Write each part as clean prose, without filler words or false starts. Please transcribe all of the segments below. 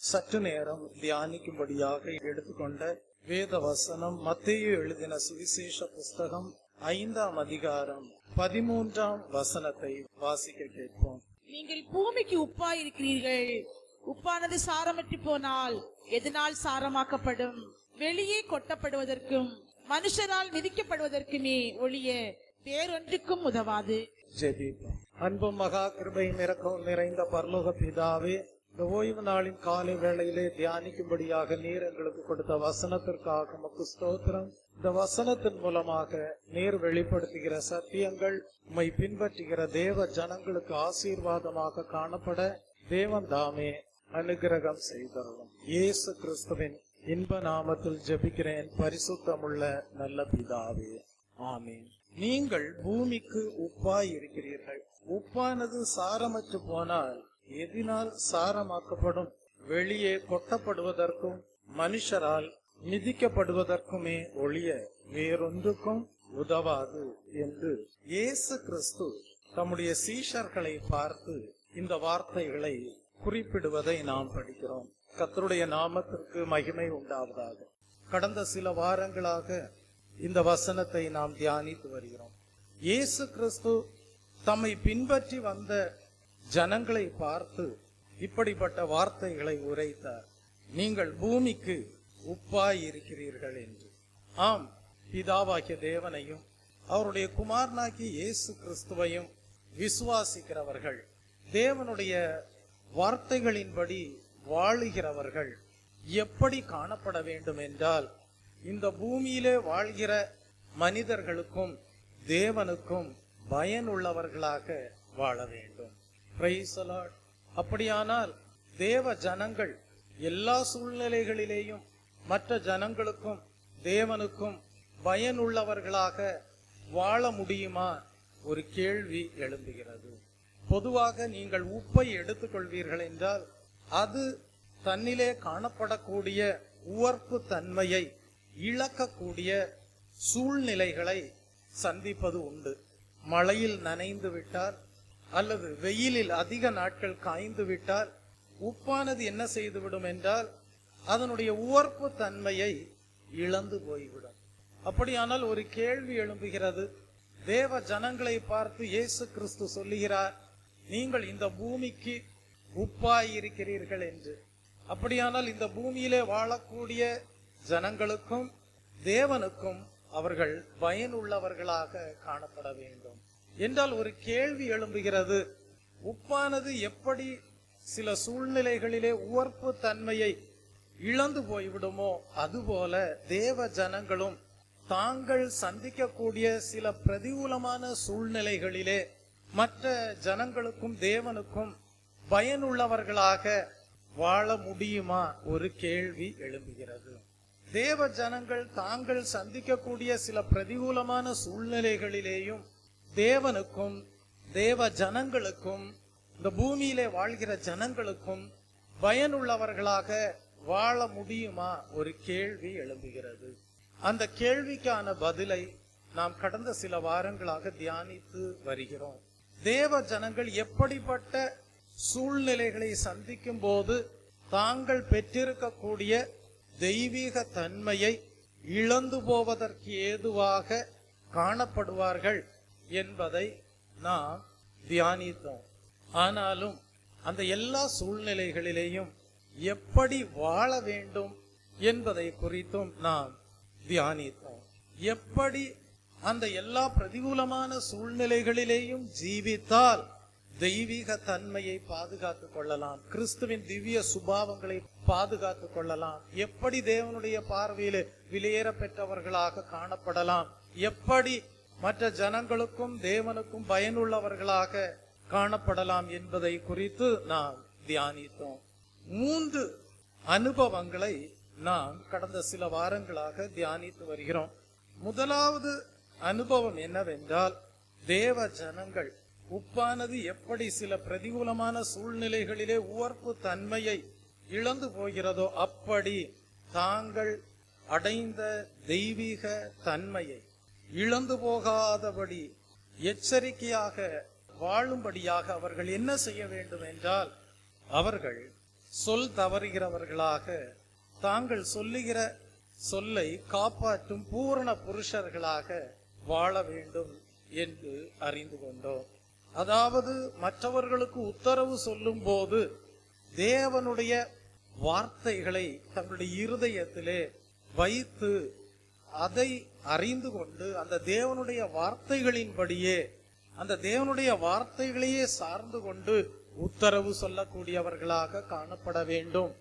சற்று நேரம் தியானிக்கும்படியாக எடுத்துக்கொண்ட வேத வசனம் மத்தேயு எழுதின சுவிசேஷ புஸ்தகம் 5ஆம் அதிகாரம் 13ஆம் வசனத்தை வாசிக்க கேட்போம். நீங்கள் பூமிக்கு உப்பாய் இருக்கிறீர்கள். உப்பானது சாரமற்று போனால் எதனால் சாரமாக்கப்படும்? வெளியே கொட்டப்படுவதற்கும் மனுஷரால் மிதிக்கப்படுவதற்குமே ஒழிய வேறொன்றுக்கும் உதவாது. ஜெபிப்போம். அன்பும் மகா கிருபையும் இரக்கமும் நிறைந்த பரலோக பிதாவே, இந்த ஓய்வு நாளின் காலை வேளையிலே தியானிக்கும்படியாக நீர் எங்களுக்கு கொடுத்த வசனத்திற்காக உமக்கு ஸ்தோத்திரம். இந்த வசனத்தின் மூலமாக நீர் வெளிப்படுத்துகிற சத்தியங்கள் உம்மை பின்பற்றுகிற தேவ ஜனங்களுக்கு ஆசீர்வாதமாக காணப்பட தேவன் தாமே அனுகிரகம் செய்தருளும். இயேசு கிறிஸ்துவின் இன்ப நாமத்தில் ஜெபிக்கிறேன் பரிசுத்தமுள்ள நல்ல பிதாவே, ஆமென். நீங்கள் பூமிக்கு உப்பாய் இருக்கிறீர்கள். உப்பானது சாரமற்று போனால் எதினால் சாரமாக்கப்படும்? வெளியே கொட்டப்படுவதற்கும் மனுஷரால் மிதிக்கப்படுவதற்குமே ஒழிய வேறொன்றுக்கும் உதவாது என்று இயேசு கிறிஸ்து தம்முடைய சீஷர்களை பார்த்து இந்த வார்த்தைகளை குறிப்பிடுவதை நாம் படிக்கிறோம். கர்த்தருடைய நாமத்திற்கு மகிமை உண்டாவதாக. கடந்த சில வாரங்களாக இந்த வசனத்தை நாம் தியானித்து வருகிறோம். இயேசு கிறிஸ்து தம்மை பின்பற்றி வந்த ஜனங்களை பார்த்து இப்படிப்பட்ட வார்த்தைகளை உரைத்தார். நீங்கள் பூமிக்கு உப்பாய் இருக்கிறீர்கள் என்று. ஆம், பிதாவாகிய தேவனையும் அவருடைய குமாரனாகிய இயேசு கிறிஸ்துவையும் விசுவாசிக்கிறவர்கள், தேவனுடைய வார்த்தைகளின்படி வாழுகிறவர்கள் எப்படி காணப்பட வேண்டும் என்றால், இந்த பூமியிலே வாழ்கிற மனிதர்களுக்கும் தேவனுக்கும் பயனுள்ளவர்களாக வாழ வேண்டும். Price the Lord. அப்படியானால் தேவ ஜனங்கள் எல்லா சூழ்நிலைகளிலேயும் மற்ற ஜனங்களுக்கும் தேவனுக்கும் பயனுள்ளவர்களாக வாழ முடியுமா? ஒரு கேள்வி எழும்புகிறது. பொதுவாக நீங்கள் உப்பை எடுத்துக்கொள்வீர்கள் என்றால் அது தன்னிலே காணப்படக்கூடிய உவர்ப்பு தன்மையை இழக்கக்கூடிய சூழ்நிலைகளை சந்திப்பது உண்டு. மழையில் நனைந்து விட்டால் அல்லது வெயிலில் அதிக நாட்கள் காய்ந்து விட்டால் உப்பானது என்ன செய்துவிடும் என்றால் அதனுடைய உவர்ப்பு தன்மையை இழந்து போய்விடும். அப்படியானால் ஒரு கேள்வி எழும்புகிறது. தேவ ஜனங்களை பார்த்து இயேசு கிறிஸ்து சொல்லுகிறார், நீங்கள் இந்த பூமிக்கு உப்பாய் இருக்கிறீர்கள் என்று. அப்படியானால் இந்த பூமியிலே வாழக்கூடிய ஜனங்களுக்கும் தேவனுக்கும் அவர்கள் பயனுள்ளவர்களாக காணப்பட வேண்டும் என்றால் ஒரு கேள்வி எழும்புகிறது. உப்பானது எப்படி சில சூழ்நிலைகளிலே உவர்ப்பு தன்மையை இழந்து போய்விடுமோ அதுபோல தேவ ஜனங்களும் தாங்கள் சந்திக்கக்கூடிய சில பிரதிகூலமான சூழ்நிலைகளிலே மற்ற ஜனங்களுக்கும் தேவனுக்கும் பயனுள்ளவர்களாக வாழ முடியுமா? ஒரு கேள்வி எழும்புகிறது. தேவ ஜனங்கள் தாங்கள் சந்திக்கக்கூடிய சில பிரதிகூலமான சூழ்நிலைகளிலேயும் தேவனுக்கும் தேவ ஜனங்களுக்கும் இந்த பூமியிலே வாழ்கிற ஜனங்களுக்கும் பயனுள்ளவர்களாக வாழ முடியுமா? ஒரு கேள்வி எழும்புகிறது. அந்த கேள்விக்கான பதிலை நாம் கடந்த சில வாரங்களாக தியானித்து வருகிறோம். தேவ ஜனங்கள் எப்படிப்பட்ட சூழ்நிலைகளை சந்திக்கும் போது தாங்கள் பெற்றிருக்கக்கூடிய தெய்வீக தன்மையை இழந்து போவதற்கு ஏதுவாக காணப்படுவார்கள் என்பதை நாம் தியானித்தோம். ஆனாலும் அந்த எல்லா சூழ்நிலைகளிலேயும் எப்படி வாழ வேண்டும் என்பதை குறித்தும் நாம் தியானித்தோம். எப்படி அந்த எல்லா பிரதிகூலமான சூழ்நிலைகளிலேயும் ஜீவித்தால் தெய்வீக தன்மையை பாதுகாத்துக் கொள்ளலாம், கிறிஸ்துவின் திவ்ய சுபாவங்களை பாதுகாத்துக் கொள்ளலாம், எப்படி தேவனுடைய பார்வையிலே விலையேற பெற்றவர்களாக காணப்படலாம், எப்படி மற்ற ஜனங்களுக்கும் தேவனுக்கும் பயனுள்ளவர்களாக காணப்படலாம் என்பதை குறித்து நாம் தியானித்தோம். 3 அனுபவங்களை நாம் கடந்த சில வாரங்களாக தியானித்து வருகிறோம். முதலாவது அனுபவம் என்னவென்றால், தேவ ஜனங்கள் உப்பானது எப்படி சில பிரதிகூலமான சூழ்நிலைகளிலே உவர்ப்பு தன்மையை இழந்து போகிறதோ அப்படி தாங்கள் அடைந்த தெய்வீக தன்மையை இழந்து போகாதபடி எச்சரிக்கையாக வாழும்படியாக அவர்கள் என்ன செய்ய வேண்டும் என்றால், அவர்கள் சொல் தவறுகிறவர்களாக தாங்கள் சொல்லுகிற சொல்லை காப்பாற்றும் பூரண புருஷர்களாக வாழ வேண்டும் என்று அறிந்து கொண்டோம். அதாவது மற்றவர்களுக்கு உத்தரவு சொல்லும் போது தேவனுடைய வார்த்தைகளை தங்களுடைய இருதயத்திலே வைத்து அதை அறிந்து கொண்டு அந்த தேவனுடைய வார்த்தைகளின்படியே அந்த தேவனுடைய வார்த்தைகளையே சார்ந்து கொண்டு உத்தரவு சொல்லக்கூடியவர்களாக காணப்பட வேண்டும்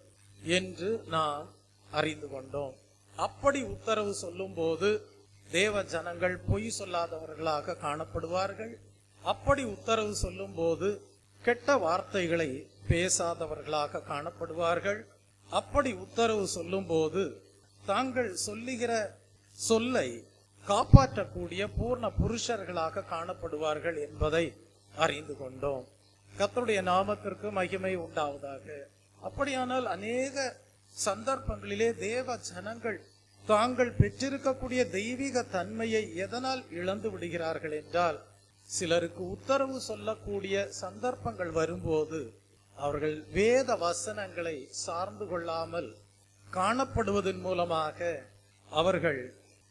என்று நாம் அறிந்து கொண்டோம். அப்படி உத்தரவு சொல்லும் போது தேவ ஜனங்கள் பொய் சொல்லாதவர்களாக காணப்படுவார்கள். அப்படி உத்தரவு சொல்லும் போது கெட்ட வார்த்தைகளை பேசாதவர்களாக காணப்படுவார்கள். அப்படி உத்தரவு சொல்லும் போது தாங்கள் சொல்லுகிற சொல்லை காப்பாற்றக்கூடிய பூர்ண புருஷர்களாக காணப்படுவார்கள் என்பதை அறிந்து கொண்டோம். கர்த்தருடைய நாமத்திற்கு மகிமை உண்டாவதாக. அப்படியானால் அநேக சந்தர்ப்பங்களிலே தேவ ஜனங்கள் தாங்கள் பெற்றிருக்கக்கூடிய தெய்வீக தன்மையை எதனால் இழந்து விடுகிறார்கள் என்றால், சிலருக்கு உத்தரவு சொல்லக்கூடிய சந்தர்ப்பங்கள் வரும்போது அவர்கள் வேத வசனங்களை சார்ந்து கொள்ளாமல் காணப்படுவதன் மூலமாக அவர்கள்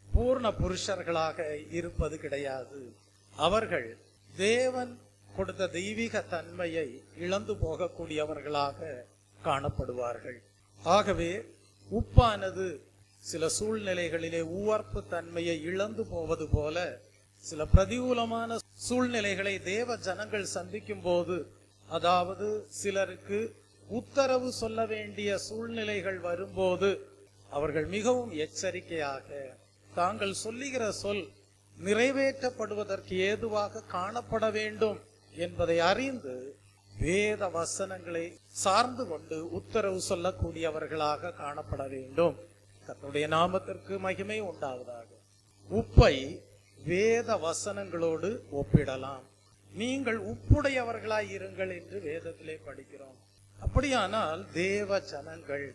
பூர்ண புருஷர்களாக இருப்பது கிடையாது. அவர்கள் தேவன் கொடுத்த தெய்வீக தன்மையை இழந்து போகக்கூடியவர்களாக காணப்படுவார்கள். ஆகவே உப்பானது சில சூழ்நிலைகளிலே உவர்ப்பு தன்மையை இழந்து போவது போல சில பிரதிகூலமான சூழ்நிலைகளை தேவ ஜனங்கள் சந்திக்கும் போது, அதாவது சிலருக்கு உத்தரவு சொல்ல வேண்டிய சூழ்நிலைகள் வரும்போது அவர்கள் மிகவும் எச்சரிக்கையாக தாங்கள் சொல்லுகிற சொல் நிறைவேற்றப்படுவதற்கு ஏதுவாக காணப்பட வேண்டும் என்பதை அறிந்து வேத வசனங்களை சார்ந்து கொண்டு உத்தரவு சொல்லக்கூடியவர்களாக காணப்பட வேண்டும். கர்த்தருடைய நாமத்திற்கு மகிமை உண்டாவதாக. உப்பை வேத வசனங்களோடு ஒப்பிடலாம். நீங்கள் உப்புடையவர்களாய் இருங்கள் என்று வேதத்திலே படிக்கிறோம். அப்படியானால் தேவ ஜனங்கள்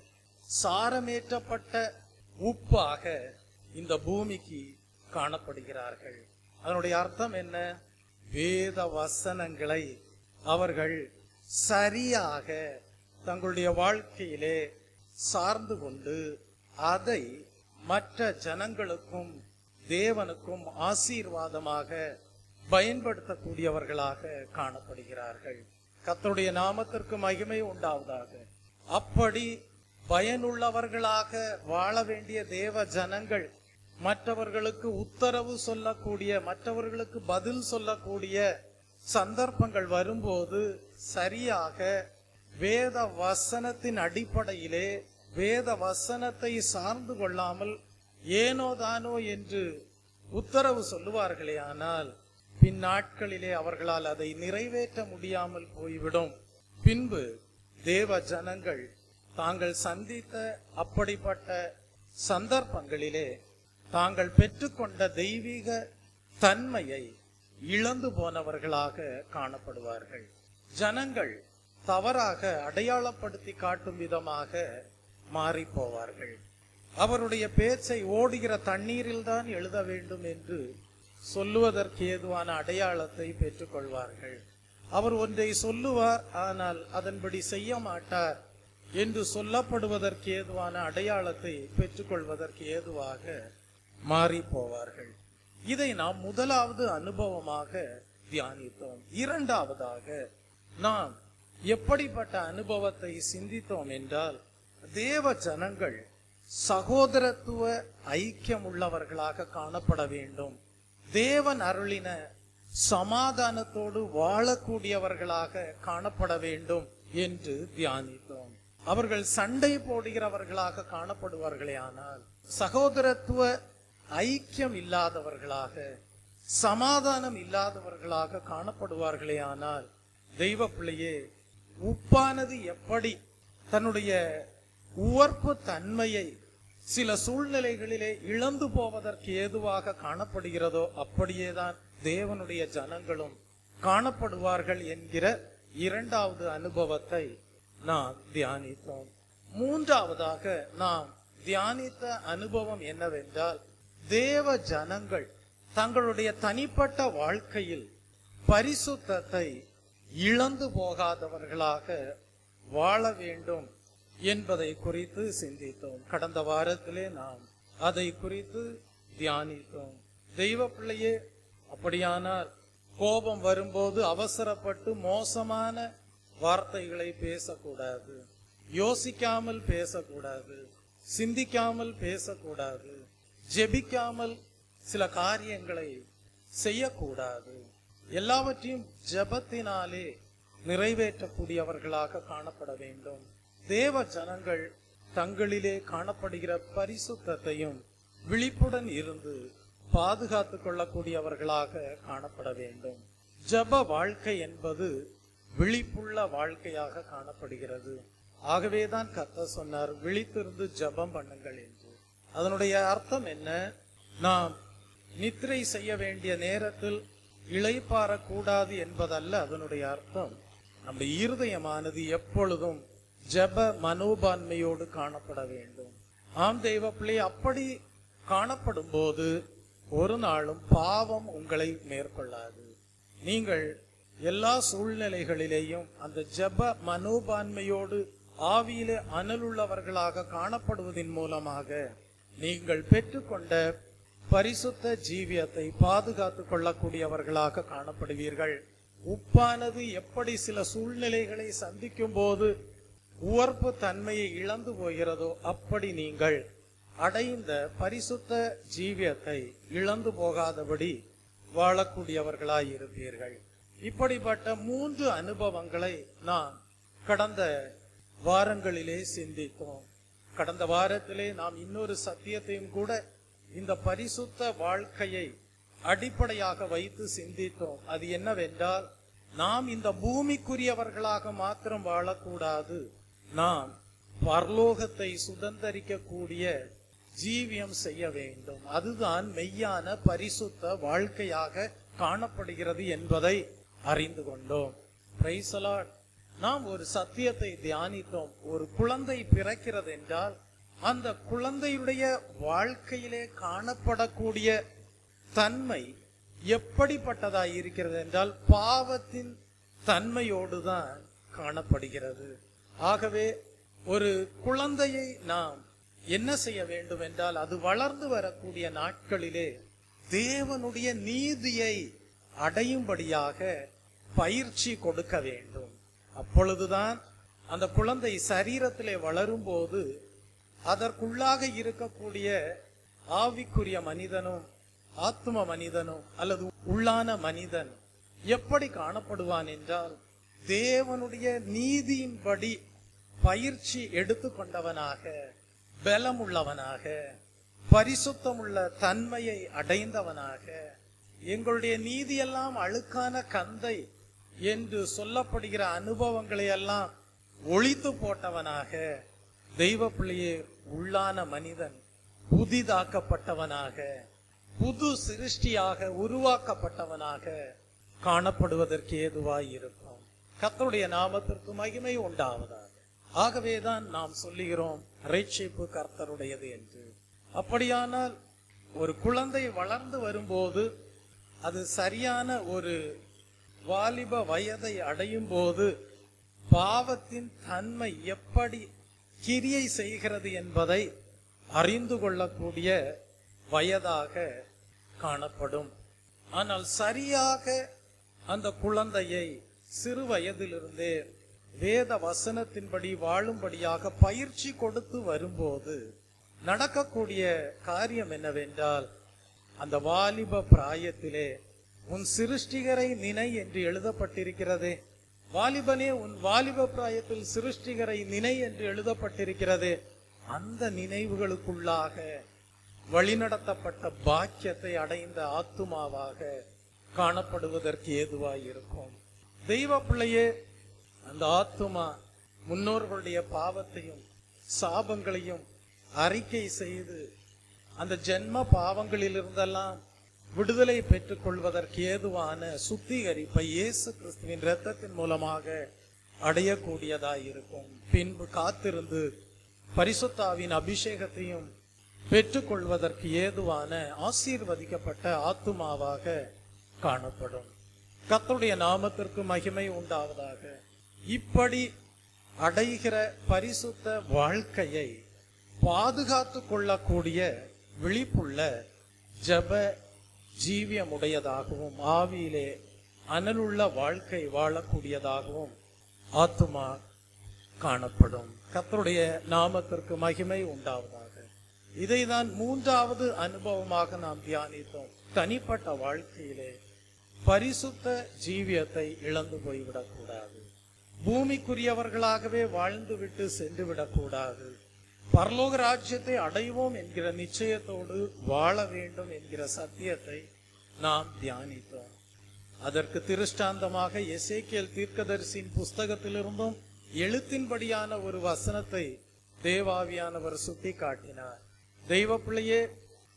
சாரமேற்றப்பட்ட உப்பாக இந்த பூமிக்கு காணப்படுகிறார்கள். அதனுடைய அர்த்தம் என்ன? வேத வசனங்களை அவர்கள் சரியாக தங்களுடைய வாழ்க்கையிலே சார்ந்து கொண்டு அதை மற்ற ஜனங்களுக்கும் தேவனுக்கும் ஆசீர்வாதமாக பயன்படுத்தக்கூடியவர்களாக காணப்படுகிறார்கள். கர்த்தருடைய நாமத்திற்கு மகிமை உண்டாவதாக. அப்படி பயனுள்ளவர்களாக வாழ வேண்டிய தேவ ஜனங்கள் மற்றவர்களுக்கு உத்தரவு சொல்லக்கூடிய, மற்றவர்களுக்கு பதில் சொல்லக்கூடிய சந்தர்ப்பங்கள் வரும்போது சரியாக வேத வசனத்தின் அடிப்படையிலே வேத வசனத்தை சார்ந்து கொள்ளாமல் ஏனோதானோ என்று உத்தரவு சொல்லுவார்களே, ஆனால் பின் நாட்களிலே அவர்களால் அதை நிறைவேற்ற முடியாமல் போய்விடும். பின்பு தேவ ஜனங்கள் தாங்கள் சந்தித்த அப்படிப்பட்ட சந்தர்ப்பங்களிலே தாங்கள் பெற்றுக்கொண்ட தெய்வீக தன்மையை இழந்து போனவர்களாக காணப்படுவார்கள். ஜனங்கள் தவறாக அடையாளப்படுத்தி காட்டும் விதமாக மாறி போவார்கள். அவருடைய பேச்சை ஓடுகிற தண்ணீரில் தான் எழுத வேண்டும் என்று சொல்லுவதற்கு ஏதுவான அடையாளத்தை பெற்றுக்கொள்வார்கள். அவர் ஒன்றை சொல்லுவார், ஆனால் அதன்படி செய்ய மாட்டார் என்று சொல்லப்படுவதற்கு ஏதுவான அடையாளத்தை பெற்றுக்கொள்வதற்கு ஏதுவாக மாறி போவார்கள். இதை நாம் முதலாவது அனுபவமாக தியானித்தோம். இரண்டாவதாக நாம் எப்படிப்பட்ட அனுபவத்தை சிந்தித்தோம் என்றால், தேவ ஜனங்கள் சகோதரத்துவ ஐக்கியம் உள்ளவர்களாக காணப்பட வேண்டும். தேவன் அருளின சமாதானத்தோடு வாழக்கூடியவர்களாக காணப்பட வேண்டும் என்று தியானித்தோம். அவர்கள் சண்டை போடுகிறவர்களாக காணப்படுவார்களே, ஆனால் சகோதரத்துவ ஐக்கியம் இல்லாதவர்களாக, சமாதானம் இல்லாதவர்களாக காணப்படுவார்களே, ஆனால் தெய்வ பிள்ளையே, உப்பானது எப்படி தன்னுடைய உவர்ப்பு தன்மையை சில சூழ்நிலைகளிலே இழந்து போவதற்கு ஏதுவாக காணப்படுகிறதோ, அப்படியேதான் தேவனுடைய ஜனங்களும் காணப்படுவார்கள் என்கிற இரண்டாவது அனுபவத்தை நாம் தியானித்தோம். மூன்றாவதாக நாம் தியானித்த அனுபவம் என்னவென்றால், தேவ ஜனங்கள் தங்களுடைய தனிப்பட்ட வாழ்க்கையில் பரிசுத்தத்தை இழந்து போகாதவர்களாக வாழ வேண்டும் என்பதை குறித்து சிந்தித்தோம். கடந்த வாரத்திலே நாம் அதை குறித்து தியானித்தோம். தெய்வ பிள்ளையே, அப்படியானால் கோபம் வரும்போது அவசரப்பட்டு மோசமான வார்த்தைகளை பேசக்கூடாது, யோசிக்காமல் பேசக்கூடாது, சிந்திக்காமல் பேசக்கூடாது, ஜெபிக்காமல் சில காரியங்களை செய்யக்கூடாது. எல்லாவற்றையும் ஜெபத்தினாலே நிறைவேற்றக்கூடியவர்களாக காணப்பட வேண்டும். தேவ ஜனங்கள் தங்களிலே காணப்படுகிற பரிசுத்தத்தையும் விழிப்புடன் இருந்து பாதுகாத்துக் கொள்ளக்கூடியவர்களாக காணப்பட வேண்டும். ஜெப வாழ்க்கை என்பது விழிப்புள்ள வாழ்க்கையாக காணப்படுகிறது. ஆகவேதான் கர்த்தர் சொன்னார், விழித்திருந்து ஜெபம் பண்ணுங்கள் என்று. அதனுடைய அர்த்தம் என்ன? நாம் நித்திரை செய்ய வேண்டிய நேரத்தில் இளைப்பாறக்கூடாது என்பதல்ல அதனுடைய அர்த்தம். நம்முடைய இருதயமானது எப்பொழுதும் ஜெப மனோபான்மையோடு காணப்பட வேண்டும். ஆம் தெய்வ பிள்ளை, அப்படி காணப்படும் போது ஒரு நாளும் பாவம் உங்களை மேற்கொள்ளாது. நீங்கள் எல்லா சூழ்நிலைகளிலேயும் அந்த ஜெப மனோபான்மையோடு ஆவியிலே அனலுள்ளவர்களாக காணப்படுவதன் மூலமாக நீங்கள் பெற்றுக்கொண்ட பரிசுத்த ஜீவியத்தை பாதுகாத்துக் கொள்ளக்கூடியவர்களாக காணப்படுவீர்கள். உப்பானது எப்படி சில சூழ்நிலைகளை சந்திக்கும் போது உவர்ப்பு தன்மையை இழந்து போகிறதோ, அப்படி நீங்கள் அடைந்த பரிசுத்த ஜீவியத்தை இழந்து போகாதபடி வாழக்கூடியவர்களாய் இருப்பீர்கள். இப்படிப்பட்ட 3 அனுபவங்களை நாம் கடந்த வாரங்களிலே சிந்தித்தோம். கடந்த வாரத்திலே நாம் இன்னொரு சத்தியத்தையும் கூட இந்த பரிசுத்த வாழ்க்கையை அடிப்படையாக வைத்து சிந்தித்தோம். அது என்னவென்றால், நாம் இந்த பூமிக்குரியவர்களாக மாத்திரம் வாழக்கூடாது, நாம் பரலோகத்தை சுதந்தரிக்கக்கூடிய ஜீவியம் செய்ய வேண்டும். அதுதான் மெய்யான பரிசுத்த வாழ்க்கையாக காணப்படுகிறது என்பதை அறிந்து கொண்டோம். Price the Lord. நாம் ஒரு சத்தியத்தை தியானித்தோம். ஒரு குழந்தை பிறக்கிறது என்றால் அந்த குழந்தையுடைய வாழ்க்கையிலே காணப்படக்கூடிய தன்மை எப்படிப்பட்டதாய் இருக்கிறது என்றால் பாவத்தின் தன்மையோடுதான் காணப்படுகிறது. ஆகவே ஒரு குழந்தையை நாம் என்ன செய்ய வேண்டும் என்றால், அது வளர்ந்து வரக்கூடிய நாட்களிலே தேவனுடைய நீதியை அடையும்படியாக பயிற்சி கொடுக்க வேண்டும். அப்பொழுதுதான் அந்த குழந்தை சரீரத்திலே வளரும் போது அதற்குள்ளாக இருக்கக்கூடிய ஆவிக்குரிய மனிதனும் ஆத்ம மனிதனும் அல்லது உள்ளான மனிதன் எப்படி காணப்படுவான் என்றால், தேவனுடைய நீதியின்படி பயிற்சி எடுத்துக்கொண்டவனாக, பலமுள்ளவனாக, பரிசுத்தமுள்ள தன்மையை அடைந்தவனாக, எங்களுடைய நீதியெல்லாம் அழுக்கான கந்தை என்று சொல்லப்படுகிற அனுபவங்களை எல்லாம் ஒழித்து போட்டவனாக, தெய்வ பிள்ளையே, உள்ளான மனிதன் புதிதாக்கப்பட்டவனாக, புது சிருஷ்டியாக உருவாக்கப்பட்டவனாக காணப்படுவதற்கு ஏதுவாய் இருக்கும். கர்த்தருடைய நாமத்திற்கு மகிமை உண்டாவதாக. ஆகவேதான் நாம் சொல்லுகிறோம், ரட்சிப்பு கர்த்தருடையது என்று. அப்படியானால் ஒரு குழந்தை வளர்ந்து வரும்போது, அது சரியான ஒரு வாலிப வயதை அடையும் போது பாவத்தின் தன்மை எப்படி கிரியை செய்கிறது என்பதை அறிந்து கொள்ளக்கூடிய வயதாக காணப்படும். ஆனால் சரியாக அந்த குழந்தையை சிறு வயதிலிருந்தே வேத வசனத்தின்படி வாழும்படியாக பயிற்சி கொடுத்து வரும்போது நடக்கக்கூடிய காரியம் என்னவென்றால், அந்த வாலிப பிராயத்திலே உன் சிருஷ்டிகரை நினை என்று எழுதப்பட்டிருக்கிறது. வாலிபனே, உன் வாலிப பிராயத்தில் சிருஷ்டிகரை நினை என்று எழுதப்பட்டிருக்கிறது. அந்த நினைவுகளுக்குள்ளாக வழிநடத்தப்பட்ட பாக்கியத்தை அடைந்த ஆத்துமாவாக காணப்படுவதற்கு ஏதுவாய் இருக்கும். தெய்வ பிள்ளையே, அந்த ஆத்துமா முன்னோர்களுடைய பாவத்தையும் சாபங்களையும் அறிக்கை செய்து அந்த ஜென்ம பாவங்களில் இருந்தெல்லாம் விடுதலை பெற்றுக் கொள்வதற்கு ஏதுவான சுத்திகரிப்பை இயேசு கிறிஸ்துவின் இரத்தத்தின் மூலமாக அடையக்கூடியதாய் இருக்கும். பின்பு காத்திருந்து பரிசுத்தாவின் அபிஷேகத்தையும் பெற்றுக்கொள்வதற்கு ஏதுவான ஆசீர்வதிக்கப்பட்ட ஆத்துமாவாக காணப்படும். கர்த்தருடைய நாமத்திற்கு மகிமை உண்டாவதாக. இப்படி அடைகிற பரிசுத்த வாழ்க்கையை பாதுகாத்து கொள்ளக்கூடிய விழிப்புள்ள ஜப ஜீவியமுடையதாகவும் ஆவியிலே அனலுள்ள வாழ்க்கை வாழக்கூடியதாகவும் ஆத்துமா காணப்படும். கர்த்தருடைய நாமத்திற்கு மகிமை உண்டாவதாக. இதைதான் மூன்றாவது அனுபவமாக நாம் தியானித்தோம். தனிப்பட்ட வாழ்க்கையிலே பரிசுத்த ஜீவியத்தை இழந்து போய்விடக்கூடாது. பூமிக்குரியவர்களாகவே வாழ்ந்து விட்டு சென்று விடக்கூடாது. பரலோக ராஜ்யத்தை அடைவோம் என்கிற நிச்சயத்தோடு வாழ வேண்டும் என்கிற சத்தியத்தை நாம் தியானித்தோம். அதற்கு திருஷ்டாந்தமாக எசேக்கியேல் தீர்க்கதரிசியின் புஸ்தகத்திலிருந்தும் எழுத்தின்படியான ஒரு வசனத்தை தேவாவியானவர் சுட்டி காட்டினார். தெய்வ பிள்ளையே,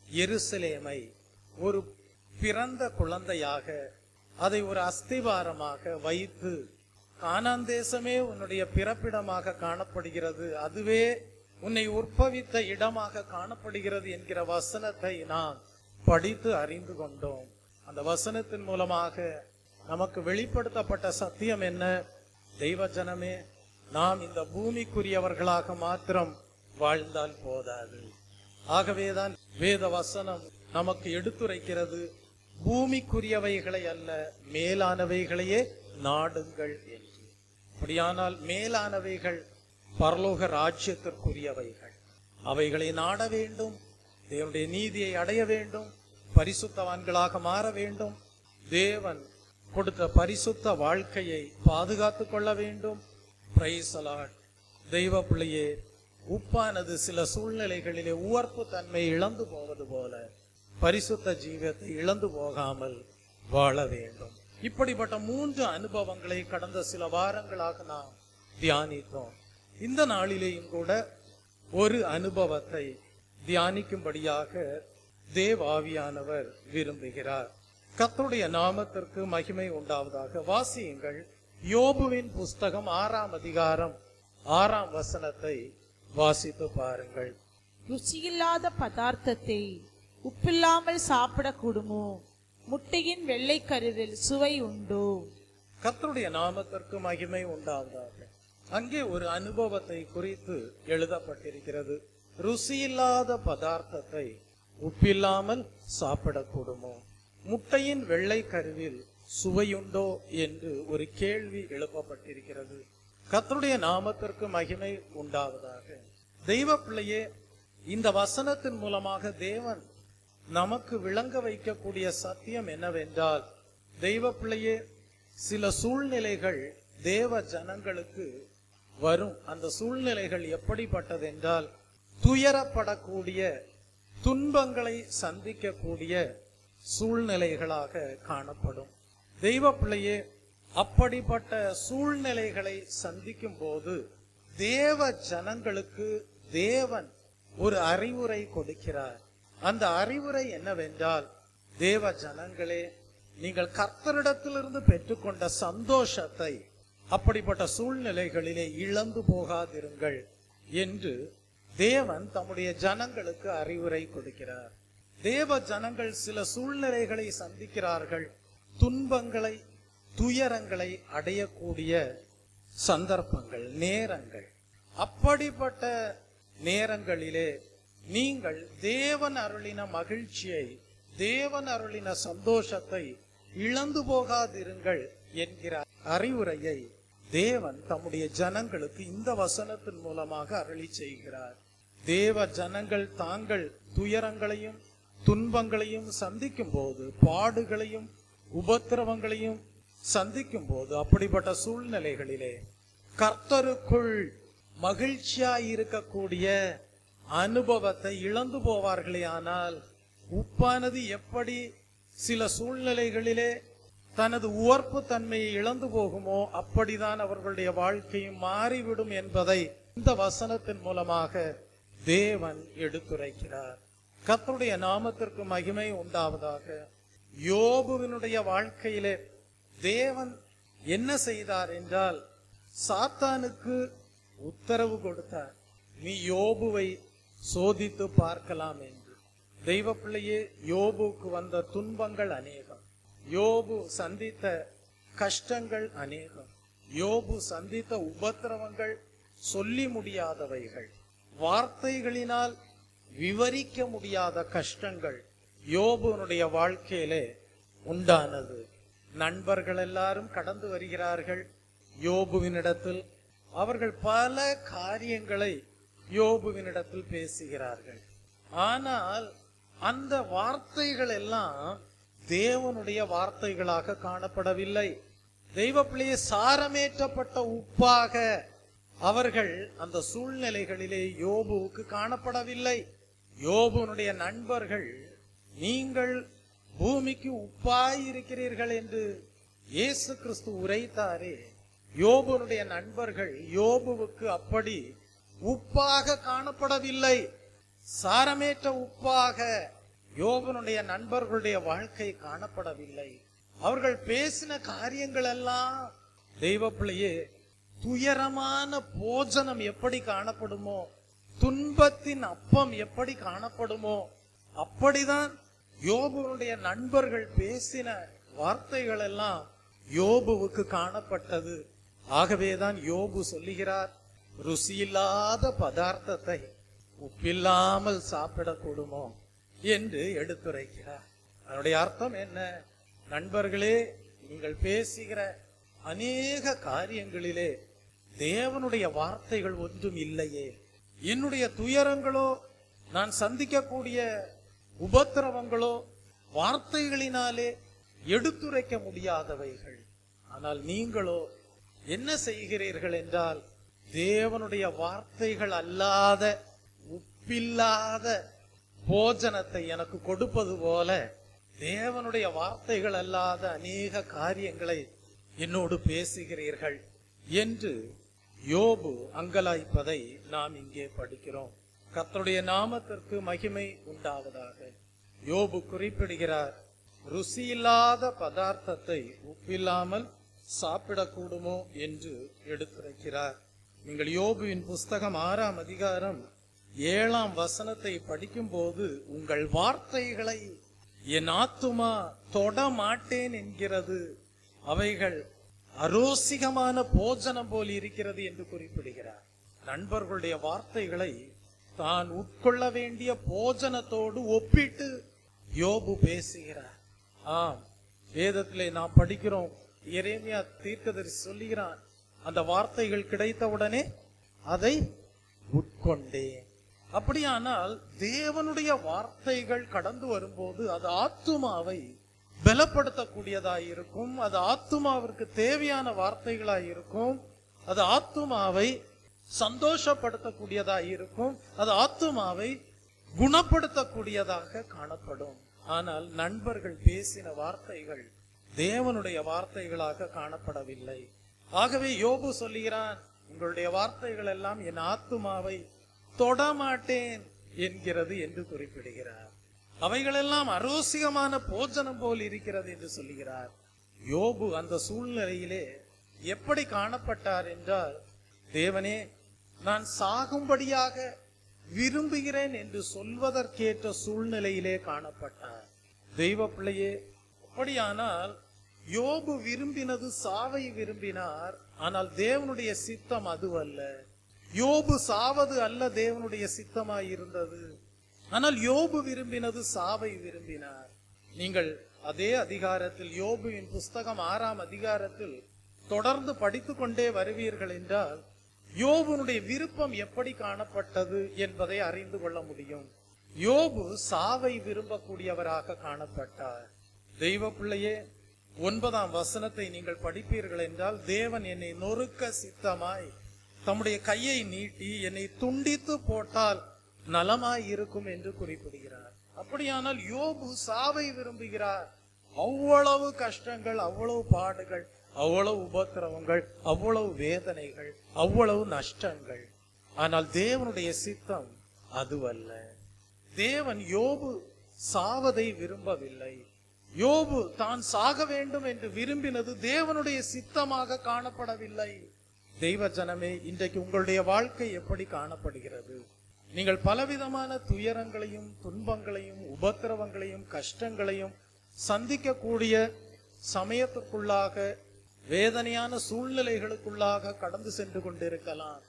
எருசலேமை ஒரு பிறந்த குழந்தையாக அதை ஒரு அஸ்திவாரமாக வைத்து கானான் தேசமே உன்னுடைய பிறப்பிடமாக காணப்படுகிறது, அதுவே உன்னை உற்பவித்த இடமாக காணப்படுகிறது என்கிற வசனத்தை நாம் படித்து அறிந்து கொண்டோம். அந்த வசனத்தின் மூலமாக நமக்கு வெளிப்படுத்தப்பட்ட சத்தியம் என்ன? தெய்வ ஜனமே, நாம் இந்த பூமிக்குரியவர்களாக மாத்திரம் வாழ்ந்தால் போதாது. ஆகவேதான் வேத வசனம் நமக்கு எடுத்துரைக்கிறது, பூமிக்குரியவைகளை அல்ல மேலானவைகளையே நாடுங்கள் என்று. அப்படியானால் மேலானவைகள் பரலோக ராஜ்யத்திற்குரியவைகள். அவைகளை நாட வேண்டும், தேவனுடைய நீதியை அடைய வேண்டும், பரிசுத்தவான்களாக மாற வேண்டும், தேவன் கொடுத்த பரிசுத்த வாழ்க்கையை பாதுகாத்து கொள்ள வேண்டும். Price the Lord. தெய்வ பிள்ளையே, உப்பானது சில சூழ்நிலைகளிலே உவர்ப்பு தன்மை இழந்து போவது போல பரிசுத்த ஜீவியத்தை இழந்து போகாமல் வாழ வேண்டும். இப்படிப்பட்ட 3 அனுபவங்களை கடந்த சில வாரங்களாக நாம் தியானித்தோம். இந்த நாளிலேயும் கூட ஒரு அனுபவத்தை தியானிக்கும்படியாக தேவாவியானவர் விரும்புகிறார். கர்த்தருடைய நாமத்திற்கு மகிமை உண்டாவதாக. வாசியுங்கள். யோபுவின் புஸ்தகம் 6ஆம் அதிகாரம் 6ஆம் வசனத்தை வாசித்து பாருங்கள். ருசியில்லாத பதார்த்தத்தை உப்பில்லாமல் சாப்பிடக்கூடுமோ? முட்டையின் வெள்ளை கருவில் சுவை உண்டோ? கர்த்தருடைய நாமத்திற்கு மகிமை உண்டாவதாக. அங்கே ஒரு அனுபவத்தை குறித்து எழுதப்பட்டிருக்கிறது. ருசியில்லாத பதார்த்தத்தை உப்பில்லாமல் சாப்பிடக்கூடுமோ? முட்டையின் வெள்ளை கருவில் சுவையுண்டோ என்று ஒரு கேள்வி எழுப்பப்பட்டிருக்கிறது. கர்த்தருடைய நாமத்திற்கு மகிமை உண்டாவதாக. தெய்வ பிள்ளையே, இந்த வசனத்தின் மூலமாக தேவன் நமக்கு விளங்க வைக்கக்கூடிய சத்தியம் என்னவென்றால், தெய்வ பிள்ளையே, சில சூழ்நிலைகள் தேவ ஜனங்களுக்கு வரும். அந்த சூழ்நிலைகள் எப்படிப்பட்டதென்றால், துயரப்படக்கூடிய, துன்பங்களை சந்திக்கக்கூடிய சூழ்நிலைகளாக காணப்படும். தெய்வ பிள்ளையே, அப்படிப்பட்ட சூழ்நிலைகளை சந்திக்கும் போது தேவ ஜனங்களுக்கு தேவன் ஒரு அறிவுரை கொடுக்கிறார். அந்த அறிவுரை என்னவென்றால், தேவ ஜனங்களே, நீங்கள் கர்த்தரிடத்திலிருந்து பெற்றுக்கொண்ட சந்தோஷத்தை அப்படிப்பட்ட சூழ்நிலைகளிலே இழந்து போகாதிருங்கள் என்று தேவன் தம்முடைய ஜனங்களுக்கு அறிவுரை கொடுக்கிறார். தேவ ஜனங்கள் சில சூழ்நிலைகளை சந்திக்கிறார்கள், துன்பங்களை, துயரங்களை அடையக்கூடிய சந்தர்ப்பங்கள், நேரங்கள். அப்படிப்பட்ட நேரங்களிலே நீங்கள் தேவன் அருளின மகிழ்ச்சியை, தேவன் அருளின சந்தோஷத்தை இழந்து போகாதிருங்கள் என்கிற அறிவுரையை தேவன் தம்முடைய ஜனங்களுக்கு இந்த வசனத்தின் மூலமாக அருளி செய்கிறார். தேவ ஜனங்கள் தாங்கள் துயரங்களையும் துன்பங்களையும் சந்திக்கும் போது, பாடுகளையும் உபத்திரவங்களையும் சந்திக்கும் போது, அப்படிப்பட்ட சூழ்நிலைகளிலே கர்த்தருக்குள் மகிழ்ச்சியாய் இருக்கக்கூடிய அனுபவத்தை இழந்து போவார்களே. ஆனால் உப்பானது எப்படி சில சூழ்நிலைகளிலே தனது உவர்ப்பு தன்மையை இழந்து போகுமோ, அப்படிதான் அவர்களுடைய வாழ்க்கையும் மாறிவிடும் என்பதை இந்த வசனத்தின் மூலமாக தேவன் எடுத்துரைக்கிறார். கர்த்தருடைய நாமத்திற்கு மகிமை உண்டாவதாக. யோபுவினுடைய வாழ்க்கையிலே தேவன் என்ன செய்தார் என்றால், சாத்தானுக்கு உத்தரவு கொடுத்தார், நீ யோபுவை சோதித்து பார்க்கலாம் என்று. தெய்வ பிள்ளையே, யோபுக்கு வந்த துன்பங்கள் அநேகம், யோபு சந்தித்த கஷ்டங்கள் அநேகம், யோபு சந்தித்த உபத்திரவங்கள் சொல்லி முடியாதவைகள், வார்த்தைகளினால் விவரிக்க முடியாத கஷ்டங்கள் யோபுனுடைய வாழ்க்கையிலே உண்டானது. நண்பர்கள் எல்லாரும் கடந்து வருகிறார்கள் யோபுவினிடத்தில். அவர்கள் பல காரியங்களை யோபுவினிடத்தில் பேசுகிறார்கள். ஆனால் அந்த வார்த்தைகள் எல்லாம் தேவனுடைய வார்த்தைகளாக காணப்படவில்லை. தெய்வ பிள்ளையை சாரமேற்றப்பட்ட உப்பாக அவர்கள் அந்த சூழ்நிலைகளிலே யோபுவுக்கு காணப்படவில்லை. யோபுனுடைய நண்பர்கள், நீங்கள் பூமிக்கு உப்பாய் இருக்கிறீர்கள் என்று இயேசு கிறிஸ்து உரைத்தாரே, யோபுனுடைய நண்பர்கள் யோபுவுக்கு அப்படி உப்பாக காணப்படவில்லை. சாரமேற்ற உப்பாக யோபுனுடைய நண்பர்களுடைய வாழ்க்கை காணப்படவில்லை. அவர்கள் பேசின காரியங்கள் எல்லாம் தெய்வ பிள்ளையே, துயரமான போஜனம் எப்படி காணப்படுமோ, துன்பத்தின் அப்பம் எப்படி காணப்படுமோ, அப்படிதான் யோபுனுடைய நண்பர்கள் பேசின வார்த்தைகள் எல்லாம் யோபுவுக்கு காணப்பட்டது. ஆகவேதான் யோபு சொல்லுகிறார், ருசியில்லாத பதார்த்தத்தை உப்பில்லாமல் சாப்பிடக்கூடுமோ என்று எடுத்துரைக்கிறார். அதனுடைய அர்த்தம் என்ன? நண்பர்களே, நீங்கள் பேசுகிற அநேக காரியங்களிலே தேவனுடைய வார்த்தைகள் ஒன்றும் இல்லையே. என்னுடைய துயரங்களோ, நான் சந்திக்கக்கூடிய உபத்திரவங்களோ வார்த்தைகளினாலே எடுத்துரைக்க முடியாதவைகள். ஆனால் நீங்களோ என்ன செய்கிறீர்கள் என்றால், தேவனுடைய வார்த்தைகள் அல்லாத உப்பில்லாத போஜனத்தை எனக்கு கொடுப்பது போல தேவனுடைய வார்த்தைகள் அல்லாத அநேக காரியங்களை என்னோடு பேசுகிறீர்கள் என்று யோபு அங்கலாய்ப்பதை நாம் இங்கே படிக்கிறோம். கர்த்தருடைய நாமத்திற்கு மகிமை உண்டாவதாக. யோபு குறிப்பிடுகிறார், ருசியில்லாத பதார்த்தத்தை உப்பில்லாமல் சாப்பிடக்கூடுமோ என்று எடுத்துரைக்கிறார். நீங்கள் யோபுவின் புஸ்தகம் 6ஆம் அதிகாரம் 7ஆம் வசனத்தை படிக்கும் போது, உங்கள் வார்த்தைகளை என் ஆத்துமா தொட மாட்டேன் என்கிறது, அவைகள் அரோசிகமான போஜனம் போல் இருக்கிறது என்று குறிப்பிடுகிறார். நண்பர்களுடைய வார்த்தைகளை தான் உட்கொள்ள வேண்டிய போஜனத்தோடு ஒப்பிட்டு யோபு பேசுகிறார். ஆம், வேதத்திலே நாம் படிக்கிறோம், எரேமியா தீர்க்கதரிசி சொல்லுகிறான், அந்த வார்த்தைகள் கிடைத்தவுடனே அதை உட்கொண்டேன். அப்படியானால் தேவனுடைய வார்த்தைகள் கடந்து வரும்போது அது ஆத்துமாவை பலப்படுத்தக்கூடியதாயிருக்கும், அது ஆத்துமாவிற்கு தேவையான வார்த்தைகளாயிருக்கும், அது ஆத்துமாவை சந்தோஷப்படுத்தக்கூடியதாயிருக்கும், அது ஆத்துமாவை குணப்படுத்தக்கூடியதாக காணப்படும். ஆனால் நண்பர்கள் பேசின வார்த்தைகள் தேவனுடைய வார்த்தைகளாக காணப்படவில்லை. ஆகவே யோபு சொல்லுகிறான், உங்களுடைய வார்த்தைகள் எல்லாம் என் ஆத்துமாவை தொடமாட்டேன் என்கிறது என்று குறிப்பிடுகிறார். அவைகளெல்லாம் அரோசிகமான போஜனம் போல் இருக்கிறது என்று சொல்லுகிறார். யோபு அந்த சூழ்நிலையிலே எப்படி காணப்பட்டார் என்றால், தேவனே, நான் சாகும்படியாக விரும்புகிறேன் என்று சொல்வதற்கேற்ற சூழ்நிலையிலே காணப்பட்டார். தெய்வ பிள்ளையே, அப்படியானால் யோபு விரும்பினது சாவை விரும்பினார். ஆனால் தேவனுடைய சித்தம் அதுவல்ல. யோபு சாவது அல்ல தேவனுடைய சித்தமாய் இருந்தது. ஆனால் யோபு விரும்பினது சாவை விரும்பினார். நீங்கள் அதே அதிகாரத்தில், யோபுவின் புஸ்தகம் 6ஆம் அதிகாரத்தில் தொடர்ந்து படித்துக் கொண்டே வருவீர்கள் என்றால், யோபுனுடைய விருப்பம் எப்படி காணப்பட்டது என்பதை அறிந்து கொள்ள முடியும். யோபு சாவை விரும்பக்கூடியவராக காணப்பட்டார். தெய்வ பிள்ளையே, 9ஆம் வசனத்தை நீங்கள் படிப்பீர்கள் என்றால், தேவன் என்னை நொறுக்க சித்தமாய் தம்முடைய கையை நீட்டி என்னை துண்டித்து போட்டால் நலமாய் இருக்கும் என்று குறிப்பிடுகிறார். அப்படியானால் யோபு சாவை விரும்புகிறார். அவ்வளவு கஷ்டங்கள், அவ்வளவு பாடுகள், அவ்வளவு உபத்திரவங்கள், அவ்வளவு வேதனைகள், அவ்வளவு நஷ்டங்கள். ஆனால் தேவனுடைய சித்தம் அதுவல்ல. தேவன் யோபு சாவதை விரும்பவில்லை. யோபு தான் சாக வேண்டும் என்று விரும்பினது தேவனுடைய சித்தமாக காணப்படவில்லை. தெய்வ ஜனமே, இன்றைக்கு உங்களுடைய வாழ்க்கை எப்படி காணப்படுகிறது? நீங்கள் பலவிதமான துயரங்களையும் துன்பங்களையும் உபத்திரவங்களையும் கஷ்டங்களையும் சந்திக்கக்கூடிய சமயத்துக்குள்ளாக, வேதனையான சூழ்நிலைகளுக்குள்ளாக கடந்து சென்று கொண்டிருக்கலாம்.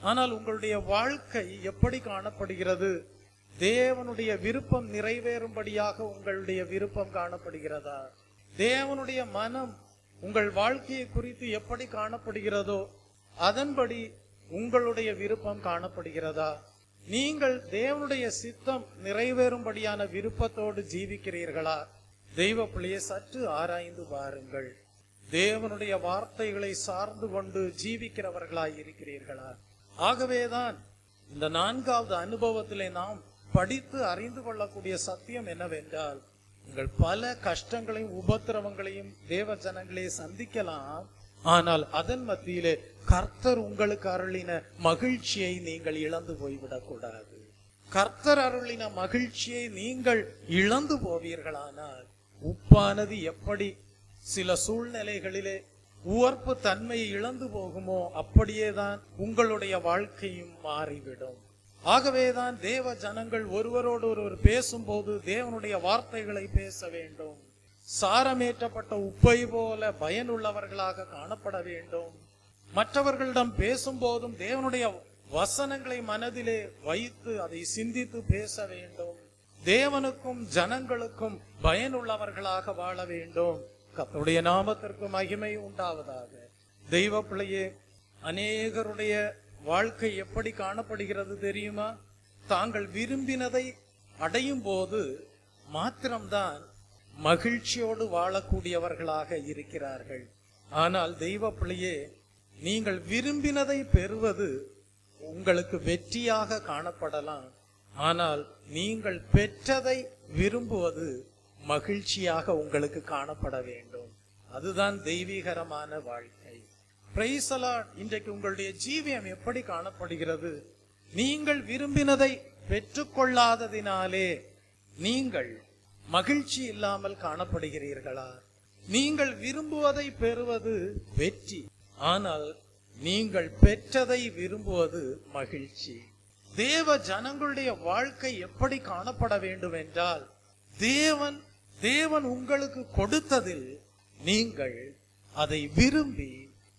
ஆனால் உங்களுடைய வாழ்க்கை எப்படி காணப்படுகிறது? தேவனுடைய விருப்பம் நிறைவேறும்படியாக உங்களுடைய விருப்பம் காணப்படுகிறதா? தேவனுடைய மனம் உங்கள் வாழ்க்கையை குறித்து எப்படி காணப்படுகிறதோ அதன்படி உங்களுடைய விருப்பம் காணப்படுகிறதா? நீங்கள் தேவனுடைய சித்தம் நிறைவேறும்படியான விருப்பத்தோடு ஜீவிக்கிறீர்களா? தெய்வ பிள்ளையை சற்று ஆராய்ந்து பாருங்கள். தேவனுடைய வார்த்தைகளை சார்ந்து கொண்டு ஜீவிக்கிறவர்களாய் இருக்கிறீர்களா? ஆகவேதான் இந்த 4வது அனுபவத்திலே நாம் படித்து அறிந்து கொள்ளக்கூடிய சத்தியம் என்னவென்றால், உங்கள் பல கஷ்டங்களையும் உபத்திரவங்களையும் தேவ ஜனங்களே சந்திக்கலாம். ஆனால் அதன் மத்தியிலே கர்த்தர் உங்களுக்கு அருளின மகிழ்ச்சியை நீங்கள் இழந்து போய்விடக் கூடாது. கர்த்தர் அருளின மகிழ்ச்சியை நீங்கள் இழந்து போவீர்களானால், உப்பானது எப்படி சில சூழ்நிலைகளிலே உவர்ப்பு தன்மையை இழந்து போகுமோ அப்படியேதான் உங்களுடைய வாழ்க்கையும் மாறிவிடும். ஆகவேதான் தேவ ஜனங்கள் ஒருவரோடு ஒருவர் பேசும்போது தேவனுடைய வார்த்தைகளை பேச வேண்டும். சாரமேற்றப்பட்ட உப்பை போல பயனுள்ளவர்களாக காணப்பட வேண்டும். மற்றவர்களிடம் பேசும்போதும் தேவனுடைய வசனங்களை மனதிலே வைத்து அதை சிந்தித்து பேச வேண்டும். தேவனுக்கும் ஜனங்களுக்கும் பயனுள்ளவர்களாக வாழ வேண்டும். கர்த்தருடைய நாமத்திற்கு மகிமை உண்டாவதாக. தெய்வ பிள்ளையே, அநேகருடைய வாழ்க்கை எப்படி காணப்படுகிறது தெரியுமா? தாங்கள் விரும்பினதை அடையும் போது மாத்திரம்தான் மகிழ்ச்சியோடு வாழக்கூடியவர்களாக இருக்கிறார்கள். ஆனால் தெய்வ பிள்ளையே, நீங்கள் விரும்பினதை பெறுவது உங்களுக்கு வெற்றியாக காணப்படலாம். ஆனால் நீங்கள் பெற்றதை விரும்புவது மகிழ்ச்சியாக உங்களுக்கு காணப்பட வேண்டும். அதுதான் தெய்வீகரமான வாழ்க்கை. Price the Lord. இன்றைக்கு உங்களுடைய ஜீவியம் எப்படி காணப்படுகிறது? நீங்கள் விரும்பினதை பெற்றுக்கொள்ளாததினாலே நீங்கள் மகிழ்ச்சி இல்லாமல் காணப்படுகிறீர்களா? நீங்கள் விரும்புவதை பெறுவது வெற்றி, ஆனால் நீங்கள் பெற்றதை விரும்புவது மகிழ்ச்சி. தேவ ஜனங்களுடைய வாழ்க்கை எப்படி காணப்பட வேண்டும் என்றால், தேவன் உங்களுக்கு கொடுத்ததில் நீங்கள் அதை விரும்பி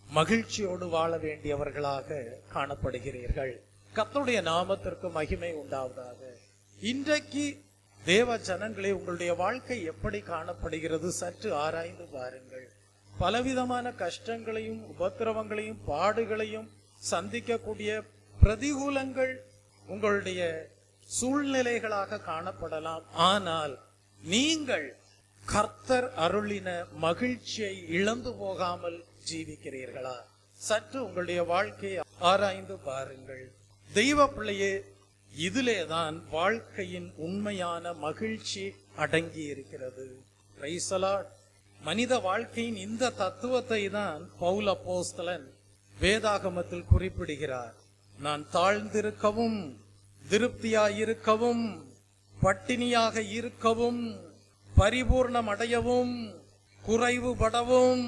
மகிழ்ச்சியோடு வாழ வேண்டியவர்களாக காணப்படுகிறீர்கள். கர்த்தருடைய நாமத்திற்கு மகிமை உண்டாவதாக. இன்றைக்கு தேவ ஜனங்களே, உங்களுடைய வாழ்க்கை எப்படி காணப்படுகிறது சற்று ஆராய்ந்து பாருங்கள். பலவிதமான கஷ்டங்களையும் உபத்திரவங்களையும் பாடுகளையும் சந்திக்கக்கூடிய பிரதிகூலங்கள் உங்களுடைய சூழ்நிலைகளாக காணப்படலாம். ஆனால் நீங்கள் கர்த்தர் அருளின மகிழ்ச்சியை இழந்து போகாமல் ஜீவிக்கிறீர்களா? சற்று உங்களுடைய வாழ்க்கையை ஆராய்ந்து பாருங்கள். தெய்வ பிள்ளையே, இதிலேதான் வாழ்க்கையின் உண்மையான மகிழ்ச்சி அடங்கி இருக்கிறது. Price the Lord. மனித வாழ்க்கையின் இந்த தத்துவத்தை தான் பவுல் அப்போஸ்தலன் வேதாகமத்தில் குறிப்பிடுகிறார். நான் தாழ்ந்திருக்கவும், திருப்தியாயிருக்கவும், பட்டினியாக இருக்கவும், பரிபூர்ணம் அடையவும், குறைவுபடவும்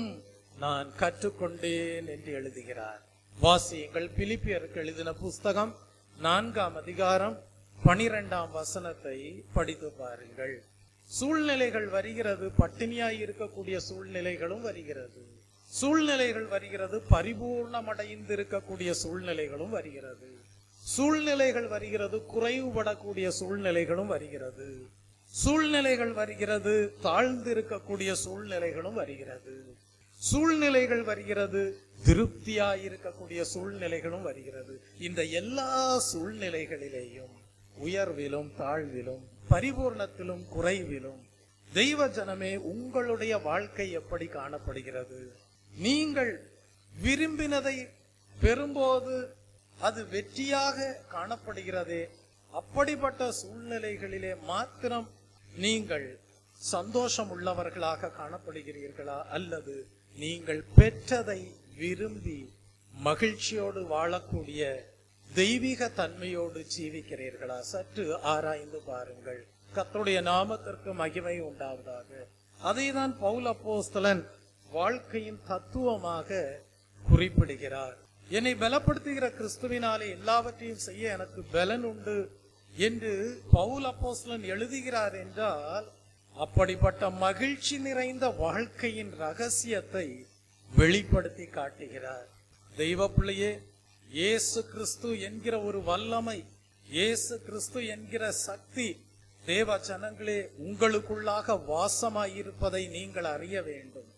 நான் கற்றுக்கொண்டேன் என்று எழுதுகிறார். வாசியுங்கள். பிலிப்பியருக்கு எழுதின புஸ்தகம் 4ஆம் அதிகாரம் 12ஆம் வசனத்தை படித்து பாருங்கள். சூழ்நிலைகள் வருகிறது, பட்டினியாய் இருக்கக்கூடிய சூழ்நிலைகளும் வருகிறது. சூழ்நிலைகள் வருகிறது, பரிபூர்ணம் அடைந்திருக்கக்கூடிய சூழ்நிலைகளும் வருகிறது. சூழ்நிலைகள் வருகிறது, குறைவுபடக்கூடிய சூழ்நிலைகளும் வருகிறது. சூழ்நிலைகள் வருகிறது, தாழ்ந்திருக்கக்கூடிய சூழ்நிலைகளும் வருகிறது. சூழ்நிலைகள் வருகிறது, திருப்தியாய் இருக்கக்கூடிய சூழ்நிலைகளும் வருகிறது. இந்த எல்லா சூழ்நிலைகளிலேயும், உயர்விலும் தாழ்விலும், பரிபூர்ணத்திலும் குறைவிலும், தெய்வ ஜனமே, உங்களுடைய வாழ்க்கை எப்படி காணப்படுகிறது? நீங்கள் விரும்பினதை பெறும்போது அது வெற்றியாக காணப்படுகிறதே, அப்படிப்பட்ட சூழ்நிலைகளிலே மாத்திரம் நீங்கள் சந்தோஷம் உள்ளவர்களாக காணப்படுகிறீர்களா? அல்லது நீங்கள் பெற்றதை விரும்பி மகிழ்ச்சியோடு வாழக்கூடிய தெய்வீக தன்மையோடு ஜீவிக்கிறீர்களா? சற்று ஆராய்ந்து பாருங்கள். கர்த்தருடைய நாமத்திற்கு மகிமை உண்டாவதாக. அதைதான் பவுல் அப்போஸ்தலன் வாழ்க்கையின் தத்துவமாக குறிப்பிடுகிறார். என்னை பலப்படுத்துகிற கிறிஸ்துவினாலே எல்லாவற்றையும் செய்ய எனக்கு பலன் உண்டு என்று பவுல் அப்போஸ்தலன் எழுதுகிறார் என்றால், அப்படிப்பட்ட மகிழ்ச்சி நிறைந்த வாழ்க்கையின் ரகசியத்தை வெளிப்படுத்தி காட்டுகிறார். தெய்வ பிள்ளையே, இயேசு கிறிஸ்து என்கிற ஒரு வல்லமை, இயேசு கிறிஸ்து என்கிற சக்தி தேவ ஜனங்களே உங்களுக்குள்ளாக வாசமாயிருப்பதை நீங்கள் அறிய வேண்டும்,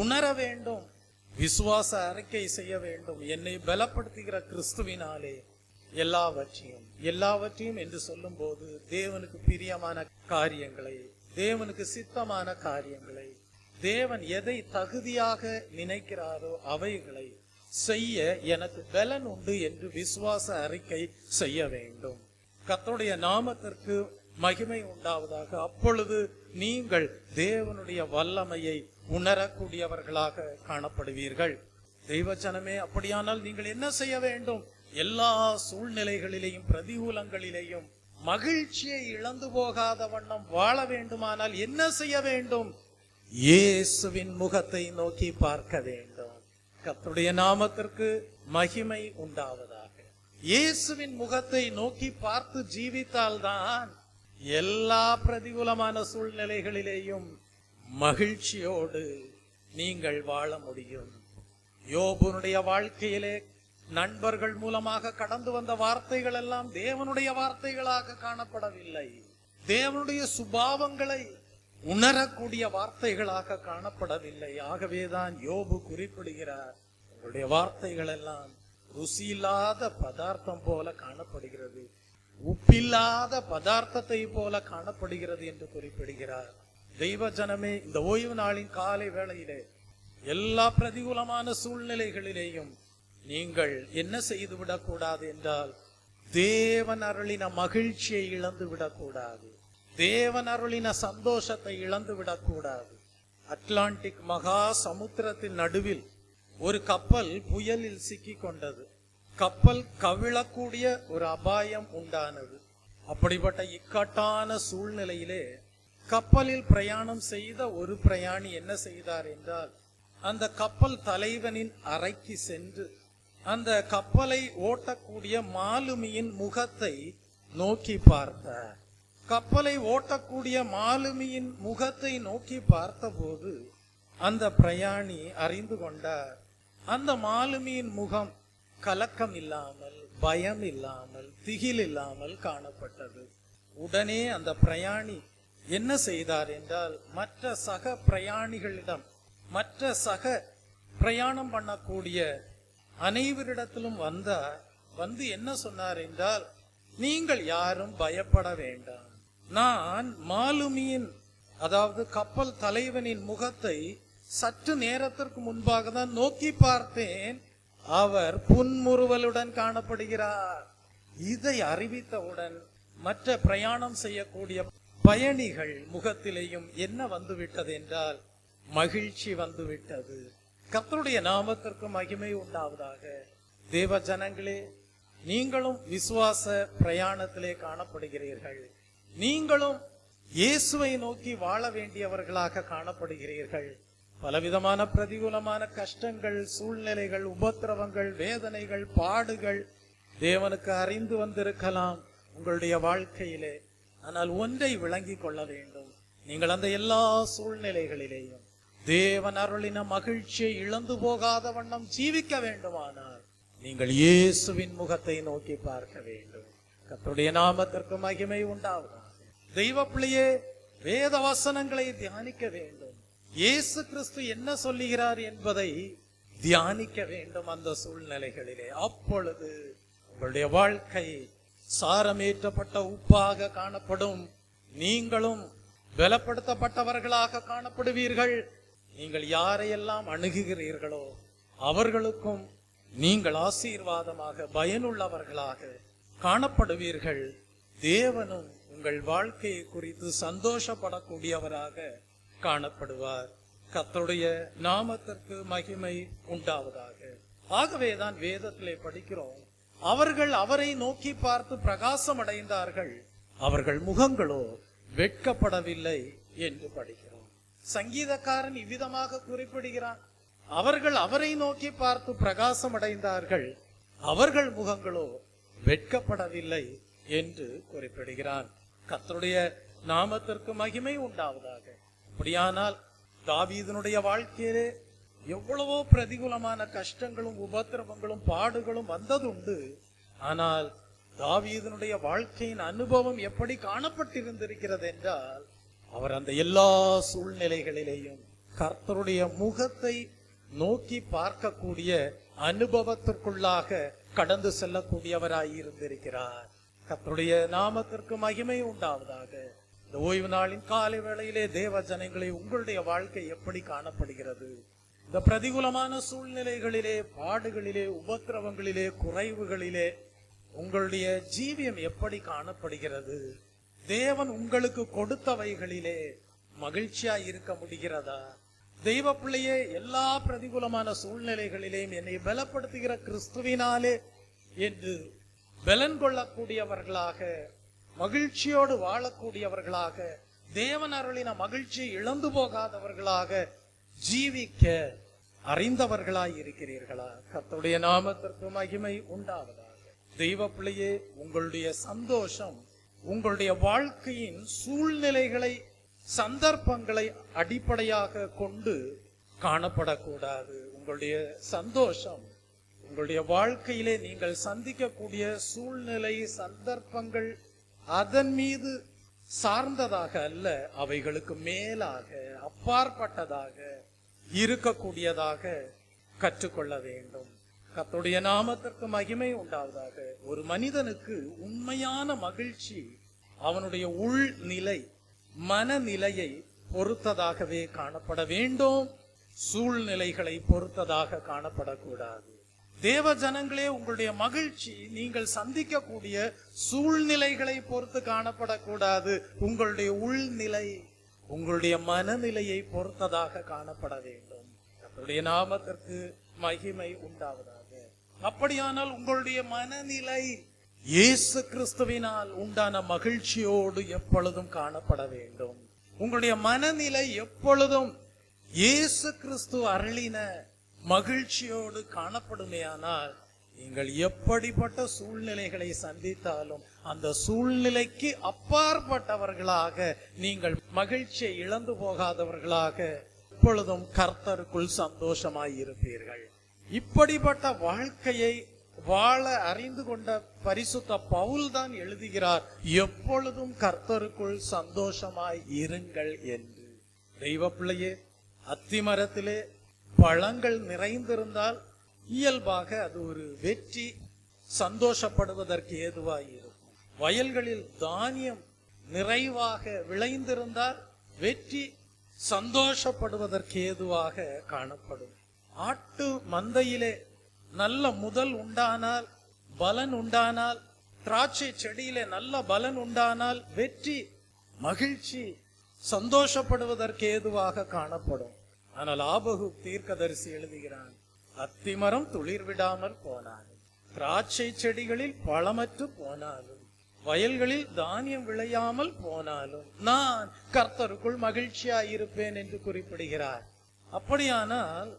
உணர வேண்டும், விசுவாச அறிக்கை செய்ய வேண்டும். என்னை பலப்படுத்துகிற கிறிஸ்துவினாலே எல்லாவற்றையும் என்று சொல்லும் போது தேவனுக்கு பிரியமான காரியங்களை, தேவனுக்கு சித்தமான காரியங்களை, தேவன் எதை தகுதியாக நினைக்கிறாரோ அவைகளை செய்ய எனக்கு பலன் உண்டு என்று விசுவாச அறிக்கை செய்ய வேண்டும். கர்த்தருடைய நாமத்திற்கு மகிமை உண்டாவதாக. அப்பொழுது நீங்கள் தேவனுடைய வல்லமையை உணரக்கூடியவர்களாக காணப்படுவீர்கள். தெய்வ ஜனமே, அப்படியானால் நீங்கள் என்ன செய்ய வேண்டும்? எல்லா சூழ்நிலைகளிலேயும் பிரதிகூலங்களிலேயும் மகிழ்ச்சியை இழந்து போகாத வண்ணம் வாழ வேண்டுமானால் என்ன செய்ய வேண்டும்? இயேசுவின் முகத்தை நோக்கி பார்க்க வேண்டும். கர்த்தருடைய நாமத்திற்கு மகிமை உண்டாவதாக. இயேசுவின் முகத்தை நோக்கி பார்த்து ஜீவித்தால்தான் எல்லா பிரதிகூலமான சூழ்நிலைகளிலேயும் மகிழ்ச்சியோடு நீங்கள் வாழ முடியும். யோபுனுடைய வாழ்க்கையிலே நண்பர்கள் மூலமாக கடந்து வந்த வார்த்தைகள் எல்லாம் தேவனுடைய வார்த்தைகளாக காணப்படவில்லை. தேவனுடைய சுபாவங்களை உணரக்கூடிய வார்த்தைகளாக காணப்படவில்லை. ஆகவேதான் யோபு குறிப்பிடுகிறார், உங்களுடைய வார்த்தைகள் எல்லாம் ருசியில்லாத பதார்த்தம் போல காணப்படுகிறது, உப்பில்லாத பதார்த்தத்தை போல காணப்படுகிறது என்று குறிப்பிடுகிறார். தெய்வ ஜனமே, இந்த ஓய்வு நாளின் காலை வேளையிலே எல்லா பிரதிகூலமான சூழ்நிலைகளிலேயும் நீங்கள் என்ன செய்து விடக்கூடாது என்றால், தேவன் அருளின மகிழ்ச்சியை இழந்து விடக்கூடாது, தேவன் அருளின சந்தோஷத்தை இழந்து விடக்கூடாது. அட்லாண்டிக் மகா சமுத்திரத்தின் நடுவில் ஒரு கப்பல் புயலில் சிக்கிக் கொண்டது. கப்பல் கவிழக்கூடிய ஒரு அபாயம் உண்டானது. அப்படிப்பட்ட இக்கட்டான சூழ்நிலையிலே கப்பலில் பிரயாணம் செய்த ஒரு பிரயாணி என்ன செய்தார் என்றால், அந்த கப்பல் தலைவனின் அறைக்கு சென்று அந்த கப்பலை ஓட்டக்கூடிய மாலுமியின் முகத்தை நோக்கி பார்த்தார். கப்பலை ஓட்டக்கூடிய மாலுமியின் முகத்தை நோக்கி பார்த்தபோது அந்த பிரயாணி அறிந்து கொண்டார், அந்த மாலுமியின் முகம் கலக்கம் இல்லாமல், பயம் இல்லாமல், திகில் இல்லாமல் காணப்பட்டது. உடனே அந்த பிரயாணி என்ன செய்தார் என்றால், மற்ற சக பிரயாணிகளிடம், மற்ற சக பிரயாணம் பண்ணக்கூடிய அனைவரிடத்திலும் வந்து என்ன சொன்னார் என்றால், நீங்கள் யாரும் பயப்பட வேண்டாம், நான் மாலுமியின், அதாவது கப்பல் தலைவனின் முகத்தை சற்று நேரத்திற்கு முன்பாக தான் நோக்கி பார்த்தேன், அவர் புன்முறுவலுடன் காணப்படுகிறார். இதை அறிவித்தவுடன் மற்ற பிரயாணம் செய்யக்கூடிய பயணிகள் முகத்திலேயும் என்ன வந்துவிட்டது என்றால், மகிழ்ச்சி வந்துவிட்டது. கர்த்தருடைய நாமத்திற்கு மகிமை உண்டாவதாக. தேவ ஜனங்களே, நீங்களும் விசுவாச பிரயாணத்திலே காணப்படுகிறீர்கள். நீங்களும் இயேசுவை நோக்கி வாழ வேண்டியவர்களாக காணப்படுகிறீர்கள். பலவிதமான பிரதிகூலமான கஷ்டங்கள், சூழ்நிலைகள், உபத்திரவங்கள், வேதனைகள், பாடுகள் தேவனுக்கு அறிந்து வந்திருக்கலாம் உங்களுடைய வாழ்க்கையிலே. ஆனால் ஒன்றை விளங்கி கொள்ள வேண்டும், நீங்கள் அந்த எல்லா சூழ்நிலைகளிலேயும் தேவன் அருளின மகிழ்ச்சியை இழந்து போகாத வண்ணம் ஜீவிக்க வேண்டுமானால் நீங்கள் இயேசுவின் முகத்தை நோக்கி பார்க்க வேண்டும். கர்த்தருடைய நாமத்திற்கு மகிமை உண்டாவதாக. தெய்வ பிள்ளையே, வேத வசனங்களை தியானிக்க வேண்டும். இயேசு கிறிஸ்து என்ன சொல்லுகிறார் என்பதை தியானிக்க வேண்டும் அந்த சூழ்நிலைகளிலே. அப்பொழுது உங்களுடைய வாழ்க்கை சாரமேற்றப்பட்ட உப்பாக காணப்படும். நீங்களும் பலப்படுத்தப்பட்டவர்களாக காணப்படுவீர்கள். நீங்கள் யாரையெல்லாம் அணுகுகிறீர்களோ அவர்களுக்கும் நீங்கள் ஆசீர்வாதமாக, பயனுள்ளவர்களாக காணப்படுவீர்கள். தேவனும் உங்கள் வாழ்க்கையை குறித்து சந்தோஷப்படக்கூடியவராக காணப்படுவார். கர்த்தருடைய நாமத்திற்கு மகிமை உண்டாவதாக. ஆகவேதான் வேதத்திலே படிக்கிறோம், அவர்கள் அவரை நோக்கி பார்த்து பிரகாசம் அடைந்தார்கள், அவர்கள் முகங்களோ வெட்கப்படவில்லை என்று படிக்கிறோம். சங்கீதக்காரன் இவ்விதமாக குறிப்பிடுகிறான், அவர்கள் அவரை நோக்கி பார்த்து பிரகாசம் அடைந்தார்கள், அவர்கள் முகங்களோ வெட்கப்படவில்லை என்று குறிப்பிடுகிறான். கர்த்தருடைய நாமத்திற்கு மகிமை உண்டாவதாக. அப்படியானால் தாவீதினுடைய வாழ்க்கையிலே எவ்வளவோ பிரதிகூலமான கஷ்டங்களும் உபத்திரவங்களும் பாடுகளும் வந்ததுண்டு. ஆனால் தாவீதினுடைய வாழ்க்கையின் அனுபவம் எப்படி காணப்பட்டிருந்திருக்கிறது என்றால், அவர் அந்த எல்லா சூழ்நிலைகளிலேயும் கர்த்தருடைய முகத்தை நோக்கி பார்க்கக்கூடிய அனுபவத்திற்குள்ளாக கடந்து செல்லக்கூடியவராய் இருந்திருக்கிறார். கர்த்தருடைய நாமத்திற்கு மகிமை உண்டாவதாக. இந்த ஓய்வு நாளின் காலை வேளையிலே தேவ ஜனங்களே, உங்களுடைய வாழ்க்கை எப்படி காணப்படுகிறது? இந்த பிரதிகூலமான சூழ்நிலைகளிலே, பாடுகளிலே, உபத்திரவங்களிலே, குறைவுகளிலே உங்களுடைய ஜீவியம் எப்படி காணப்படுகிறது? தேவன் உங்களுக்கு கொடுத்தவைகளிலே மகிழ்ச்சியா இருக்க முடிகிறதா? தெய்வ பிள்ளையே, எல்லா பிரதிகூலமான சூழ்நிலைகளிலேயும் என்னை பலப்படுத்துகிற கிறிஸ்துவினாலே என்று பலன் கொள்ளக்கூடியவர்களாக, மகிழ்ச்சியோடு வாழக்கூடியவர்களாக, தேவன் அருளின மகிழ்ச்சியை இழந்து போகாதவர்களாக ஜீவிக்க அறிந்தவர்களாய் இருக்கிறீர்களா? கர்த்தருடைய நாமத்திற்கு மகிமை உண்டாவதாக. தெய்வ பிள்ளையே, உங்களுடைய சந்தோஷம் உங்களுடைய வாழ்க்கையின் சூழ்நிலைகளை, சந்தர்ப்பங்களை அடிப்படையாக கொண்டு காணப்படக்கூடாது. உங்களுடைய சந்தோஷம் உங்களுடைய வாழ்க்கையிலே நீங்கள் சந்திக்கக்கூடிய சூழ்நிலை, சந்தர்ப்பங்கள் அதன் மீது சார்ந்ததாக அல்ல, அவைகளுக்கு மேலாக, அப்பாற்பட்டதாக இருக்கக்கூடியதாக கற்றுக்கொள்ள வேண்டும். கர்த்தருடைய நாமத்திற்கு மகிமை உண்டாவதாக. ஒரு மனிதனுக்கு உண்மையான மகிழ்ச்சி அவனுடைய உள்நிலை, மனநிலையை பொறுத்ததாகவே காணப்பட வேண்டும், சூழ்நிலைகளை பொறுத்ததாக காணப்படக்கூடாது. தேவ ஜனங்களே, உங்களுடைய மகிழ்ச்சி நீங்கள் சந்திக்கக்கூடிய சூழ்நிலைகளை பொறுத்து காணப்படக்கூடாது. உங்களுடைய உள்நிலை, உங்களுடைய மனநிலையை பொறுத்ததாக காணப்பட வேண்டும். கர்த்தருடைய நாமத்திற்கு மகிமை உண்டாவதாக. அப்படியானால் உங்களுடைய மனநிலை இயேசு கிறிஸ்துவினால் உண்டான மகிழ்ச்சியோடு எப்பொழுதும் காணப்பட வேண்டும். உங்களுடைய மனநிலை எப்பொழுதும் இயேசு கிறிஸ்து அருளின மகிழ்ச்சியோடு காணப்படுமேயானால், நீங்கள் எப்படிப்பட்ட சூழ்நிலைகளை சந்தித்தாலும் அந்த சூழ்நிலைக்கு அப்பாற்பட்டவர்களாக, நீங்கள் மகிழ்ச்சியை இழந்து போகாதவர்களாக எப்பொழுதும் கர்த்தருக்குள் சந்தோஷமாய் இருப்பீர்கள். இப்படிப்பட்ட வாழ்க்கையை வாழ அறிந்து கொண்ட பரிசுத்த பவுல் தான் எழுதுகிறார், எப்பொழுதும் கர்த்தருக்குள் சந்தோஷமாய் இருங்கள் என்று. தெய்வ பிள்ளையே, அத்திமரத்திலே பழங்கள் நிறைந்திருந்தால் இயல்பாக அது ஒரு வெற்றி, சந்தோஷப்படுவதற்கு ஏதுவாய் இருக்கும். வயல்களில் தானியம் நிறைவாக விளைந்திருந்தால் வெற்றி, சந்தோஷப்படுவதற்கு ஏதுவாக காணப்படும். ஆட்டு மந்தையிலே நல்ல முதல் உண்டானால், பலன் உண்டானால், திராட்சை செடியிலே நல்ல பலன் உண்டானால் வெற்றி, மகிழ்ச்சி, சந்தோஷப்படுவதற்கு ஏதுவாக காணப்படும். ஆனால் ஆபகு தீர்க்கதரிசி எழுதுகிறான், அத்திமரம் துளிர் விடாமல் போனாலும், திராட்சை செடிகளில் பழமற்று போனாலும், வயல்களில் தானியம் விளையாமல் போனாலும் நான் கர்த்தருக்குள் மகிழ்ச்சியாயிருப்பேன் என்று குறிப்பிடுகிறார். அப்படியானால்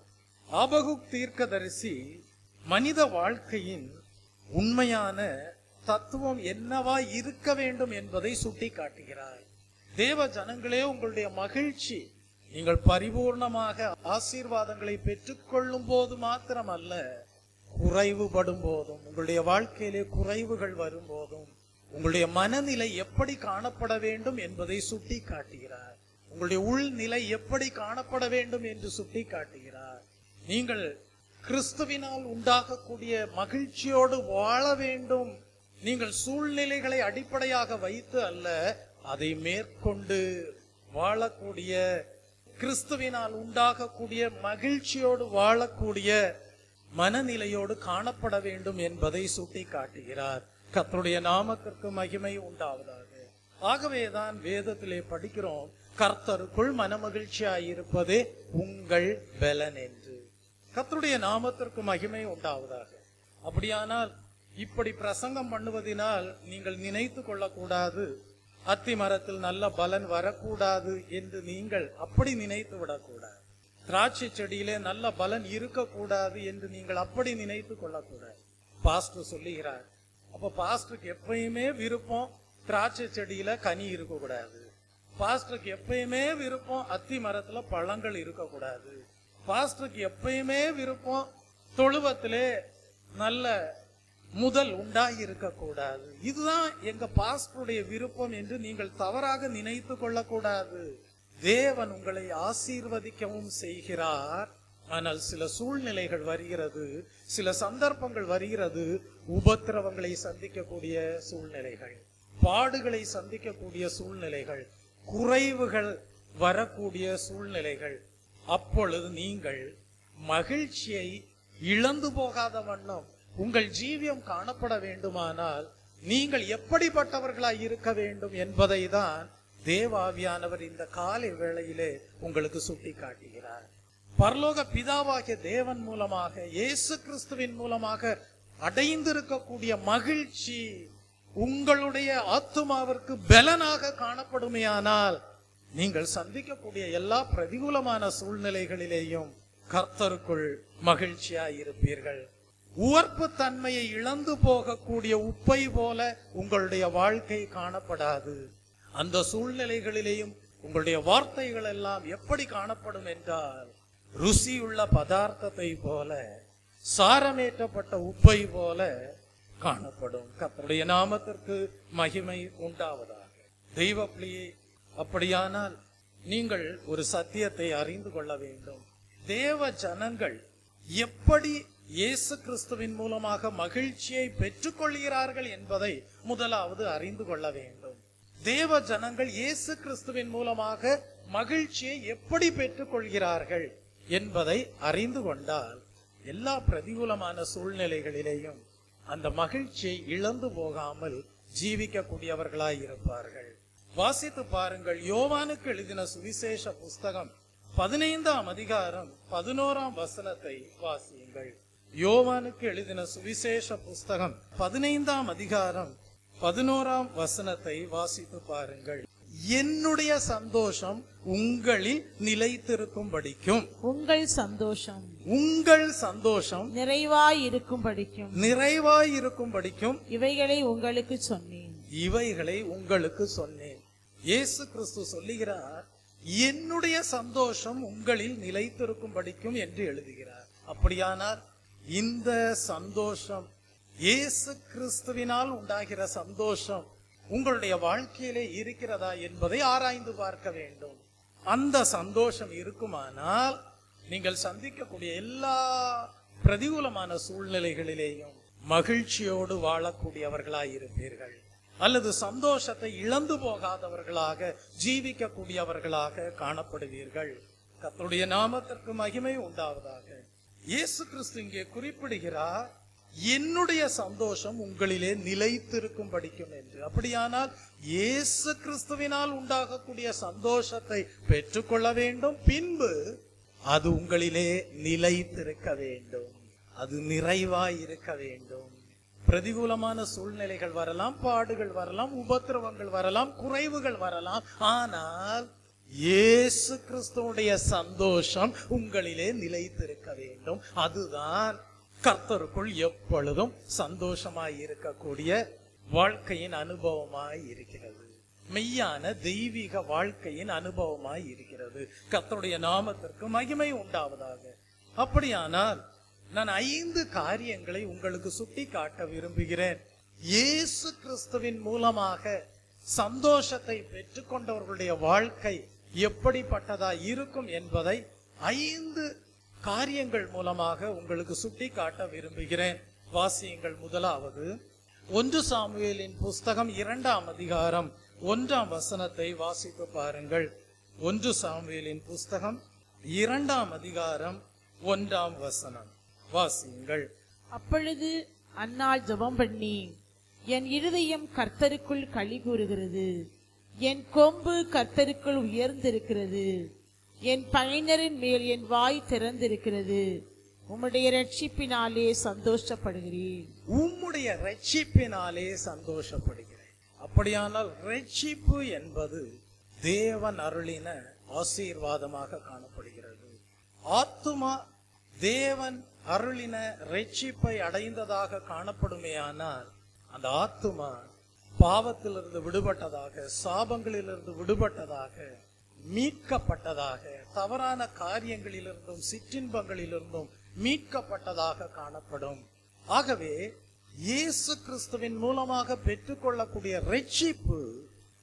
ஆபகுக் தீர்க்கதரிசி மனித வாழ்க்கையின் உண்மையான தத்துவம் என்னவா இருக்க வேண்டும் என்பதை சுட்டி காட்டுகிறார். தேவ ஜனங்களே, உங்களுடைய மகிழ்ச்சி நீங்கள் பரிபூர்ணமாக ஆசீர்வாதங்களை பெற்றுக்கொள்ளும் போது மாத்திரமல்ல, குறைவுபடும் போதும், உங்களுடைய வாழ்க்கையிலே குறைவுகள் வரும் போதும் உங்களுடைய மனநிலை எப்படி காணப்பட வேண்டும் என்பதை சுட்டி காட்டுகிறார். உங்களுடைய உள்நிலை எப்படி காணப்பட வேண்டும் என்று சுட்டி காட்டுகிறார். நீங்கள் கிறிஸ்துவினால் உண்டாகக்கூடிய மகிழ்ச்சியோடு வாழ வேண்டும். நீங்கள் சூழ்நிலைகளை அடிப்படையாக வைத்து அல்ல, அதை மேற்கொண்டு வாழக்கூடிய, கிறிஸ்துவினால் உண்டாகக்கூடிய மகிழ்ச்சியோடு வாழக்கூடிய மனநிலையோடு காணப்பட வேண்டும் என்பதை சுட்டி காட்டுகிறார். கர்த்தருடைய நாமத்திற்கு மகிமை உண்டாவதாக. ஆகவேதான் வேதத்திலே படிக்கிறோம், கர்த்தருக்குள் மனமகிழ்ச்சியாயிருப்பதே உங்கள் பலன் என்று. கர்த்தருடைய நாமத்திற்கு மகிமை உண்டாவதாக. அப்படியானால் இப்படி பிரசங்கம் பண்ணுவதனால் நீங்கள் நினைத்து கொள்ளக்கூடாது, அத்தி மரத்தில் நல்ல பலன் வரக்கூடாது என்று நீங்கள் அப்படி நினைத்து விடக்கூடாது. திராட்சை செடியிலே நல்ல பலன் இருக்கக்கூடாது என்று நீங்கள் அப்படி நினைத்து கொள்ளக்கூடாது. பாஸ்டர் சொல்லுகிறார், அப்ப பாஸ்டருக்கு எப்பயுமே விருப்பம் திராட்சை செடியில கனி இருக்கக்கூடாது, பாஸ்டருக்கு எப்பயுமே விருப்பம் அத்தி மரத்துல பழங்கள் இருக்கக்கூடாது, பாஸ்டருக்கு எப்பயுமே விருப்பம் தொழுவத்திலே நல்ல முதல் உண்டாகி இருக்க கூடாது. இதுதான் எங்க பாஸ்டருடைய விருப்பம் என்று நீங்கள் தவறாக நினைத்து கொள்ளக்கூடாது. தேவன் உங்களை ஆசீர்வதிக்கவும் செய்கிறார். ஆனால் சில சூழ்நிலைகள் வருகிறது, சில சந்தர்ப்பங்கள் வருகிறது, உபத்திரவங்களை சந்திக்கக்கூடிய சூழ்நிலைகள், பாடுகளை சந்திக்கக்கூடிய சூழ்நிலைகள், குறைவுகள் வரக்கூடிய சூழ்நிலைகள். அப்பொழுது நீங்கள் மகிழ்ச்சியை இழந்து போகாத வண்ணம் உங்கள் ஜீவியம் காணப்பட வேண்டுமானால் நீங்கள் எப்படிப்பட்டவர்களாய் இருக்க வேண்டும் என்பதை தான் தேவாவியானவர் இந்த காலை வேளையிலே உங்களுக்கு சுட்டி காட்டுகிறார். பரலோக பிதாவாகிய தேவன் மூலமாக, இயேசு கிறிஸ்துவின் மூலமாக அடைந்திருக்கக்கூடிய மகிழ்ச்சி உங்களுடைய ஆத்துமாவிற்கு பலனாக காணப்படுமையானால் நீங்கள் சந்திக்கக்கூடிய எல்லா பிரதிகூலமான சூழ்நிலைகளிலேயும் கர்த்தருக்குள் மகிழ்ச்சியாய் இருப்பீர்கள். உவர்ப்பு தன்மையை இழந்து போகக்கூடிய உப்பை போல உங்களுடைய வாழ்க்கை காணப்படாது. அந்த சூழ்நிலைகளிலேயும் உங்களுடைய வார்த்தைகள் எல்லாம் எப்படி காணப்படும் என்றால், ருசியுள்ள பதார்த்தத்தை போல, சாரமேற்றப்பட்ட உப்பை போல காணப்படும். கர்த்தருடைய நாமத்திற்கு மகிமை உண்டாவதாக. தெய்வ பிள்ளையே, அப்படியானால் நீங்கள் ஒரு சத்தியத்தை அறிந்து கொள்ள வேண்டும். தேவ ஜனங்கள் எப்படி இயேசு கிறிஸ்துவின் மூலமாக மகிழ்ச்சியை பெற்றுக் கொள்கிறார்கள் என்பதை முதலாவது அறிந்து கொள்ள வேண்டும். தேவ ஜனங்கள் இயேசு கிறிஸ்துவின் மூலமாக மகிழ்ச்சியை எப்படி பெற்றுக் கொள்கிறார்கள் என்பதை அறிந்து கொண்டால் எல்லா பிரதிகூலமான சூழ்நிலைகளிலேயும் அந்த மகிழ்ச்சியை இழந்து போகாமல் ஜீவிக்கக்கூடியவர்களாய் இருப்பார்கள். வாசித்து பாருங்கள். யோவானுக்கு எழுதின சுவிசேஷ புஸ்தகம் 15ஆம் அதிகாரம் 11ஆம் வசனத்தை வாசியுங்கள். யோவானுக்கு எழுதின சுவிசேஷ புஸ்தகம் 15ஆம் அதிகாரம் 11ஆம் வசனத்தை வாசித்து பாருங்கள். என்னுடைய சந்தோஷம் உங்களில் நிலைத்திருக்கும்படிக்கும், உங்கள் சந்தோஷம் நிறைவாய் இருக்கும்படிக்கும் இவைகளை உங்களுக்கு சொன்னேன். இயேசு கிறிஸ்து சொல்லுகிறார், என்னுடைய சந்தோஷம் உங்களில் நிலைத்திருக்கும்படிக்கும் என்று எழுதுகிறார். அப்படியானால் இந்த சந்தோஷம், இயேசு கிறிஸ்துவினால் உண்டாகிற சந்தோஷம் உங்களுடைய வாழ்க்கையிலே இருக்கிறதா என்பதை ஆராய்ந்து பார்க்க வேண்டும். அந்த சந்தோஷம் இருக்குமானால் நீங்கள் சந்திக்கக்கூடிய எல்லா பிரதிகூலமான சூழ்நிலைகளிலேயும் மகிழ்ச்சியோடு வாழக்கூடியவர்களாய் இருப்பீர்கள். அல்லது சந்தோஷத்தை இழந்து போகாதவர்களாக ஜீவிக்கக்கூடியவர்களாக காணப்படுவீர்கள். கர்த்தருடைய நாமத்திற்கு மகிமை உண்டாவதாக. இயேசு கிறிஸ்து இங்கே குறிப்பிடுகிறார், என்னுடைய சந்தோஷம் உங்களிலே நிலைத்திருக்கும் படிக்கும் என்று. அப்படியானால் இயேசு கிறிஸ்துவினால் உண்டாகக்கூடிய சந்தோஷத்தை பெற்றுக்கொள்ள வேண்டும். பின்பு அது உங்களிலே நிலைத்திருக்க வேண்டும், அது நிறைவாய் இருக்க வேண்டும். பிரதிகூலமான சூழ்நிலைகள் வரலாம், பாடுகள் வரலாம், உபத்திரவங்கள் வரலாம், குறைவுகள் வரலாம். ஆனால் இயேசு கிறிஸ்துவுடைய சந்தோஷம் உங்களிலே நிலைத்திருக்க வேண்டும். அதுதான் கர்த்தருக்குள் எப்பொழுதும் சந்தோஷமாய் இருக்கக்கூடிய வாழ்க்கையின் அனுபவமாய் இருக்கிறது. மெய்யான தெய்வீக வாழ்க்கையின் அனுபவமாய் இருக்கிறது. கர்த்தருடைய நாமத்திற்கு மகிமை உண்டாவதாக. அப்படியானால் நான் 5 காரியங்களை உங்களுக்கு சுட்டி காட்ட விரும்புகிறேன். இயேசு கிறிஸ்துவின் மூலமாக சந்தோஷத்தை பெற்றுக்கொண்டவர்களுடைய வாழ்க்கை எப்படிப்பட்டதா இருக்கும் என்பதை 5 காரியங்கள் மூலமாக உங்களுக்கு சுட்டி காட்ட விரும்புகிறேன். வாசியுங்கள். முதலாவது 1 சாமுவேலின் புஸ்தகம் 2ஆம் அதிகாரம் 1ஆம் வசனத்தை வாசித்து பாருங்கள். 1 சாமுவேலின் புஸ்தகம் 2ஆம் அதிகாரம் 1ஆம் வசனம் வாசியுங்கள். அப்பொழுது அன்னாள் ஜெபம் பண்ணி, என் இருதயம் கர்த்தருக்குள் களி கூறுகிறது, என் கொம்பு கர்த்தருக்குள் உயர்ந்திருக்கிறது, என் பகைஞரின் மேல் என் வாய் திறந்திருக்கிறது, உம்முடைய ரட்சிப்பினாலே சந்தோஷப்படுகிறேன். உம்முடைய ரட்சிப்பினாலே சந்தோஷப்படுகிறேன். அப்படியானால் ரட்சிப்பு என்பது தேவன் அருளின ஆசீர்வாதமாக காணப்படுகிறது. ஆத்துமா தேவன் அருளின ரட்சிப்பை அடைந்ததாக காணப்படுமேயானால் அந்த ஆத்துமா பாவத்திலிருந்து விடுபட்டதாக, சாபங்களிலிருந்து விடுபட்டதாக, மீட்கப்பட்டதாக, தவறான காரியங்களிலிருந்தும் சிற்றின்பங்களிலிருந்தும் மீட்கப்பட்டதாக காணப்படும். ஆகவே இயேசு கிறிஸ்துவின் மூலமாக பெற்றுக்கொள்ளக்கூடிய ரட்சிப்பு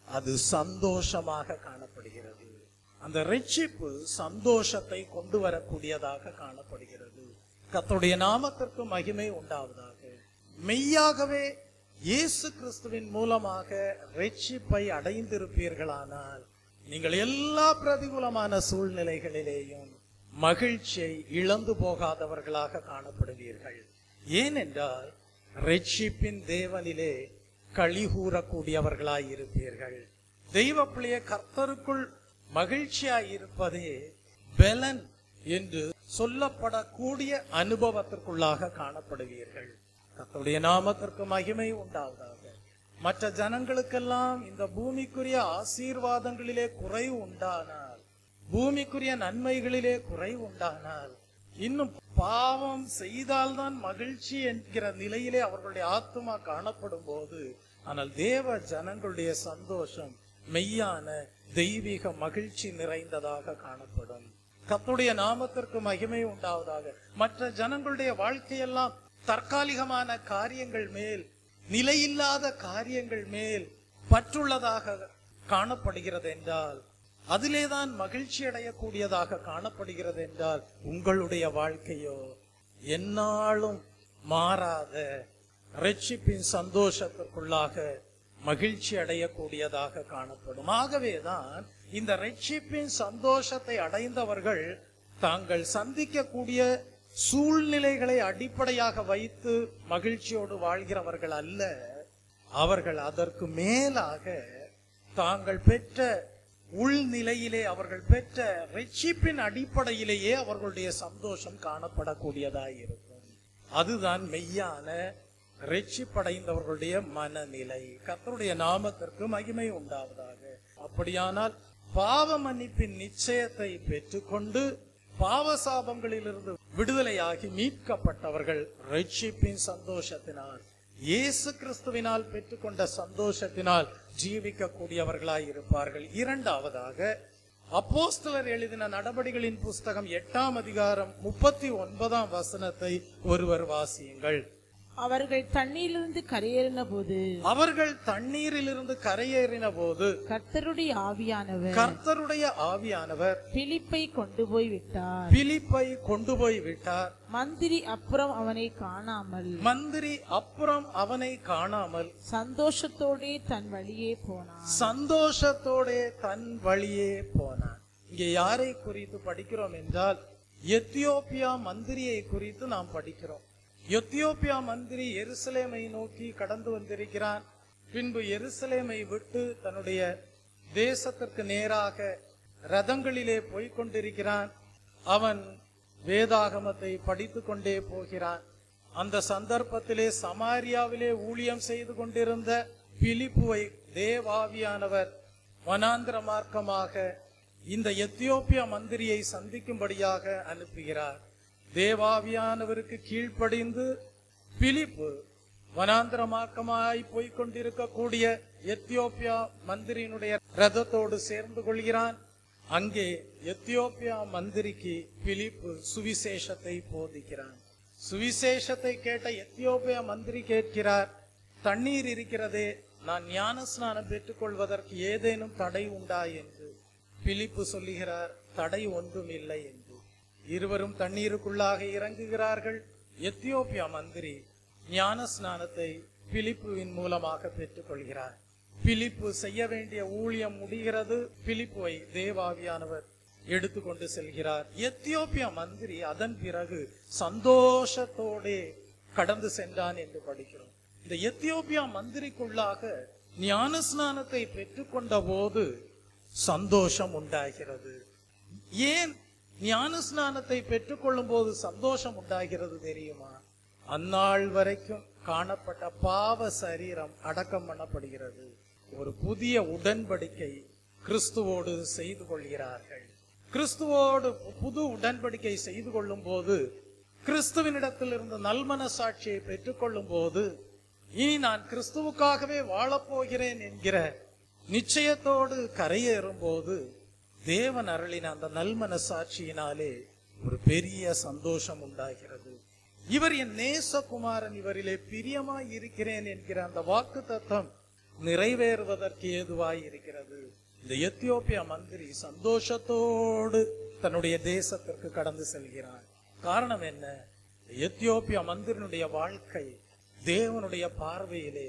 அது சந்தோஷமாக காணப்படுகிறது. அந்த ரட்சிப்பு சந்தோஷத்தை கொண்டு வரக்கூடியதாக காணப்படுகிறது. கர்த்தருடைய நாமத்திற்கு மகிமை உண்டாவதாக. மெய்யாகவே இயேசு கிறிஸ்துவின் மூலமாக ரட்சிப்பை அடைந்திருப்பீர்களானால் நீங்கள் எல்லா பிரதிகூலமான சூழ்நிலைகளிலேயும் மகிழ்ச்சியை இழந்து போகாதவர்களாக காணப்படுவீர்கள். ஏனென்றால் ரட்சிப்பின் தேவனிலே களி கூறக்கூடியவர்களாய் இருப்பீர்கள். தெய்வ பிள்ளைய கர்த்தருக்குள் மகிழ்ச்சியாய் இருப்பதே பெலன் என்று சொல்லப்படக்கூடிய அனுபவத்திற்குள்ளாக காணப்படுவீர்கள். கர்த்தருடைய நாமத்திற்கு மகிமை உண்டாவதாக. மற்ற ஜனங்களுக்கெல்லாம் இந்த பூமிக்குரிய ஆசீர்வாதங்களிலே குறைவு உண்டானால், பூமிக்குரிய நன்மைகளிலே குறைவு உண்டானால், இன்னும் பாவம் செய்தால்தான் மகிழ்ச்சி என்கிற நிலையிலே அவர்களுடைய ஆத்துமா காணப்படும் போது, ஆனால் தேவ ஜனங்களுடைய சந்தோஷம் மெய்யான தெய்வீக மகிழ்ச்சி நிறைந்ததாக காணப்படும். கர்த்தருடைய நாமத்திற்கு மகிமை உண்டாவதாக. மற்ற ஜனங்களுடைய வாழ்க்கையெல்லாம் தற்காலிகமான காரியங்கள் மேல், நிலையில்லாத காரியங்கள் மேல் பற்றுள்ளதாக காணப்படுகிறது என்றால், அதிலேதான் மகிழ்ச்சி அடையக்கூடியதாக காணப்படுகிறது என்றால், உங்களுடைய வாழ்க்கையோ எந்நாளும் மாறாத ரட்சிப்பின் சந்தோஷத்திற்குள்ளாக மகிழ்ச்சி அடையக்கூடியதாக காணப்படும். ஆகவேதான் இந்த ரட்சிப்பின் சந்தோஷத்தை அடைந்தவர்கள் தாங்கள் சந்திக்கக்கூடிய சூழ்நிலைகளை அடிப்படையாக வைத்து மகிழ்ச்சியோடு வாழ்கிறவர்கள் அல்ல. அவர்கள் அதற்கு மேலாக தாங்கள் பெற்ற உள்நிலையிலே, அவர்கள் பெற்ற ரட்சிப்பின் அடிப்படையிலேயே அவர்களுடைய சந்தோஷம் காணப்படக்கூடியதாய் இருக்கும். அதுதான் மெய்யான ரட்சிப்படைந்தவர்களுடைய மனநிலை. கர்த்தருடைய நாமத்திற்கு மகிமை உண்டாவதாக. அப்படியானால் பாவ மன்னிப்பின் நிச்சயத்தை பெற்றுக்கொண்டு பாவ சாபங்களிலிருந்து விடுதலையாகி மீட்கப்பட்டவர்கள் ரட்சிப்பின் சந்தோஷத்தினால், இயேசு கிறிஸ்துவினால் பெற்றுக்கொண்ட சந்தோஷத்தினால் ஜீவிக்கக்கூடியவர்களாய் இருப்பார்கள். இரண்டாவதாக, அப்போஸ்தலர் எழுதின நடபடிகளின் புஸ்தகம் 8ஆம் அதிகாரம் 39ஆம் வசனத்தை ஒருவர் வாசியுங்கள். அவர்கள் தண்ணீரிலிருந்து கரையேறின போது கர்த்தருடைய ஆவியானவர் பிலிப்பை கொண்டு போய் விட்டார். மந்திரி அப்புறம் அவனை காணாமல் சந்தோஷத்தோடே தன் வழியே போனான். இங்கே யாரை குறித்து படிக்கிறோம் என்றால், எத்தியோப்பியா மந்திரியை குறித்து நாம் படிக்கிறோம். எத்தியோப்பியா மந்திரி எருசலேமை நோக்கி கடந்து வந்திருக்கிறான். பின்பு எருசலேமை விட்டு தன்னுடைய தேசத்திற்கு நேராக ரதங்களிலே போய்கொண்டிருக்கிறான். அவன் வேதாகமத்தை படித்து கொண்டே போகிறான். அந்த சந்தர்ப்பத்திலே சமாரியாவிலே ஊழியம் செய்து கொண்டிருந்த பிலிப்புவை தேவாவியானவர் வனாந்திர மார்க்கமாக இந்த எத்தியோப்பியா மந்திரியை சந்திக்கும்படியாக அனுப்புகிறார். தேவாவியானவருக்கு கீழ்ப்படிந்து பிலிப்பு வனாந்திர மார்க்கமாய் போய்கொண்டிருக்கக்கூடிய எத்தியோப்பியா மந்திரியினுடைய ரதத்தோடு சேர்ந்து கொள்கிறான். அங்கே எத்தியோப்பியா மந்திரிக்கு பிலிப்பு சுவிசேஷத்தை போதிக்கிறான். சுவிசேஷத்தை கேட்ட எத்தியோப்பியா மந்திரி கேட்கிறார், தண்ணீர் இருக்கிறதே, நான் ஞான ஸ்நானம் பெற்றுக்கொள்வதற்கு ஏதேனும் தடை உண்டா என்று. பிலிப்பு சொல்லுகிறார், தடை ஒன்றும் இல்லை என்று. இருவரும் தண்ணீருக்குள்ளாக இறங்குகிறார்கள். எத்தியோப்பியா மந்திரி ஞான ஸ்நானத்தை பிலிப்புவின் மூலமாக பெற்றுக் கொள்கிறார். பிலிப்பு செய்ய வேண்டிய ஊழியம் முடிகிறது. பிலிப்புவை தேவாவியானவர் எடுத்துக்கொண்டு செல்கிறார். எத்தியோப்பியா மந்திரி அதன் பிறகு சந்தோஷத்தோடே கடந்து சென்றான் என்று படிக்கிறோம். இந்த எத்தியோப்பியா மந்திரிக்குள்ளாக ஞான ஸ்நானத்தை பெற்றுக்கொண்ட போது சந்தோஷம் உண்டாகிறது. ஏன் ஞான ஸ்நானத்தை பெற்றுக்கொள்ளும் போது சந்தோஷம் உண்டாகிறது தெரியுமா? அந்நாள் வரைக்கும் காணப்பட்ட பாவ சரீரம் அடக்கம் பண்ணப்படுகிறது. ஒரு புதிய உடன்படிக்கை கிறிஸ்துவோடு செய்து கொள்கிறார்கள். கிறிஸ்துவோடு புது உடன்படிக்கை செய்து கொள்ளும் போது, கிறிஸ்துவனிடத்தில் இருந்த நல்மனசாட்சியை பெற்றுக்கொள்ளும் போது, இனி நான் கிறிஸ்துவுக்காகவே வாழப்போகிறேன் என்கிற நிச்சயத்தோடு கரையேறும் போது தேவன் அருளின அந்த நல்மனசாட்சியினாலே ஒரு பெரிய சந்தோஷம் உண்டாகிறது. இவர் என் நேசகுமாரன், இவரிலே பிரியமாய் இருக்கிறேன் என்கிற அந்த வாக்கு தத்தம் நிறைவேறுவதற்கு ஏதுவாய் இருக்கிறது. இந்த எத்தியோப்பியா மந்திரி சந்தோஷத்தோடு தன்னுடைய தேசத்திற்கு கடந்து செல்கிறார். காரணம் என்ன? எத்தியோப்பியா மந்திரனுடைய வாழ்க்கை தேவனுடைய பார்வையிலே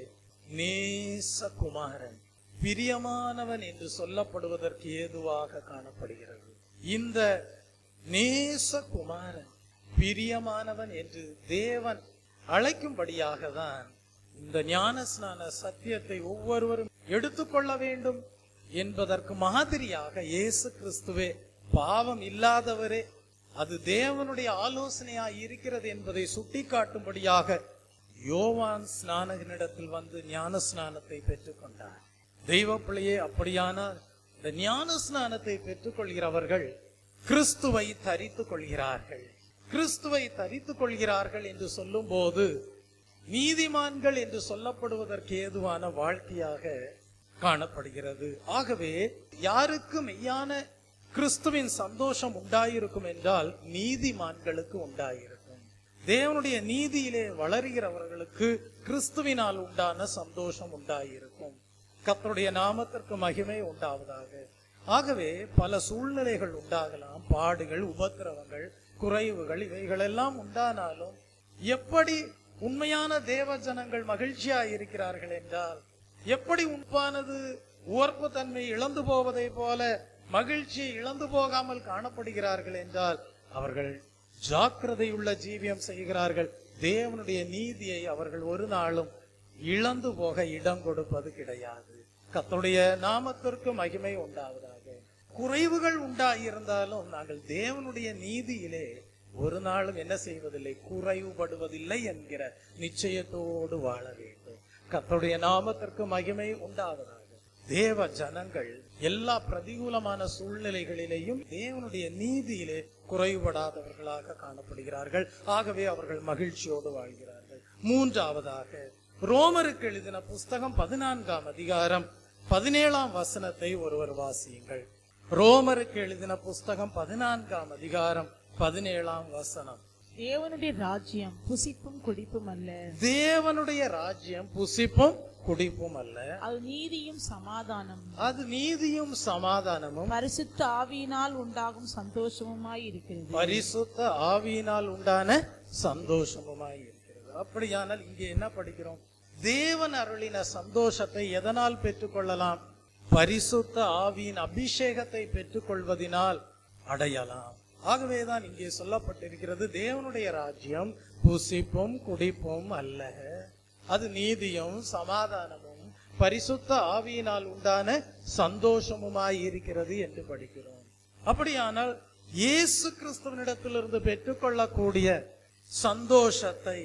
நேசகுமாரன், பிரியமானவன் என்று சொல்லப்படுவதற்கு ஏதுவாக காணப்படுகிறது. இந்த நேசகுமாரன், பிரியமானவன் என்று தேவன் அழைக்கும்படியாக தான் இந்த ஞானஸ்நான சத்தியத்தை ஒவ்வொருவரும் எடுத்துக்கொள்ள வேண்டும் என்பதற்கு மாதிரியாக இயேசு கிறிஸ்துவே பாவம் இல்லாதவரே, அது தேவனுடைய ஆலோசனையாய் இருக்கிறது என்பதை சுட்டிக்காட்டும்படியாக யோவான் ஸ்நானகனிடத்தில் வந்து ஞான ஸ்நானத்தை பெற்றுக்கொண்டார். தெய்வ பிள்ளையே, அப்படியானால் இந்த ஞான ஸ்நானத்தை பெற்றுக்கொள்கிறவர்கள் கிறிஸ்துவை தரித்துக் கொள்கிறார்கள். கிறிஸ்துவை தரித்துக் கொள்கிறார்கள் என்று சொல்லும் போது நீதிமான்கள் என்று சொல்லப்படுவதற்கு ஏதுவான வாழ்க்கையாக காணப்படுகிறது. ஆகவே யாருக்கு மெய்யான கிறிஸ்துவின் சந்தோஷம் உண்டாயிருக்கும் என்றால் நீதிமான்களுக்கு உண்டாயிருக்கும். தேவனுடைய நீதியிலே வளர்கிறவர்களுக்கு கிறிஸ்துவினால் உண்டான சந்தோஷம் உண்டாயிருக்கும். கர்த்தருடைய நாமத்திற்கு மகிமை உண்டாவதாக. ஆகவே பல சூழ்நிலைகள் உண்டாகலாம், பாடுகள், உபத்திரவங்கள், குறைவுகள், இவைகளெல்லாம் உண்டானாலும் எப்படி உண்மையான தேவ ஜனங்கள் மகிழ்ச்சியா இருக்கிறார்கள் என்றால், எப்படி உண்பானது உவர்ப்பு தன்மை இழந்து போவதை போல மகிழ்ச்சி இழந்து போகாமல் காணப்படுகிறார்கள் என்றால், அவர்கள் ஜாக்கிரதையுள்ள ஜீவியம் செய்கிறார்கள். தேவனுடைய நீதியை அவர்கள் ஒரு நாளும் இழந்து போக இடம் கொடுப்பது கிடையாது. கர்த்தருடைய நாமத்திற்கு மகிமை உண்டாவதாக. குறைவுகள் உண்டாயிருந்தாலும் நாங்கள் தேவனுடைய நீதியிலே ஒரு நாளும் என்ன செய்வதில்லை, குறைவுபடுவதில்லை என்கிற நிச்சயத்தோடு வாழ வேண்டும். கர்த்தருடைய நாமத்திற்கு மகிமை உண்டாவதாக. தேவ ஜனங்கள் எல்லா பிரதிகூலமான சூழ்நிலைகளிலேயும் தேவனுடைய நீதியிலே குறைவுபடாதவர்களாக காணப்படுகிறார்கள். ஆகவே அவர்கள் மகிழ்ச்சியோடு வாழ்கிறார்கள். மூன்றாவதாக, ரோமருக்கு எழுதின புஸ்தகம் 14ஆம் அதிகாரம் 17ஆம் வசனத்தை ஒருவர் வாசியுங்கள். ரோமருக்கு எழுதின புஸ்தகம் 14ஆம் அதிகாரம் 17ஆம் வசனம். தேவனுடைய ராஜ்யம் புசிப்பும் குடிப்பும் அல்ல. தேவனுடைய ராஜ்யம் புசிப்பும் குடிப்பும் அல்ல. அது நீதியும் சமாதானமும். அது நீதியும் சமாதானமும் பரிசுத்த ஆவியினால் உண்டாகும் சந்தோஷமுமாய் இருக்கிறது. பரிசுத்த ஆவியினால் உண்டான சந்தோஷமுமாய் இருக்கிறது. அப்படியானால் இங்கே என்ன படிக்கிறோம்? தேவன் அருளின சந்தோஷத்தை எதனால் பெற்றுக்கொள்ளலாம்? பரிசுத்த ஆவியின் அபிஷேகத்தை பெற்றுக்கொள்வதினால் அடையலாம். ஆகவேதான் இங்கே சொல்லப்பட்டிருக்கிறது, தேவனுடைய ராஜ்யம் புசிப்பும் குடிப்பும் அல்ல, அது நீதியும் சமாதானமும் பரிசுத்த ஆவியினால் உண்டான சந்தோஷமுமாய் இருக்கிறது என்று படிக்கிறோம். அப்படியானால் இயேசு கிறிஸ்துவனிடத்திலிருந்து பெற்றுக்கொள்ளக்கூடிய சந்தோஷத்தை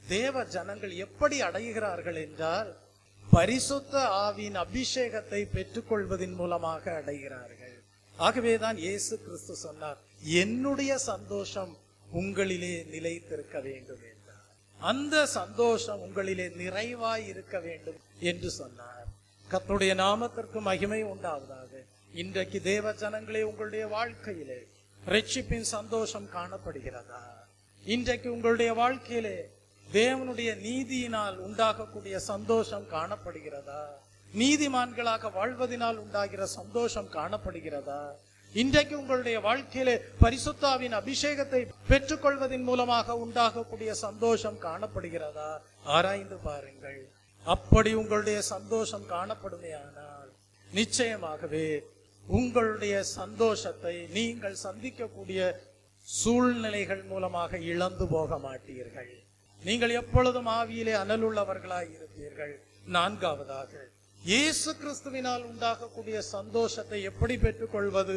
தேவ ஜனங்கள் எப்படி அடைகிறார்கள் என்றால், பரிசுத்த ஆவியின் அபிஷேகத்தை பெற்றுக்கொள்வதன் மூலமாக அடைகிறார்கள். ஆகவேதான் இயேசு கிறிஸ்து சொன்னார், என்னுடைய சந்தோஷம் உங்களிலே நிலைத்திருக்க வேண்டும் என்றார். அந்த சந்தோஷம் உங்களிலே நிறைவாய் இருக்க வேண்டும் என்று சொன்னார். கர்த்தருடைய நாமத்திற்கு மகிமை உண்டாவதாக. இன்றைக்கு தேவ ஜனங்களே, உங்களுடைய வாழ்க்கையிலே ரட்சிப்பின் சந்தோஷம் காணப்படுகிறதா? இன்றைக்கு உங்களுடைய வாழ்க்கையிலே தேவனுடைய நீதியினால் உண்டாகக்கூடிய சந்தோஷம் காணப்படுகிறதா? நீதிமான்களாக வாழ்வதனால் உண்டாகிற சந்தோஷம் காணப்படுகிறதா? இன்றைக்கு உங்களுடைய வாழ்க்கையிலே பரிசுத்தாவின் அபிஷேகத்தை பெற்றுக்கொள்வதன் மூலமாக உண்டாகக்கூடிய சந்தோஷம் காணப்படுகிறதா? ஆராய்ந்து பாருங்கள். அப்படி உங்களுடைய சந்தோஷம் காணப்படுமையானால் நிச்சயமாகவே உங்களுடைய சந்தோஷத்தை நீங்கள் சந்திக்கக்கூடிய சூழ்நிலைகள் மூலமாக இழந்து போக மாட்டீர்கள். நீங்கள் எப்பொழுதும் ஆவியிலே அனலுள்ளவர்களாய் இருப்பீர்கள். நான்காவதாக, இயேசு கிறிஸ்துவினால் உண்டாகக்கூடிய சந்தோஷத்தை எப்படி பெற்றுக்கொள்வது?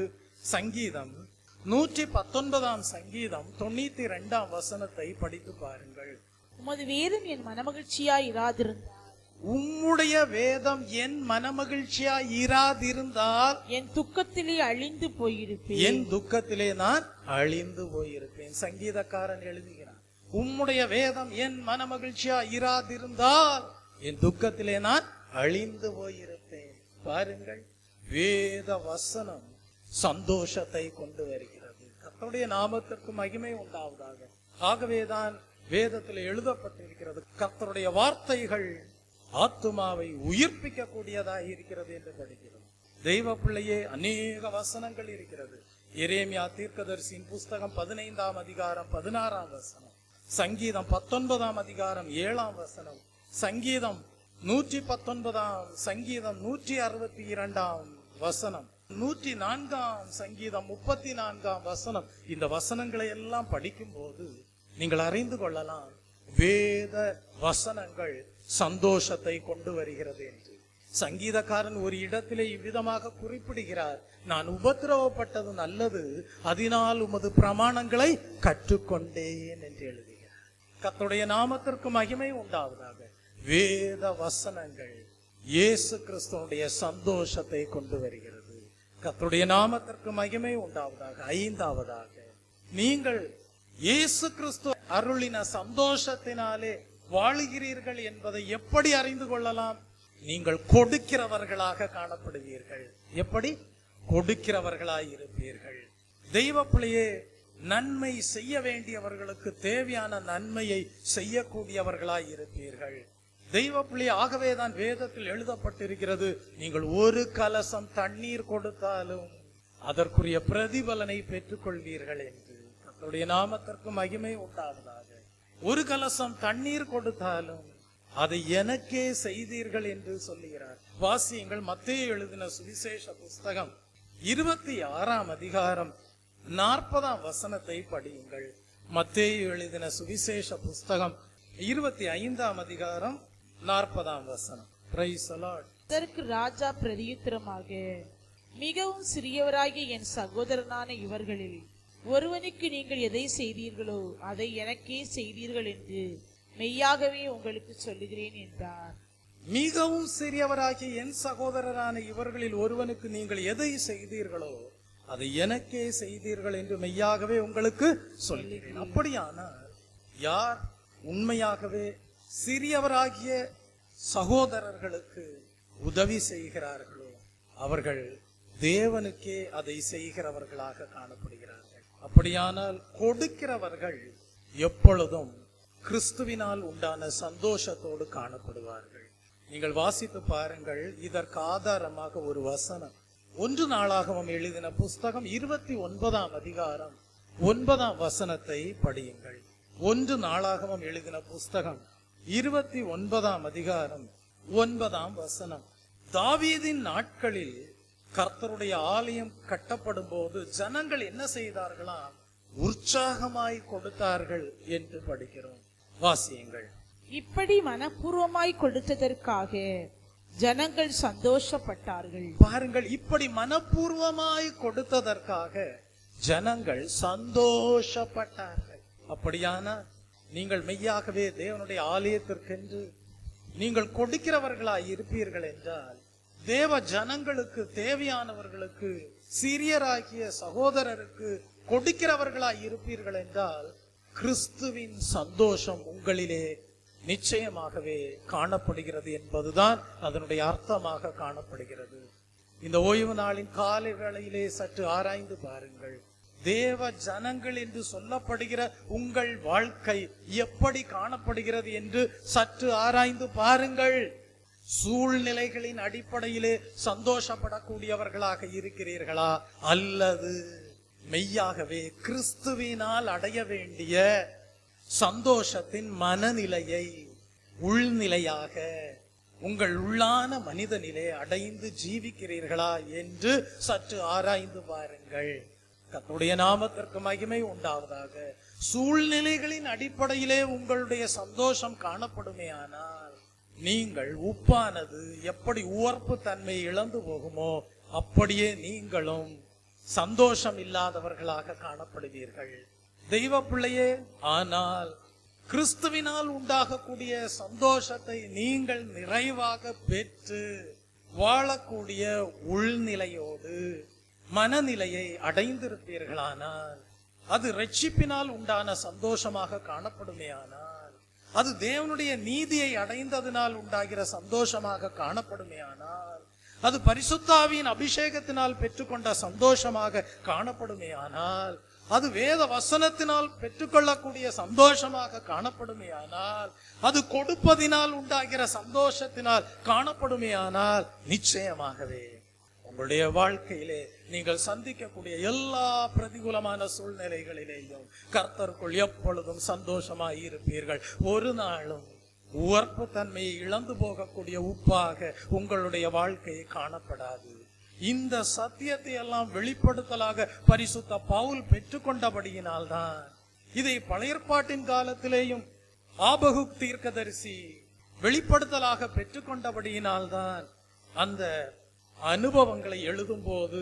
சங்கீதம் 119ஆம் சங்கீதம் 92ஆம் வசனத்தை படித்து பாருங்கள். உமது வேதம் என் மனமகிழ்ச்சியாய் இராதிருந்தால், உம்முடைய வேதம் என் மனமகிழ்ச்சியாய் இராதிருந்தால் என் துக்கத்திலே அழிந்து போயிருப்பேன். என் துக்கத்திலே நான் அழிந்து போயிருப்பேன். சங்கீதக்காரன் எழுதுகிறான், உம்முடைய வேதம் என் மனமகிழ்ச்சியா இராதிருந்தால் என் துக்கத்திலே நான் அழிந்து போயிருப்பேன். பாருங்கள், வேத வசனம் சந்தோஷத்தை கொண்டு வருகிறது. கர்த்தருடைய நாமத்திற்கு மகிமை உண்டாவதாக. ஆகவேதான் வேதத்தில் எழுதப்பட்டிருக்கிறது, கர்த்தருடைய வார்த்தைகள் ஆத்துமாவை உயிர்ப்பிக்க கூடியதாக இருக்கிறது என்று படிக்கிறோம். தெய்வ பிள்ளையே, அநேக வசனங்கள் இருக்கிறது. எரேமியா தீர்க்கதரிசியின் புஸ்தகம் 15ஆம் அதிகாரம் 16ஆம் வசனம், சங்கீதம் 19ஆம் அதிகாரம் 7ஆம் வசனம், சங்கீதம் 119ஆம் சங்கீதம் 162ஆம் வசனம், 104ஆம் சங்கீதம் 34ஆம் வசனம். இந்த வசனங்களை எல்லாம் படிக்கும் போது நீங்கள் அறிந்து கொள்ளலாம், வேத வசனங்கள் சந்தோஷத்தை கொண்டு வருகிறது என்று. சங்கீதக்காரன் ஒரு இடத்திலே இவ்விதமாக குறிப்பிடுகிறார், நான் உபத்திரவப்பட்டது நல்லது, அதனால் உமது பிரமாணங்களை கற்றுக்கொண்டேன் என்று எழுதுகிறார். கர்த்தருடைய நாமத்திற்கு மகிமை உண்டாவதாக. வேத வசனங்கள் இயேசு கிறிஸ்துவுடைய சந்தோஷத்தை கொண்டு வருகிறது. கர்த்தருடைய நாமத்திற்கு மகிமை உண்டாவதாக. 5ஆவதாக, நீங்கள் இயேசு கிறிஸ்து அருளின சந்தோஷத்தினாலே வாழுகிறீர்கள் என்பதை எப்படி அறிந்து கொள்ளலாம்? நீங்கள் கொடுக்கிறவர்களாக காணப்படுவீர்கள். எப்படி? கொடுக்கிறவர்களாய் இருப்பீர்கள். தெய்வ பிள்ளையே, நன்மை செய்ய வேண்டியவர்களுக்கு தேவையான நன்மையை செய்யக்கூடியவர்களாய் இருப்பீர்கள். தெய்வ பிள்ளை, ஆகவேதான் வேதத்தில் எழுதப்பட்டிருக்கிறது, நீங்கள் ஒரு கலசம் தண்ணீர் கொடுத்தாலும் அதற்குரிய பிரதிபலனை பெற்றுக் கொள்வீர்கள் என்று. கர்த்தருடைய நாமத்திற்கு மகிமை உண்டாவதாக. ஒரு கலசம் தண்ணீர் கொடுத்தாலும் அதை எனக்கே செய்தீர்கள் என்று சொல்லுகிறார். வாசியுங்கள், மத்தேயு எழுதின சுவிசேஷ புஸ்தகம் 26ஆம் அதிகாரம் 40ஆம் வசனத்தை படியுங்கள். மத்தேயு எழுதின சுவிசேஷ புஸ்தகம் 25ஆம் அதிகாரம் 40ஆம் வசனம். Price the Lord. அதற்கு ராஜா பிரதியுத்தரமாக, மிகவும் சிறியவராகிய என் சகோதரனான இவர்களில் ஒருவனுக்கு நீங்கள் எதை செய்தீர்களோ அதை எனக்கே செய்தீர்கள் என்று மெய்யாகவே உங்களுக்கு சொல்லுகிறேன் என்றார். மிகவும் சிறியவராகிய என் சகோதரரான இவர்களில் ஒருவனுக்கு நீங்கள் எதை செய்தீர்களோ அதை எனக்கே செய்தீர்கள் என்று மெய்யாகவே உங்களுக்கு சொல்லுகிறேன். அப்படியானால் யார் உண்மையாகவே சிறியவராகிய சகோதரர்களுக்கு உதவி செய்கிறார்களோ அவர்கள் தேவனுக்கே அதை செய்கிறவர்களாக காணப்படுகிறார்கள். அப்படியானால் கொடுக்கிறவர்கள் எப்பொழுதும் கிறிஸ்துவினால் உண்டான சந்தோஷத்தோடு காணப்படுவார்கள். நீங்கள் வாசித்து பாருங்கள், இதற்கு ஆதாரமாக ஒரு வசனம் 1 நாளாகமம் எழுதின புஸ்தகம் 29ஆம் அதிகாரம் 9ஆம் வசனத்தை படியுங்கள். 1 நாளாகமம் எழுதின புஸ்தகம் 29ஆம் அதிகாரம் 9ஆம் வசனம். தாவீதின் நாட்களில் கர்த்தருடைய ஆலயம் கட்டப்படும் போது ஜனங்கள் என்ன செய்தார்களாம்? உற்சாகமாய் கொடுத்தார்கள் என்று படிக்கிறோம். வாசியுங்கள். இப்படி மனப்பூர்வமாய் கொடுத்ததற்காக ஜனங்கள் சந்தோஷப்பட்டார்கள். பாருங்கள், இப்படி மனப்பூர்வமாய் கொடுத்ததற்காக ஜனங்கள் சந்தோஷப்பட்டார்கள். அப்படியானா நீங்கள் மெய்யாகவே தேவனுடைய ஆலயத்திற்கென்று நீங்கள் கொடுக்கிறவர்களாய் இருப்பீர்கள் என்றால், தேவ ஜனங்களுக்கு தேவையானவர்களுக்கு சிறியராகிய சகோதரருக்கு கொடுக்கிறவர்களாய் இருப்பீர்கள் என்றால், கிறிஸ்துவின் சந்தோஷம் உங்களிலே நிச்சயமாகவே காணப்படுகிறது என்பதுதான் அதனுடைய அர்த்தமாக காணப்படுகிறது. இந்த ஓய்வு நாளின் காலை வேளையிலே சற்று ஆராய்ந்து பாருங்கள். தேவ ஜனங்கள் என்று சொல்லப்படுகிற உங்கள் வாழ்க்கை எப்படி காணப்படுகிறது என்று சற்று ஆராய்ந்து பாருங்கள். சூழ்நிலைகளின் அடிப்படையிலே சந்தோஷப்படக்கூடியவர்களாக இருக்கிறீர்களா, அல்லது மெய்யாகவே கிறிஸ்துவினால் அடைய வேண்டிய சந்தோஷத்தின் மனநிலையை உள்நிலையாக உங்கள் உள்ளான மனிதனிலே அடைந்து ஜீவிக்கிறீர்களா என்று சற்று ஆராய்ந்து பாருங்கள். கர்த்தருடைய நாமத்திற்கு மகிமை உண்டாவதாக. சூழ்நிலைகளின் அடிப்படையிலே உங்களுடைய சந்தோஷம் காணப்படுமே ஆனால், நீங்கள் உப்பானது எப்படி உவர்ப்பு தன்மை இழந்து போகுமோ அப்படியே நீங்களும் சந்தோஷம் இல்லாதவர்களாக காணப்படுவீர்கள். தெய்வ பிள்ளையே, ஆனால் கிறிஸ்துவினால் உண்டாகக்கூடிய சந்தோஷத்தை நீங்கள் நிறைவாக பெற்று வாழக்கூடிய உள்நிலையோடு மனநிலையை அடைந்திருப்பீர்களானால், அது ரட்சிப்பினால் உண்டான சந்தோஷமாக காணப்படுமே ஆனால், அது தேவனுடைய நீதியை அடைந்ததினால் உண்டாகிற சந்தோஷமாக காணப்படுமே ஆனால், அது பரிசுத்த ஆவியின் அபிஷேகத்தினால் பெற்றுக்கொண்ட சந்தோஷமாக காணப்படுமே ஆனால், அது வேத வசனத்தினால் பெற்றுக்கொள்ளக்கூடிய சந்தோஷமாக காணப்படுமே ஆனால், அது கொடுப்பதினால் உண்டாகிற சந்தோஷத்தினால் காணப்படுமே ஆனால், நிச்சயமாகவே உங்களுடைய வாழ்க்கையிலே நீங்கள் சந்திக்கக்கூடிய எல்லா பிரதிகூலமான சூழ்நிலைகளிலேயும் கர்த்தருக்குள் எப்பொழுதும் சந்தோஷமாய் இருப்பீர்கள். ஒரு நாளும் உவர்ப்பு தன்மையை இழந்து போகக்கூடிய உப்பாக உங்களுடைய வாழ்க்கையை காணப்படாது. இந்த சத்தியத்தை எல்லாம் வெளிப்படுத்தலாக பரிசுத்த பவுல் பெற்றுக்கொண்டபடியினால்தான் இதை பழைய ஏற்பாட்டின் காலத்திலேயும் ஆபகுக் தீர்க்கதரிசி வெளிப்படுத்தலாக பெற்றுக்கொண்டபடியினால்தான் அந்த அனுபவங்களை எழுதும் போது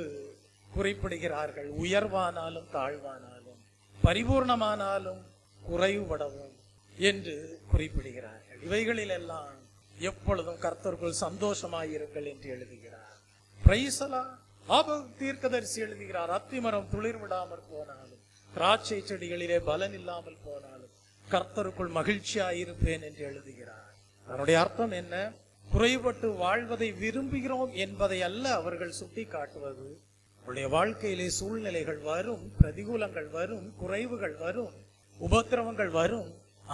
குறிப்பிடுகிறார்கள். உயர்வானாலும் தாழ்வானாலும், பரிபூர்ணமானாலும் குறைவுபடவும் என்று குறிப்பிடுகிறார்கள். இவைகளில் எல்லாம் எப்பொழுதும் கர்த்தருக்குள் சந்தோஷமாயிருங்கள் என்று எழுதுகிறார். பிரைசலா ஆபகுக் தீர்க்கதரிசி எழுதுகிறார், அத்திமரம் துளிர் விடாமற் போனாலும், திராட்சை செடிகளிலே பலன் இல்லாமல் போனாலும் கர்த்தருக்குள் மகிழ்ச்சியாயிருப்பேன் என்று எழுதுகிறார். அதனுடைய அர்த்தம் என்ன? குறைபட்டு வாழ்வதை விரும்புகிறோம் என்பதை அல்ல அவர்கள் சுட்டி காட்டுவது. உங்களுடைய வாழ்க்கையிலே சூழ்நிலைகள் வரும், பிரதிகூலங்கள் வரும், குறைவுகள் வரும், உபத்திரவங்கள் வரும்.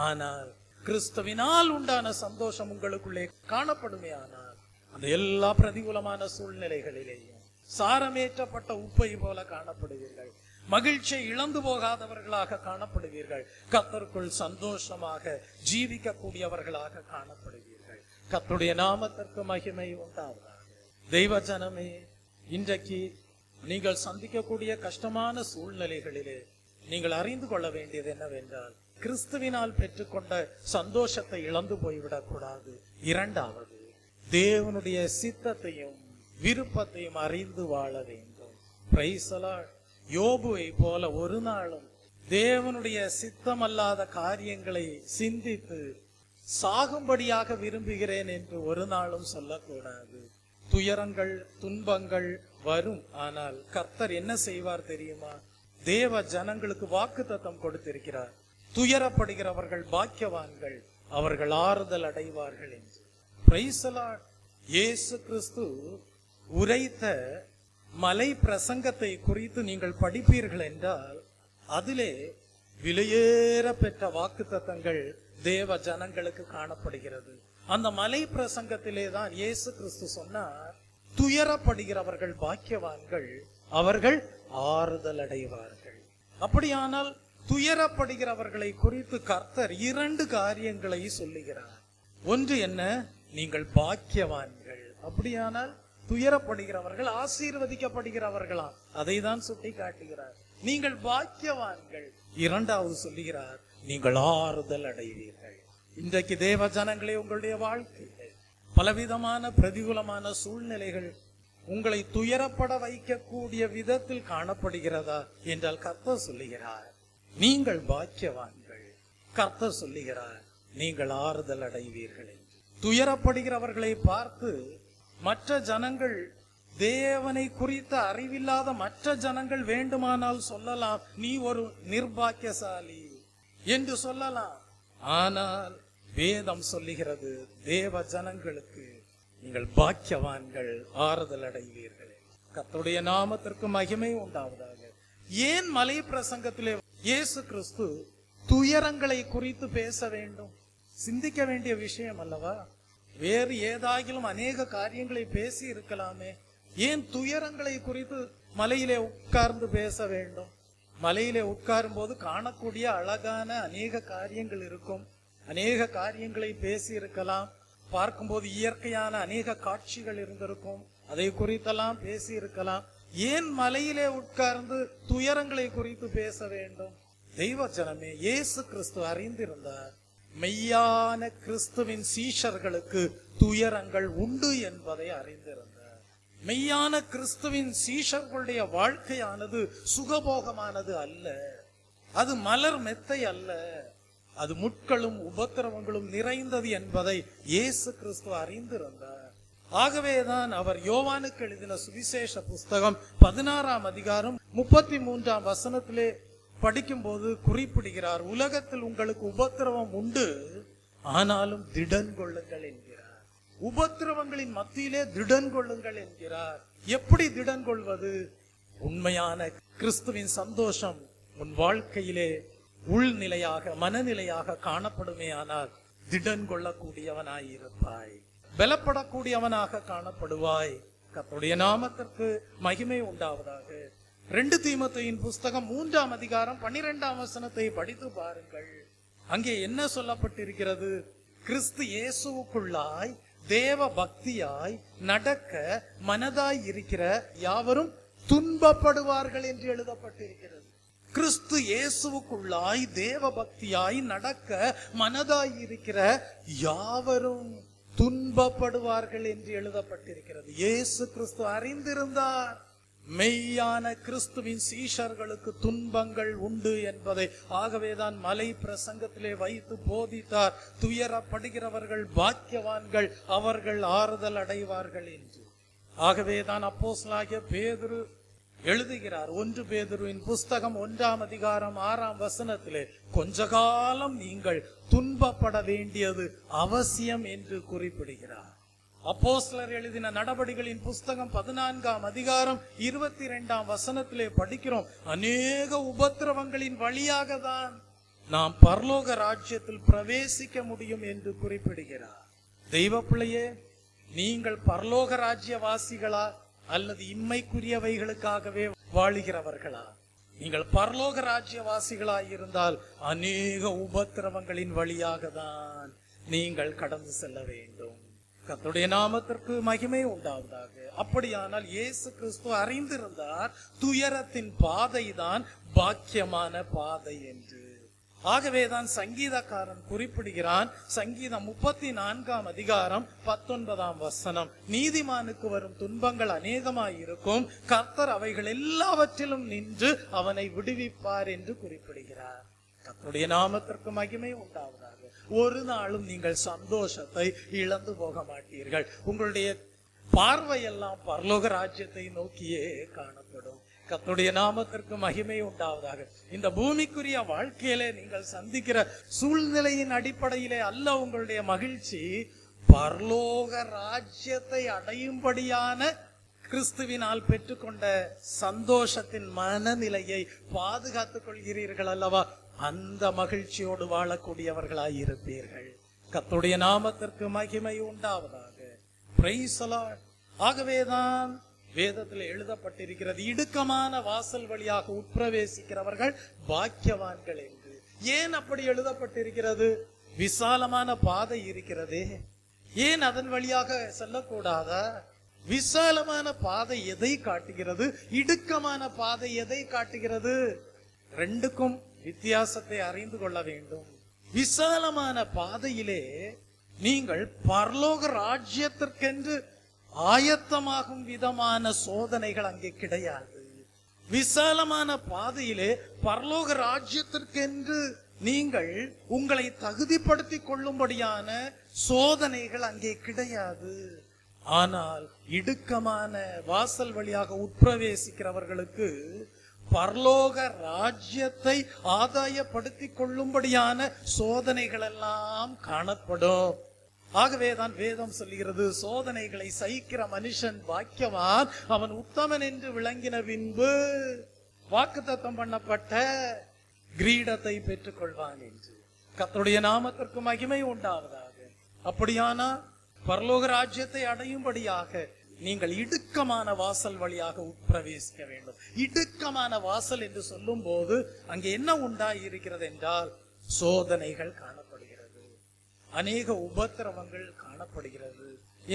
ஆனால் கிறிஸ்துவினால் உண்டான சந்தோஷம் உங்களுக்குள்ளே காணப்படுமே ஆனால், அந்த எல்லா பிரதிகூலமான சூழ்நிலைகளிலேயும் சாரமேற்றப்பட்ட உப்பை போல காணப்படுவீர்கள். மகிழ்ச்சியை இழந்து போகாதவர்களாக காணப்படுவீர்கள். கர்த்தருக்குள் சந்தோஷமாக ஜீவிக்கக்கூடியவர்களாக காணப்படுவீர்கள். கர்த்தருடைய நாமத்திற்கு மகிமை உண்டாவதாக. தெய்வ ஜனமே, இன்றைக்கு நீங்கள் சந்திக்கக்கூடிய கஷ்டமான சூழ்நிலைகளிலே நீங்கள் அறிந்து கொள்ள வேண்டியது என்னவென்றால், கிறிஸ்துவினால் பெற்றுக்கொண்ட சந்தோஷத்தை இழந்து போய்விடக் கூடாது. இரண்டாவது, தேவனுடைய சித்தத்தையும் விருப்பத்தையும் அறிந்து வாழ வேண்டும். Price the Lord. யோபுவை போல ஒரு நாளும் தேவனுடைய சித்தமல்லாத காரியங்களை சிந்தித்து சாகும்படியாக விரும்புகிறேன் என்று ஒரு நாளும் சொல்லக்கூடாது. துயரங்கள், துன்பங்கள் வரும். ஆனால் கர்த்தர் என்ன செய்வார் தெரியுமா? தேவ ஜனங்களுக்கு வாக்குத்தத்தம் கொடுத்திருக்கிறார். துயரப்படுகிறவர்கள் பாக்கியவான்கள், அவர்கள் ஆறுதல் அடைவார்கள் என்று. Price the Lord. இயேசு கிறிஸ்து உரைத்த மலை பிரசங்கத்தை குறித்து நீங்கள் படிப்பீர்கள் என்றால், அதிலே விலையேற பெற்ற வாக்குத்தத்தங்கள் தேவ ஜனங்களுக்கு காணப்படுகிறது. அந்த மலை பிரசங்கத்திலே தான் இயேசு கிறிஸ்து சொன்னார், துயரப்படுகிறவர்கள் பாக்கியவான்கள், அவர்கள் ஆறுதல் அடைவார்கள். அப்படியானால் துயரப்படுகிறவர்களை குறித்து கர்த்தர் 2 காரியங்களை சொல்லுகிறார். ஒன்று என்ன? நீங்கள் பாக்கியவான்கள். அப்படியானால் துயரப்படுகிறவர்கள் ஆசீர்வதிக்கப்படுகிறவர்களாம், அதை தான் சுட்டி காட்டுகிறார். நீங்கள் பாக்கியவான்கள். இரண்டாவது சொல்லுகிறார், நீங்கள் ஆறுதல் அடைவீர்கள். இன்றைக்கு தேவ ஜனங்களே, உங்களுடைய வாழ்க்கையில் பலவிதமான பிரதிகூலமான சூழ்நிலைகள் உங்களை துயரப்பட வைக்கக்கூடிய விதத்தில் காணப்படுகிறதா என்றால் கர்த்தர் சொல்லுகிறார், நீங்கள் பாக்கியவான்கள். கர்த்தர் சொல்லுகிறார், நீங்கள் ஆறுதல் அடைவீர்கள் என்று. துயரப்படுகிறவர்களை பார்த்து மற்ற ஜனங்கள், தேவனை குறித்த அறிவில்லாத மற்ற ஜனங்கள் வேண்டுமானால் சொல்லலாம், நீ ஒரு நிர்பாக்கியசாலி என்று சொல்லலாம். ஆனால் வேதம் சொல்லுகிறது, தேவ ஜனங்களுக்கு நீங்கள் பாக்கியவான்கள், ஆறுதல் அடைவீர்கள். கர்த்தருடைய நாமத்திற்கு மகிமை உண்டாவதாக. ஏன் மலை பிரசங்கத்திலே இயேசு கிறிஸ்து துயரங்களை குறித்து பேச வேண்டும்? சிந்திக்க வேண்டிய விஷயம் அல்லவா? வேறு ஏதாகிலும் அநேக காரியங்களை பேசி இருக்கலாமே. ஏன் துயரங்களை குறித்து மலையிலே உட்கார்ந்து பேச வேண்டும்? மலையிலே உட்காரும் போது காணக்கூடிய அழகான அநேக காரியங்கள் இருக்கும். அநேக காரியங்களை பேசி இருக்கலாம். பார்க்கும்போது இயற்கையான அநேக காட்சிகள் இருந்திருக்கும், அதை குறித்தெல்லாம் பேசி இருக்கலாம். ஏன் மலையிலே உட்கார்ந்து துயரங்களை குறித்து பேச வேண்டும்? தெய்வ ஜனமே, இயேசு கிறிஸ்து அறிந்திருந்தார், மெய்யான கிறிஸ்துவின் சீஷர்களுக்கு துயரங்கள் உண்டு என்பதை அறிந்திருந்தார். மெய்யான கிறிஸ்துவின் சீஷர்களுடைய வாழ்க்கையானது சுகபோகமானது அல்ல, அது மலர் மெத்தை அல்ல, அது முட்களும் உபத்திரவங்களும் நிறைந்தது என்பதை இயேசு கிறிஸ்து அறிந்திருந்தார். ஆகவேதான் அவர் யோவானுக்கு எழுதின சுவிசேஷ புஸ்தகம் 16ஆம் அதிகாரம் 33ஆம் வசனத்திலே படிக்கும் போது குறிப்பிடுகிறார், உலகத்தில் உங்களுக்கு உபத்திரவம் உண்டு, ஆனாலும் திடன் கொள்ளுங்கள் என்கிறார். உபத்திரவங்களின் மத்தியிலே திடன் கொள்ளுங்கள் என்கிறார். எப்படி திடன் கொள்வது? உண்மையான கிறிஸ்துவின் சந்தோஷம் உன் வாழ்க்கையிலே உள்நிலையாக மனநிலையாக காணப்படுமே ஆனால் திடன் கொள்ளக்கூடியவனாய் இருப்பாய், பலப்படக்கூடியவனாக காணப்படுவாய். கர்த்தருடைய நாமத்திற்கு மகிமை உண்டாவதாக. 2 தீமோத்தேயுவின் புஸ்தகம் 3ஆம் அதிகாரம் 12ஆம் வசனத்தை படித்து பாருங்கள். அங்கே என்ன சொல்லப்பட்டிருக்கிறது? கிறிஸ்து இயேசுவுக்குள்ளாய் தேவ பக்தியாய் நடக்க மனதாய் இருக்கிற யாவரும் துன்பப்படுவார்கள் என்று எழுதப்பட்டிருக்கிறது. கிறிஸ்து இயேசுவுக்குள்ளாய் தேவ பக்தியாய் நடக்க மனதாய் இருக்கிற யாவரும் துன்பப்படுவார்கள் என்று எழுதப்பட்டிருக்கிறது. இயேசு கிறிஸ்து அறிந்திருந்தார் மெய்யான கிறிஸ்துவின் சீஷர்களுக்கு துன்பங்கள் உண்டு என்பதை. ஆகவேதான் மலை பிரசங்கத்திலே வைத்து போதித்தார், துயரப்படுகிறவர்கள் பாக்கியவான்கள், அவர்கள் ஆறுதல் அடைவார்கள் என்று. ஆகவேதான் அப்போஸ்தலனாகிய பேதுரு எழுதுகிறார் 1 பேதுருவின் புஸ்தகம் 1ஆம் அதிகாரம் 6ஆம் வசனத்திலே, கொஞ்ச காலம் நீங்கள் துன்பப்பட வேண்டியது அவசியம் என்று குறிப்பிடுகிறார். அப்போஸ்தலர் எழுதின நடபடிகளின் புஸ்தகம் 14ஆம் அதிகாரம் 22ஆம் வசனத்திலே படிக்கிறோம், அநேக உபத்திரவங்களின் வழியாக தான் நாம் பரலோக ராஜ்யத்தில் பிரவேசிக்க முடியும் என்று குறிப்பிடுகிறார். தெய்வ பிள்ளையே, நீங்கள் பரலோக ராஜ்யவாசிகளா அல்லது இம்மைக்குரியவைகளுக்காகவே வாழுகிறவர்களா? நீங்கள் பரலோக ராஜ்யவாசிகளாய் இருந்தால் அநேக உபத்திரவங்களின் வழியாக தான் நீங்கள் கடந்து செல்ல வேண்டும். கர்த்தருடைய நாமத்திற்கு மகிமை உண்டாவதாக. அப்படியானால் இயேசு கிறிஸ்து அறிந்திருந்தார் துயரத்தின் பாதை தான் பாக்கியமான பாதை என்று. ஆகவேதான் சங்கீதக்காரன் குறிப்பிடுகிறான், சங்கீதம் 34ஆம் அதிகாரம் 19ஆம் வசனம், நீதிமானுக்கு வரும் துன்பங்கள் அநேகமாயிருக்கும், கர்த்தர் அவைகள் எல்லாவற்றிலும் நின்று அவனை விடுவிப்பார் என்று குறிப்பிடுகிறார். கர்த்தருடைய நாமத்திற்கு மகிமை உண்டாவதாக. ஒரு நாளும் நீங்கள் சந்தோஷத்தை இழந்து போக மாட்டீர்கள். உங்களுடைய பார்வையெல்லாம் பரலோக ராஜ்யத்தை நோக்கியே காணப்படும். கர்த்தருடைய நாமத்திற்கு மகிமை உண்டாவதாக. இந்த பூமிக்குரிய வாழ்க்கையிலே நீங்கள் சந்திக்கிற சூழ்நிலையின் அடிப்படையிலே அல்ல உங்களுடைய மகிழ்ச்சி, பரலோக ராஜ்யத்தை அடையும்படியான கிறிஸ்துவினால் பெற்றுக்கொண்ட சந்தோஷத்தின் மனநிலையை பாதுகாத்துக் கொள்கிறீர்கள் அல்லவா, அந்த மகிழ்ச்சியோடு வாழக்கூடியவர்களாய் இருப்பீர்கள். கர்த்தருடைய நாமத்திற்கு மகிமை உண்டாவதாக. Price the Lord. ஆகவேதான் வேதத்தில் எழுதப்பட்டிருக்கிறது, இடுக்கமான வாசல் வழியாக உட்பிரவேசிக்கிறவர்கள் பாக்கியவான்கள் என்று. ஏன் அப்படி எழுதப்பட்டிருக்கிறது? விசாலமான பாதை இருக்கிறதே, ஏன் அதன் வழியாக செல்லக்கூடாதா? விசாலமான பாதை எதை காட்டுகிறது? இடுக்கமான பாதை எதை காட்டுகிறது? ரெண்டுக்கும் வித்தியாசத்தை அறிந்து கொள்ள வேண்டும். விசாலமான பாதையிலே நீங்கள் பரலோக ராஜ்யத்திற்கென்று ஆயத்தமாகும் விதமான சோதனைகள் அங்கே கிடையாது. விசாலமான பாதையிலே பரலோக ராஜ்யத்திற்கென்று நீங்கள் உங்களை தகுதிப்படுத்திக் கொள்ளும்படியான சோதனைகள் அங்கே கிடையாது. ஆனால் இடுக்கமான வாசல் வழியாக உட்பிரவேசிக்கிறவர்களுக்கு பரலோக ராஜ்யத்தை ஆதாயப்படுத்திக் கொள்ளும்படியான சோதனைகள் எல்லாம் காணப்படும். ஆகவேதான் வேதம் சொல்கிறது, சோதனைகளை சகிக்கிற மனுஷன் பாக்கியவான், அவன் உத்தமன் என்று விளங்கின பின்பு வாக்குத்தத்தம் பண்ணப்பட்ட கிரீடத்தை பெற்றுக் கொள்வான் என்று. கர்த்தருடைய நாமத்திற்கு மகிமை உண்டாவதாக. அப்படியானா பரலோக ராஜ்யத்தை அடையும்படியாக நீங்கள் இடுக்கமான வாசல் வழியாக உட்பிரவேசிக்க வேண்டும். இடுக்கமான வாசல் என்று சொல்லும் போது அங்கே என்ன உண்டாயிருக்கிறது என்றால் சோதனைகள் காணப்படுகிறது, அநேக உபத்திரவங்கள் காணப்படுகிறது.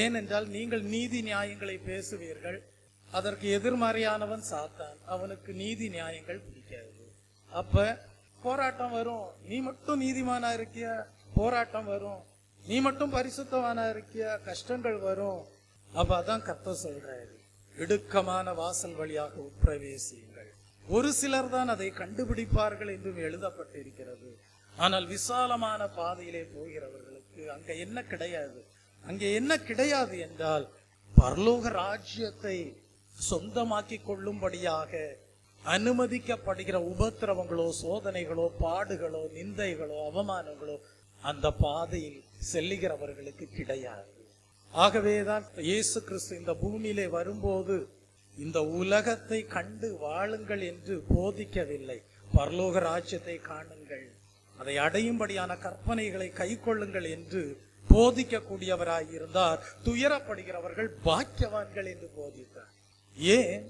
ஏனென்றால் நீங்கள் நீதி நியாயங்களை பேசுவீர்கள், அதற்கு எதிர்மறையானவன் சாத்தான், அவனுக்கு நீதி நியாயங்கள் பிடிக்காது. அப்ப போராட்டம் வரும். நீ மட்டும் நீதிமானா இருக்கியா, போராட்டம் வரும். நீ மட்டும் பரிசுத்தவானா இருக்கியா, கஷ்டங்கள் வரும். அப்ப அதான் கர்த்தர் சொல்றாரு, இடுக்கமான வாசல் வழியாக உட்பிரவேசியுங்கள். ஒரு சிலர் தான் அதை கண்டுபிடிப்பார்கள் என்றும் எழுதப்பட்டிருக்கிறது. ஆனால் விசாலமான பாதையிலே போகிறவர்களுக்கு அங்க என்ன கிடையாது. அங்கே என்ன கிடையாது என்றால் பரலோக ராஜ்யத்தை சொந்தமாக்கி கொள்ளும்படியாக அனுமதிக்கப்படுகிற உபத்திரவங்களோ, சோதனைகளோ, பாடுகளோ, நிந்தைகளோ, அவமானங்களோ அந்த பாதையில் செல்லுகிறவர்களுக்கு கிடையாது. ஆகவேதான் இயேசு கிறிஸ்து இந்த பூமியிலே வரும்போது இந்த உலகத்தை கண்டு வாழுங்கள் என்று போதிக்கவில்லை. பரலோக ராஜ்யத்தை காணுங்கள், அதை அடையும்படியான கற்பனைகளை கைக்கொள்ளுங்கள் என்று போதிக்கக்கூடியவராய் இருந்தார். துயரப்படுகிறவர்கள் பாக்கியவான்கள் என்று போதித்தார். ஏன்?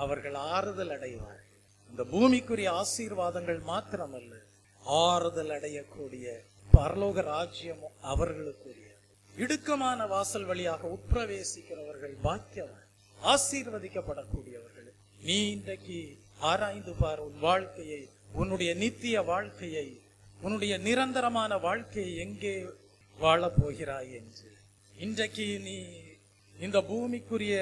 அவர்கள் ஆறுதல் அடைவார்கள். இந்த பூமிக்குரிய ஆசீர்வாதங்கள் மாத்திரமல்ல, ஆறுதல் அடையக்கூடிய பரலோக ராஜ்யம் அவர்களுக்குரிய. இடுக்கமான வாசல் வழியாக உட்பிரவேசிக்கிறவர்கள் பாக்கியவான், ஆசீர்வதிக்கப்படக்கூடியவர்கள். நீ இன்றைக்கு ஆராய்ந்து பார் உன் வாழ்க்கையை, உன்னுடைய நித்திய வாழ்க்கையை, உன்னுடைய நிரந்தரமான வாழ்க்கையை எங்கே வாழப் போகிறாய் என்று. இன்றைக்கு நீ இந்த பூமிக்குரிய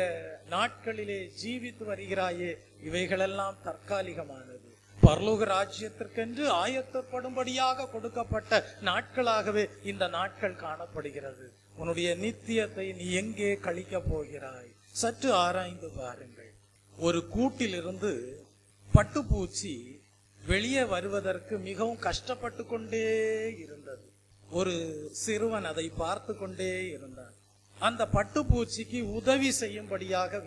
நாட்களிலே ஜீவித்து வருகிறாயே, இவைகளெல்லாம் தற்காலிகமானது. பரலோக ராஜ்யத்திற்கென்று ஆயத்தப்படும்படியாக கொடுக்கப்பட்ட நாட்களாகவே இந்த நாட்கள் காணப்படுகிறது. உன்னுடைய நித்தியத்தை நீ எங்கே கழிக்கப் போகிறாய்? சற்று ஆராய்ந்து பாருங்கள். ஒரு கூட்டிலிருந்து பட்டுப்பூச்சி வெளியே வருவதற்கு மிகவும் கஷ்டப்பட்டு கொண்டே இருந்தது. ஒரு சிறுவன் அதை பார்த்து கொண்டே இருந்தான். அந்த பட்டுப்பூச்சிக்கு உதவி செய்யும்படியாக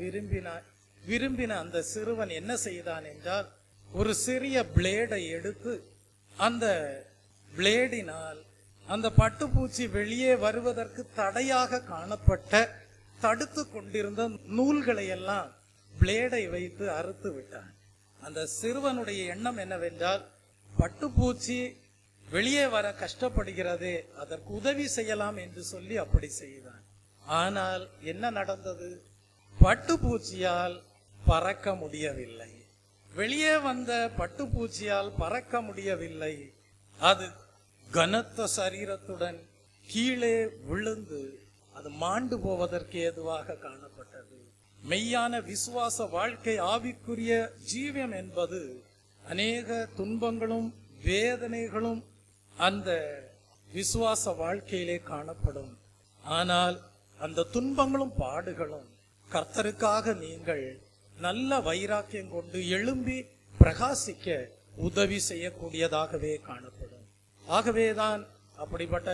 விரும்பின அந்த சிறுவன் என்ன செய்தான் என்றால், ஒரு சிறிய பிளேடை எடுத்து அந்த பிளேடினால் அந்த பட்டுப்பூச்சி வெளியே வருவதற்கு தடையாக காணப்பட்ட தடுத்து கொண்டிருந்த நூல்களை எல்லாம் பிளேடை வைத்து அறுத்து விட்டான். அந்த சிறுவனுடைய எண்ணம் என்னவென்றால், பட்டுப்பூச்சி வெளியே வர கஷ்டப்படுகிறதே, அதற்கு உதவி செய்யலாம் என்று சொல்லி அப்படி செய்தான். ஆனால் என்ன நடந்தது? பட்டுப்பூச்சியால் பறக்க முடியவில்லை. வெளியே வந்த பட்டுப்பூச்சியால் பறக்க முடியவில்லை. அது கனத்த சரீரத்துடன் கீழே விழுந்து அது மாண்டு போவதற்கு ஏதுவாக காணப்பட்டது. மெய்யான விசுவாச வாழ்க்கை, ஆவிக்குரிய ஜீவியம் என்பது அநேக துன்பங்களும் வேதனைகளும் அந்த விசுவாச வாழ்க்கையிலே காணப்படும். ஆனால் அந்த துன்பங்களும் பாடுகளும் கர்த்தருக்காக நீங்கள் நல்ல வைராக்கியம் கொண்டு எழும்பி பிரகாசிக்க உதவி செய்யக்கூடியதாகவே காணப்படும். ஆகவேதான் அப்படிப்பட்ட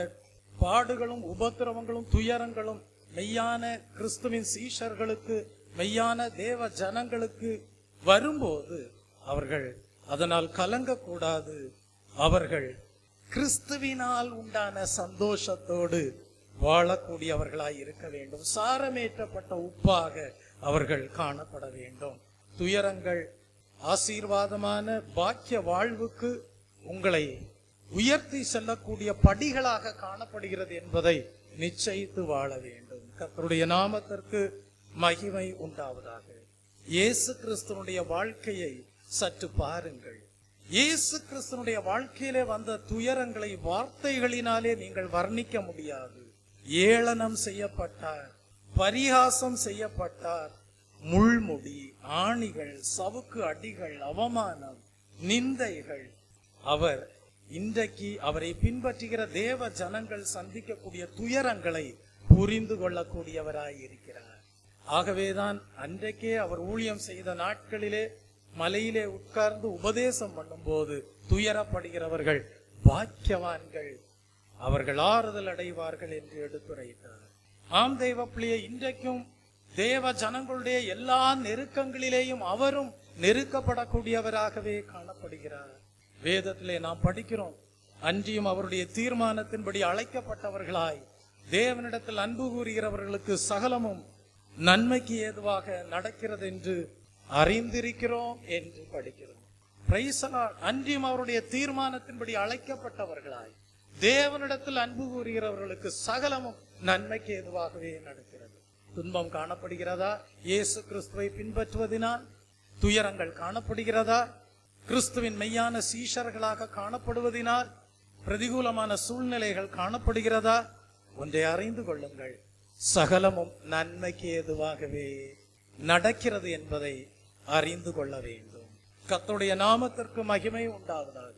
பாடுகளும் உபத்திரவங்களும் துயரங்களும் மெய்யான கிறிஸ்துவின் சீஷர்களுக்கு, மெய்யான தேவ ஜனங்களுக்கு வரும்போது அவர்கள் அதனால் கலங்கக்கூடாது. அவர்கள் கிறிஸ்துவினால் உண்டான சந்தோஷத்தோடு வாழக்கூடியவர்களாய் இருக்க வேண்டும். சாரமேற்றப்பட்ட உப்பாக அவர்கள் காணப்பட வேண்டும். துயரங்கள் ஆசீர்வாதமான பாக்கிய வாழ்வுக்கு உங்களை உயர்த்தி செல்லக்கூடிய படிகளாக காணப்படுகிறது என்பதை நிச்சயித்து வாழ வேண்டும். கர்த்தருடைய நாமத்திற்கு மகிமை உண்டாவதாக. இயேசு கிறிஸ்துவனுடைய வாழ்க்கையை சற்று பாருங்கள். இயேசு கிறிஸ்துவனுடைய வாழ்க்கையிலே வந்த துயரங்களை வார்த்தைகளினாலே நீங்கள் வர்ணிக்க முடியாது. ஏளனம் செய்யப்பட்டார், பரிகாசம் செய்யப்பட்டார், முள்முடி, ஆணிகள், சவுக்கு அடிகள், அவமானம், நிந்தைகள். அவர் இன்றைக்கு அவரை பின்பற்றுகிற தேவ ஜனங்கள் சந்திக்கக்கூடிய துயரங்களை புரிந்து கொள்ளக்கூடியவராய் இருக்கிறார். ஆகவேதான் அன்றைக்கே அவர் ஊழியம் செய்த நாட்களிலே மலையிலே உட்கார்ந்து உபதேசம் பண்ணும் போது துயரப்படுகிறவர்கள் பாக்கியவான்கள், அவர்கள் ஆறுதல் அடைவார்கள் என்று எடுத்துரைத்தார். ஆம் தெய்வ பிள்ளையே, இன்றைக்கும் தேவ ஜனங்களுடைய எல்லா நெருக்கங்களிலேயும் அவரும் நெருக்கப்படக்கூடியவராகவே காணப்படுகிறார். வேதத்திலே நாம் படிக்கிறோம், அன்றியும் அவருடைய தீர்மானத்தின்படி அழைக்கப்பட்டவர்களாய் தேவனிடத்தில் அன்பு கூறுகிறவர்களுக்கு சகலமும் நன்மைக்கு ஏதுவாக நடக்கிறது என்று அறிந்திருக்கிறோம் என்று படிக்கிறோம். Price the Lord. அன்றியும் அவருடைய தீர்மானத்தின்படி அழைக்கப்பட்டவர்களாய் தேவனிடத்தில் அன்பு கூறுகிறவர்களுக்கு சகலமும் நன்மைக்கு ஏதுவாகவே நடக்கிறது. துன்பம் காணப்படுகிறதா? இயேசு கிறிஸ்துவை பின்பற்றுவதனால் துயரங்கள் காணப்படுகிறதா? கிறிஸ்துவின் மெய்யான சீஷர்களாக காணப்படுவதனால் பிரதிகூலமான சூழ்நிலைகள் காணப்படுகிறதா? ஒன்றை அறிந்து கொள்ளுங்கள், சகலமும் நன்மைக்கு ஏதுவாகவே நடக்கிறது என்பதை அறிந்து கொள்ள வேண்டும். கர்த்தருடைய நாமத்திற்கு மகிமை உண்டாவதாக.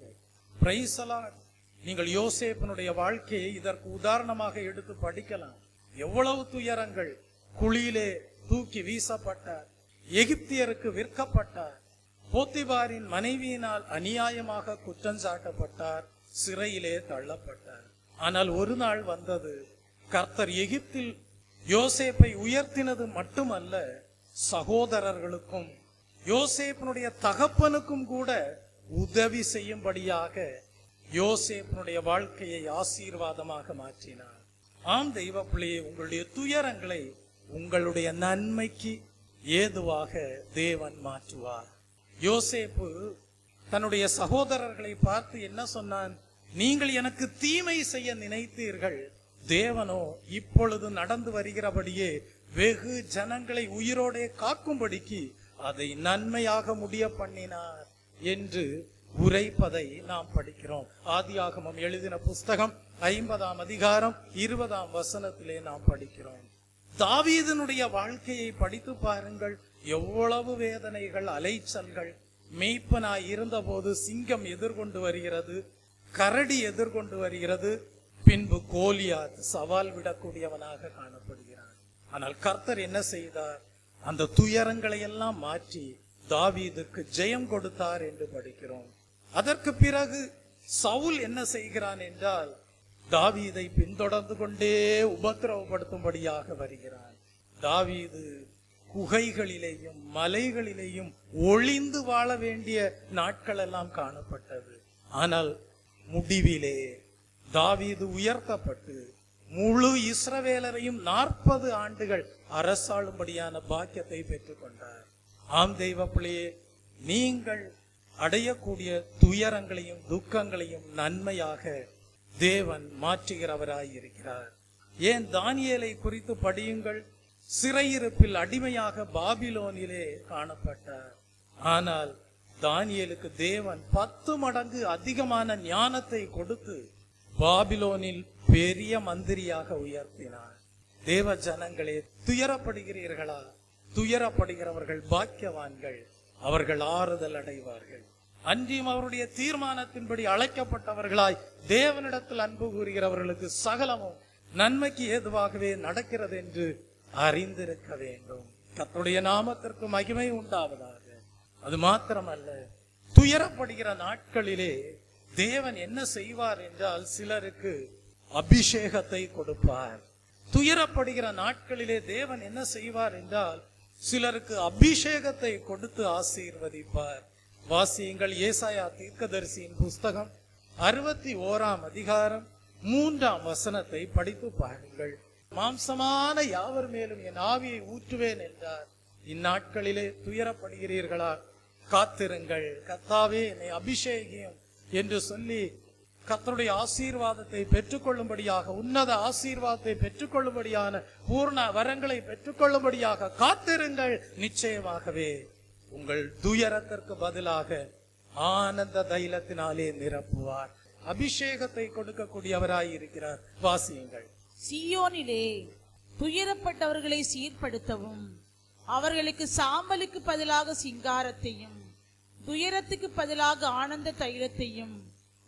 Price the Lord. நீங்கள் யோசேப்பினுடைய வாழ்க்கையை இதற்கு உதாரணமாக எடுத்து படிக்கலாம். எவ்வளவு துயரங்கள்! குழியிலே தூக்கி வீசப்பட்டார், எகிப்தியருக்கு விற்கப்பட்டார், போத்திபாரின் மனைவியினால் அநியாயமாக குற்றம் சாட்டப்பட்டார், சிறையிலே தள்ளப்பட்டார். ஆனால் ஒரு நாள் வந்தது, கர்த்தர் எகிப்தில் யோசேப்பை உயர்த்தினது மட்டுமல்ல, சகோதரர்களுக்கும் யோசேப்பினுடைய தகப்பனுக்கும் கூட உதவி செய்யும்படியாக யோசேப்பினுடைய வாழ்க்கையை ஆசீர்வாதமாக மாற்றினார். ஆம் தெய்வ பிள்ளையே, உங்களுடைய துயரங்களை உங்களுடைய நன்மைக்கு ஏதுவாக தேவன் மாற்றுவார். யோசேப்பு தன்னுடைய சகோதரர்களை பார்த்து என்ன சொன்னான்? நீங்கள் எனக்கு தீமை செய்ய நினைத்தீர்கள், தேவனோ இப்பொழுது நடந்து வருகிறபடியே வெகு ஜனங்களை உயிரோடே காக்கும்படிக்கு அதை நன்மையாக முடிய பண்ணினார் என்று உரைப்பதை நாம் படிக்கிறோம். ஆதியாகமம் எழுதின புஸ்தகம் 50ஆம் அதிகாரம் 20ஆம் வசனத்திலே நாம் படிக்கிறோம். தாவீதினுடைய வாழ்க்கையை படித்து பாருங்கள். எவ்வளவு வேதனைகள், அலைச்சல்கள். மேய்ப்பனாய் இருந்தபோது சிங்கம் எதிர்கொண்டு வருகிறது, கரடி எதிர்கொண்டு வருகிறது, பின்பு கோலியாத் சவால் விடக்கூடியவனாக காணப்படுகிறான். ஆனால் கர்த்தர் என்ன செய்தார்? அந்த துயரங்களை எல்லாம் மாற்றி தாவீதுக்கு ஜெயம் கொடுத்தார் என்று படிக்கிறோம். அதற்கு பிறகு சவுல் என்ன செய்கிறான் என்றால், தாவீதை பின்தொடர்ந்து கொண்டே உபத்திரவப்படுத்தும்படியாக வருகிறான். தாவீது குகைகளிலேயும் மலைகளிலேயும் ஒளிந்து வாழ வேண்டிய நாட்கள் எல்லாம் காணப்பட்டது. ஆனால் முடிவிலே தாவீது உயர்த்தப்பட்டு முழு இஸ்ரவேலரையும் 40 ஆண்டுகள் அரசாளும்படியான பாக்கியத்தை பெற்றுக் கொண்டார். ஆம் தெய்வ பிள்ளையே, நீங்கள் அடையக்கூடிய துயரங்களையும் துக்கங்களையும் நன்மையாக தேவன் மாற்றுகிறவராய் இருக்கிறார். ஏன் தானியேலை குறித்து படியுங்கள். சிறையிருப்பில் அடிமையாக பாபிலோனிலே காணப்பட்டார். ஆனால் தானியேலுக்கு தேவன் 10 மடங்கு அதிகமான ஞானத்தை கொடுத்து பாபிலோனில் பெரிய மந்திரியாக உயர்த்தினார். தேவ ஜனங்களே, துயரப்படுகிறீர்களா? துயரப்படுகிறவர்கள் பாக்கியவான்கள், அவர்கள் ஆறுதல் அடைவார்கள். அன்றியும் அவருடைய தீர்மானத்தின்படி அழைக்கப்பட்டவர்களாய் தேவனிடத்தில் அன்பு கூறுகிறவர்களுக்கு சகலமும் நன்மைக்கு ஏதுவாகவே நடக்கிறது என்று அறிந்திருக்க வேண்டும். கர்த்தருடைய நாமத்திற்கு மகிமை உண்டாவதாக. அது மாத்திரமல்ல, துயரப்படுகிற நாட்களிலே தேவன் என்ன செய்வார் என்றால், சிலருக்கு அபிஷேகத்தை கொடுப்பார். துயரப்படுகிற நாட்களிலே தேவன் என்ன செய்வார் என்றால், சிலருக்கு அபிஷேகத்தை கொடுத்து ஆசீர்வதிப்பார். வாசியுங்கள், ஏசாயா தீர்க்கதரிசியின் புஸ்தகம் 61ஆம் அதிகாரம் 3ஆம் வசனத்தை படித்து பாருங்கள். மாம்சமான யாவர் மேலும் என் ஆவியை ஊற்றுவேன் என்றார். இந்நாட்களிலே துயரப்படுகிறீர்களா? காத்திருங்கள். கர்த்தாவே என்னை அபிஷேகியும் என்று சொல்லி கர்த்தருடைய ஆசீர்வாதத்தை பெற்றுக்கொள்ளும்படியாக, உன்னத ஆசீர்வாதத்தை பெற்றுக்கொள்ளும்படியான பூர்ண வரங்களை பெற்றுக்கொள்ளும்படியாக காத்திருங்கள். நிச்சயமாகவே உங்கள் துயரத்திற்கு பதிலாக ஆனந்த தைலத்தினாலே நிரப்புவார். அபிஷேகத்தை கொடுக்கக்கூடியவராய் இருக்கிறார். வாசியுங்கள். சீயோனிலே துயரப்பட்டவர்களை சீர்படுத்தவும், அவர்களுக்கு சாம்பலுக்கு பதிலாக சிங்காரத்தையும், துயரத்துக்கு பதிலாக ஆனந்த தைலத்தையும்,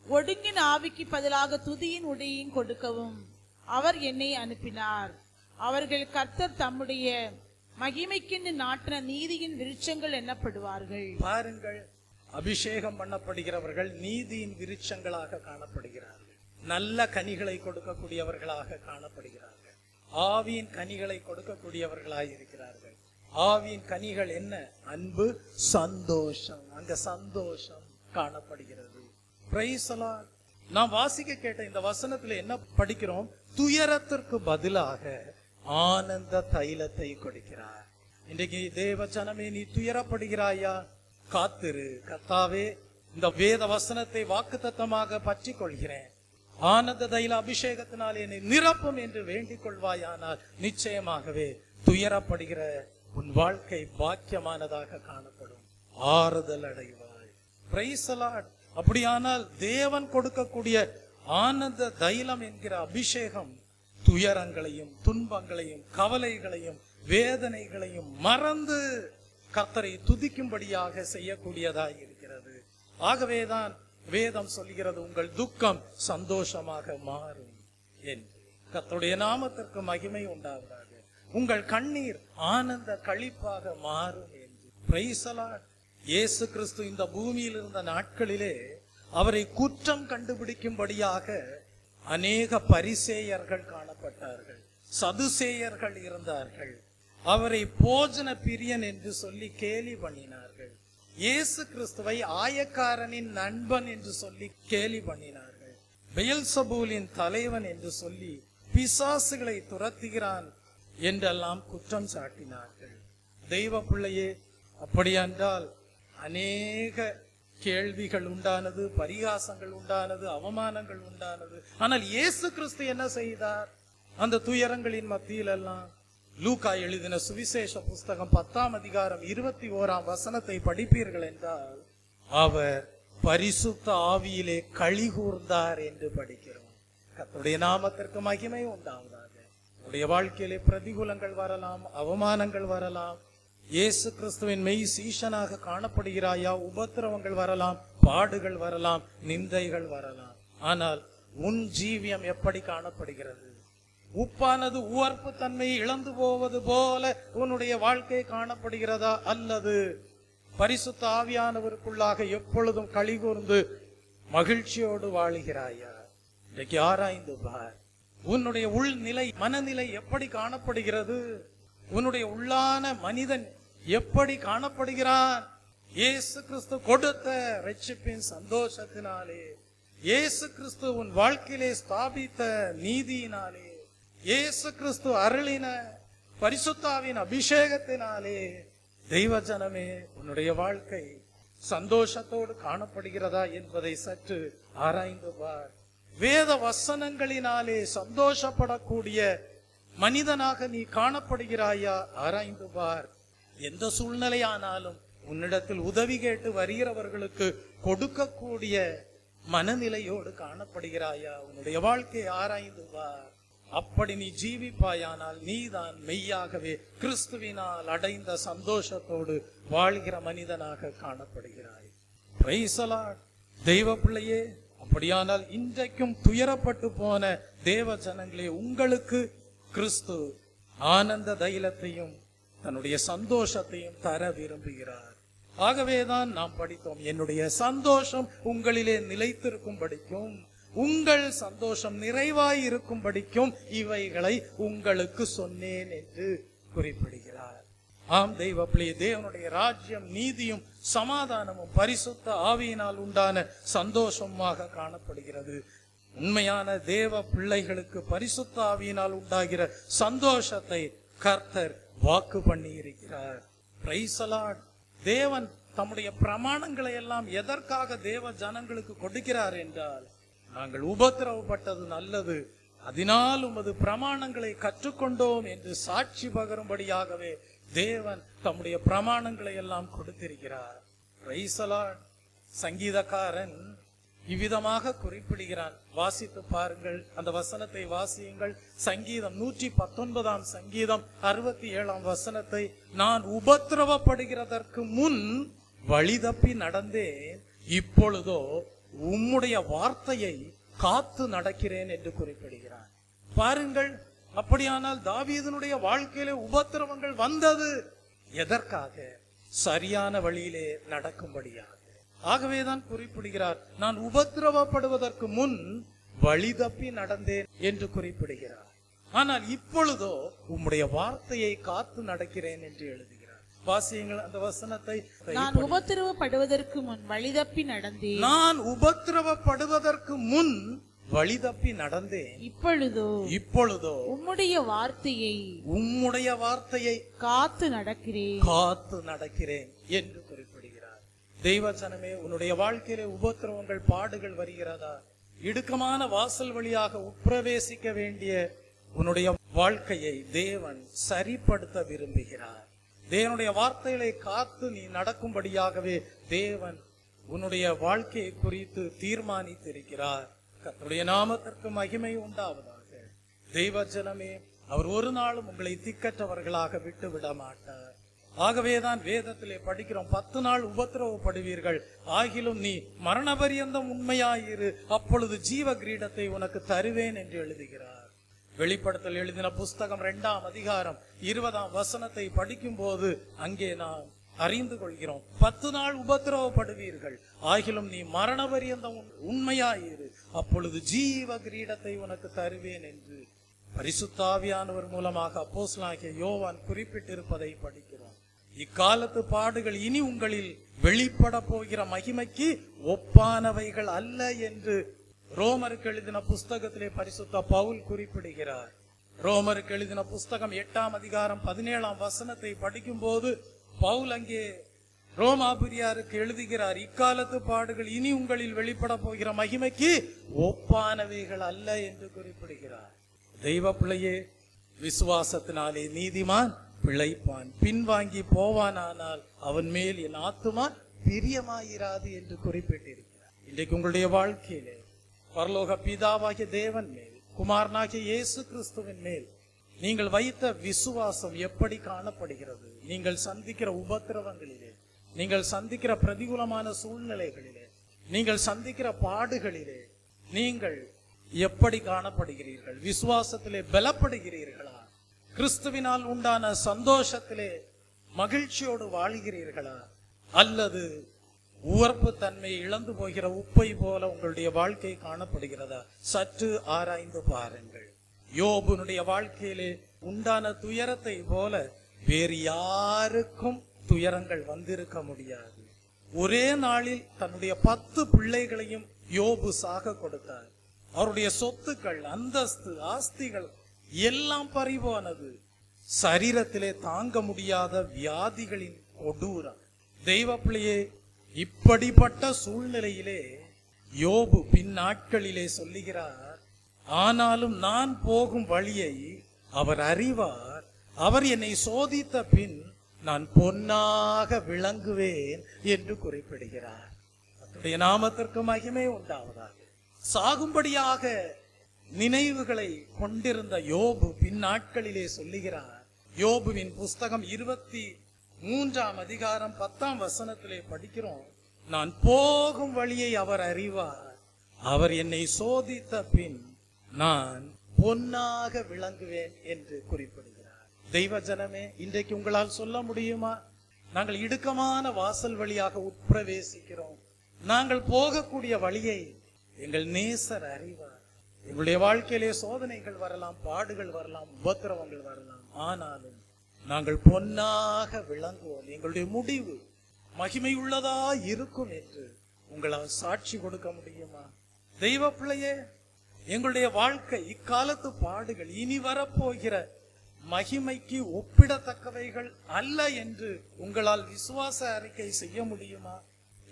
ஒடுங்கின் ஆவிக்கு பதிலாக துதியின் உடையையும் கொடுக்கவும் அவர் என்னை அனுப்பினார். அவர்கள் கர்த்தர் தம்முடைய மகிமைக்கென்று நாட்டின நீதியின் விருட்சங்கள் எண்ணப்படுவார்கள். பாருங்கள், அபிஷேகம் பண்ணப்படுகிறவர்கள் நீதியின் விருட்சங்களாக காணப்படுகிறார்கள். நல்ல கனிகளை கொடுக்கக்கூடியவர்களாக காணப்படுகிறார்கள். ஆவியின் கனிகளை கொடுக்கக்கூடியவர்களாய் இருக்கிறார்கள். ஆவியின் கனிகள் என்ன? அன்பு, சந்தோஷம். அங்க சந்தோஷம் காணப்படுகிறது. Price the Lord. நாம் வாசிக்க கேட்ட இந்த வசனத்துல என்ன படிக்கிறோம்? துயரத்திற்கு பதிலாக ஆனந்த தைலத்தை கொடுக்கிறார். இன்றைக்கு தேவ ஜனமே, நீ துயரப்படுகிறாயா? காத்திரு. கர்த்தாவே, இந்த வேத வசனத்தை வாக்குத்தத்தமாக பற்றி கொள்கிறேன், ஆனந்த தைல அபிஷேகத்தினால் என்னை நிரப்பும் என்று வேண்டிக் கொள்வாயானால் நிச்சயமாகவே துயரப்படுகிற உன் வாழ்க்கை பாக்கியமானதாக காணப்படும். ஆறுதல் அடைவாய். Praise the Lord. அப்படியானால் தேவன் கொடுக்கக்கூடிய ஆனந்த தைலம் என்கிற அபிஷேகம் துயரங்களையும் துன்பங்களையும் கவலைகளையும் வேதனைகளையும் மறந்து கர்த்தரை துதிக்கும்படியாக செய்யக்கூடியதாய் இருக்கிறது. ஆகவேதான் வேதம் சொல்கிறது, உங்கள் துக்கம் சந்தோஷமாக மாறும் என்று. கர்த்தருடைய நாமத்திற்கு மகிமை உண்டாவதாக. உங்கள் கண்ணீர் ஆனந்த களிப்பாக மாறும் என்று. Price the Lord. இயேசு கிறிஸ்து இந்த பூமியில் இருந்த நாட்களிலே அவரை குற்றம் கண்டுபிடிக்கும்படியாக அநேக பரிசேயர்கள் காணப்பட்டார்கள். சதுசேயர்கள் இருந்தார்கள். அவரை போஜன பிரியன் என்று சொல்லி கேலி பண்ணினார்கள். இயேசு கிறிஸ்துவை ஆயக்காரனின் நண்பன் என்று சொல்லி கேலி பண்ணினார்கள். பெயல்சபூலின் தலைவன் என்று சொல்லி பிசாசுகளை துரத்துகிறான் என்றெல்லாம் குற்றம் சாட்டினார்கள். தெய்வ பிள்ளையே, அப்படியென்றால் அநேக கேள்விகள் உண்டானது, பரிகாசங்கள் உண்டானது, அவமானங்கள் உண்டானது. ஆனால் இயேசு கிறிஸ்து என்ன செய்தார்? அந்த துயரங்களின் மத்தியில் எல்லாம் லூக்கா எழுதின சுவிசேஷ புஸ்தகம் 10ஆம் அதிகாரம் 21ஆம் வசனத்தை படிப்பீர்கள் என்றால், அவர் பரிசுத்த ஆவியிலே களி கூர்ந்தார் என்று படிக்கிறோம். கர்த்தருடைய நாமத்திற்கு மகிமை உண்டாவதாக. உடைய வாழ்க்கையிலே பிரதிகூலங்கள் வரலாம், அவமானங்கள் வரலாம். இயேசு கிறிஸ்துவின் மெய் சீஷனாக காணப்படுகிறாயா? உபத்திரவங்கள் வரலாம், பாடுகள் வரலாம், நிந்தைகள் வரலாம். ஆனால் உன் ஜீவியம் எப்படி காணப்படுகிறது? உப்பானது உவர்ப்பு தன்மையை இழந்து போவது போல உன்னுடைய வாழ்க்கை காணப்படுகிறதா? அல்லது பரிசுத்த ஆவியானவருக்குள்ளாக எப்பொழுதும் களி கூர்ந்து மகிழ்ச்சியோடு வாழுகிறாயா? இன்றைக்கு ஆராய்ந்து பார். உன்னுடைய உள்நிலை, மனநிலை எப்படி காணப்படுகிறது? உன்னுடைய உள்ளான மனிதன் எப்படி காணப்படுகிறான்? இயேசு கிறிஸ்து கொடுத்த ரட்சிப்பின் சந்தோஷத்தினாலே, இயேசு கிறிஸ்து உன் வாழ்க்கையிலே ஸ்தாபித்த நீதியினாலே, இயேசு கிறிஸ்து அருளின பரிசுத்தாவின் அபிஷேகத்தினாலே, தெய்வ ஜனமே, உன்னுடைய வாழ்க்கை சந்தோஷத்தோடு காணப்படுகிறதா என்பதை சற்று ஆராய்ந்து பார். வேத வசனங்களினாலே சந்தோஷப்படக்கூடிய மனிதனாக நீ காணப்படுகிறாயா? ஆராய்ந்து பார். எந்த சூழ்நிலையானாலும் உன்னிடத்தில் உதவி கேட்டு வருகிறவர்களுக்கு கொடுக்கக்கூடிய மனநிலையோடு காணப்படுகிறாயா? உன்னுடைய வாழ்க்கையை ஆராய்ந்து பார். அப்படி நீ ஜீவிப்பாயானால் நீதான் மெய்யாகவே கிறிஸ்துவினால் அடைந்த சந்தோஷத்தோடு வாழ்கிற மனிதனாக காணப்படுகிறாய். Price the Lord. தெய்வ பிள்ளையே, அப்படியானால் இன்றைக்கும் துயரப்பட்டு போன தேவ ஜனங்களே, உங்களுக்கு கிறிஸ்து ஆனந்த தைலத்தையும் தன்னுடைய சந்தோஷத்தையும் தர விரும்புகிறார். ஆகவேதான் நாம் படித்தோம், என்னுடைய சந்தோஷம் உங்களிலே நிலைத்திருக்கும் படிக்கும், உங்கள் சந்தோஷம் நிறைவாய் இருக்கும் படிக்கும் இவைகளை உங்களுக்கு சொன்னேன் என்று குறிப்பிடுகிறார். ஆம் தெய்வ பிள்ளையே, தேவனுடைய ராஜ்யம் நீதியும் சமாதானமும் பரிசுத்த ஆவியினால் உண்டான சந்தோஷமாக காணப்படுகிறது. உண்மையான தேவ பிள்ளைகளுக்கு பரிசுத்த ஆவியினால் உண்டாகிற சந்தோஷத்தை கர்த்தர் வாக்கு பண்ணி இருக்கிறார். Price the Lord. தேவன் தம்முடைய பிரமாணங்களை எல்லாம் எதற்காக தேவ ஜனங்களுக்கு கொடுக்கிறார் என்றால், நாங்கள் உபத்திரவப்பட்டது நல்லது, அதனால் உமது பிரமாணங்களை கற்றுக்கொண்டோம் என்று சாட்சி பகரும்படியாகவே தேவன் தம்முடைய பிரமாணங்களை எல்லாம் கொடுத்திருக்கிறார். Price the Lord. சங்கீதக்காரன் இவ்விதமாக குறிப்பிடுகிறான். வாசித்து பாருங்கள், அந்த வசனத்தை வாசியுங்கள். சங்கீதம் 119ஆம் சங்கீதம் 67ஆம் வசனத்தை, நான் உபத்திரவப்படுகிறதற்கு முன் வழி தப்பி நடந்தேன், இப்பொழுதோ உம்முடைய வார்த்தையை காத்து நடக்கிறேன் என்று குறிப்பிடுகிறான். பாருங்கள், அப்படியானால் தாவீதினுடைய வாழ்க்கையிலே உபத்திரவங்கள் வந்தது எதற்காக? சரியான வழியிலே நடக்கும்படியாக. ஆகவேதான் குறிப்பிடுகிறார், நான் உபத்திரவப்படுவதற்கு முன் வழி தப்பி நடந்தேன் என்று குறிப்பிடுகிறார். ஆனால் இப்பொழுதோ உம்முடைய வார்த்தையை காத்து நடக்கிறேன் என்று எழுதுகிறார். வாசியுங்கள் அந்த வசனத்தை. நான் உபத்திரவப்படுவதற்கு முன் வழி தப்பி நடந்தேன், நான் உபத்திரவப்படுவதற்கு முன் வழி தப்பி நடந்தேன், இப்பொழுதோ உம்முடைய வார்த்தையை காத்து நடக்கிறேன் என்று குறிப்பிடுகிறார். தெய்வ ஜனமே, உன்னுடைய வாழ்க்கையிலே உபத்திரவங்கள், பாடுகள் வருகிறதா? இடுக்கமான வாசல் வழியாக உட்பிரவேசிக்க வேண்டிய உன்னுடைய வாழ்க்கையை தேவன் சரிப்படுத்த விரும்புகிறார். தேவனுடைய வார்த்தைகளை காத்து நீ நடக்கும்படியாகவே தேவன் உன்னுடைய வாழ்க்கையை குறித்து தீர்மானித்திருக்கிறார். கர்த்தருடைய நாமத்திற்கு மகிமை உண்டாவதாக. தெய்வ ஜனமே, அவர் ஒரு நாளும் உங்களை திக்கற்றவர்களாக விட்டு விட மாட்டார். ஆகவேதான் வேதத்திலே படிக்கிறோம், 10 நாள் உபத்திரவப்படுவீர்கள், ஆகிலும் நீ மரண பரியந்தம் உண்மையாயிரு, அப்பொழுது ஜீவ கிரீடத்தை உனக்கு தருவேன் என்று எழுதுகிறார். வெளிப்படுத்தல் எழுதின புஸ்தகம் 2ஆம் அதிகாரம் 20ஆம் வசனத்தை படிக்கும் போது அங்கே நாம் அறிந்து கொள்கிறோம், 10 நாள் உபத்திரவப்படுவீர்கள், ஆகிலும் நீ மரண பரியந்தம் உண்மையாயிரு, அப்பொழுது ஜீவ கிரீடத்தை உனக்கு தருவேன் என்று. பரிசுத்தாவியானவர் மூலமாக அப்போஸ்தலனாகிய யோவான் குறிப்பிட்டிருப்பதை படிக்கிறோம். இக்காலத்து பாடுகள் இனி உங்களில் வெளிப்பட போகிற மகிமைக்கு ஒப்பானவைகள் அல்ல என்று ரோமருக்கு எழுதின புஸ்தகத்திலே பரிசுத்த பவுல் குறிப்பிடுகிறார். ரோமருக்கு எழுதின புஸ்தகம் 8ஆம் அதிகாரம் 17ஆம் வசனத்தை படிக்கும் போது பவுல் அங்கே ரோமாபுரியாருக்கு எழுதுகிறார், இக்காலத்து பாடுகள் இனி உங்களில் வெளிப்பட போகிற மகிமைக்கு ஒப்பானவைகள் அல்ல என்று குறிப்பிடுகிறார். தெய்வ பிள்ளையே, விசுவாசத்தினாலே நீதிமான் பிழைப்பான், பின்வாங்கி போவானானால் அவன் மேல் என் ஆத்துமா பிரியமாயிராது என்று குறிப்பிட்டிருக்கிறார். இன்றைக்கு உங்களுடைய வாழ்க்கையிலே பரலோக பிதாவாகிய தேவன் மேல், குமாரனாகிய இயேசு கிறிஸ்துவின் மேல் நீங்கள் வைத்த விசுவாசம் எப்படி காணப்படுகிறது? நீங்கள் சந்திக்கிற உபத்திரவங்களிலே, நீங்கள் சந்திக்கிற பிரதிகூலமான சூழ்நிலைகளிலே, நீங்கள் சந்திக்கிற பாடுகளிலே நீங்கள் எப்படி காணப்படுகிறீர்கள்? விசுவாசத்திலே பலப்படுகிறீர்களா? கிறிஸ்துவினால் உண்டான சந்தோஷத்திலே மகிழ்ச்சியோடு வாழ்கிறீர்களா? அல்லது உவர்ப்பு தன்மையை இழந்து போகிற உப்பை போல உங்களுடைய வாழ்க்கை காணப்படுகிறதா? சற்று ஆராய்ந்து பாருங்கள். யோபுனுடைய வாழ்க்கையிலே உண்டான துயரத்தை போல வேறு யாருக்கும் துயரங்கள் வந்திருக்க முடியாது. ஒரே நாளில் தன்னுடைய 10 பிள்ளைகளையும் யோபு சாக கொடுத்தார். அவருடைய சொத்துக்கள், அந்தஸ்து, ஆஸ்திகள் எல்லாம் பறிபோனது. சரீரத்திலே தாங்க முடியாத வியாதிகளின் கொடூரம். தெய்வ பிள்ளையே, இப்படிப்பட்ட சூழ்நிலையிலே யோபு பின் நாட்களிலே சொல்லுகிறார், ஆனாலும் நான் போகும் வழியை அவர் அறிவார், அவர் என்னை சோதித்த பின் நான் பொன்னாக விளங்குவேன் என்று குறிப்பிடுகிறார். அவருடைய நாமத்திற்கு மகிமை உண்டாவதாக. சாகும்படியாக நினைவுகளை கொண்டிருந்த யோபு பின் நாட்களிலே சொல்லுகிறார். யோபுவின் புஸ்தகம் 23ஆம் அதிகாரம் 10ஆம் வசனத்திலே படிக்கிறோம், நான் போகும் வழியை அவர் அறிவார், அவர் என்னை சோதித்த பின் நான் பொன்னாக விளங்குவேன் என்று குறிப்பிடுகிறார். தெய்வ ஜனமே, இன்றைக்கு உங்களால் சொல்ல முடியுமா? நாங்கள் இடுக்கமான வாசல் வழியாக உட்பிரவேசிக்கிறோம். நாங்கள் போகக்கூடிய வழியை எங்கள் நேசர் அறிவார். எங்களுடைய வாழ்க்கையிலே சோதனைகள் வரலாம், பாடுகள் வரலாம், உபத்திரவங்கள் வரலாம். ஆனாலும் நாங்கள் பொன்னாக விளங்குவோம். எங்களுடைய முடிவு மகிமையுள்ளதா இருக்கும் என்று உங்களால் சாட்சி கொடுக்க முடியுமா? தெய்வ பிள்ளையே, எங்களுடைய வாழ்க்கை இக்காலத்து பாடுகள் இனி வரப்போகிற மகிமைக்கு ஒப்பிடத்தக்கவைகள் அல்ல என்று உங்களால் விசுவாச அறிக்கை செய்ய முடியுமா?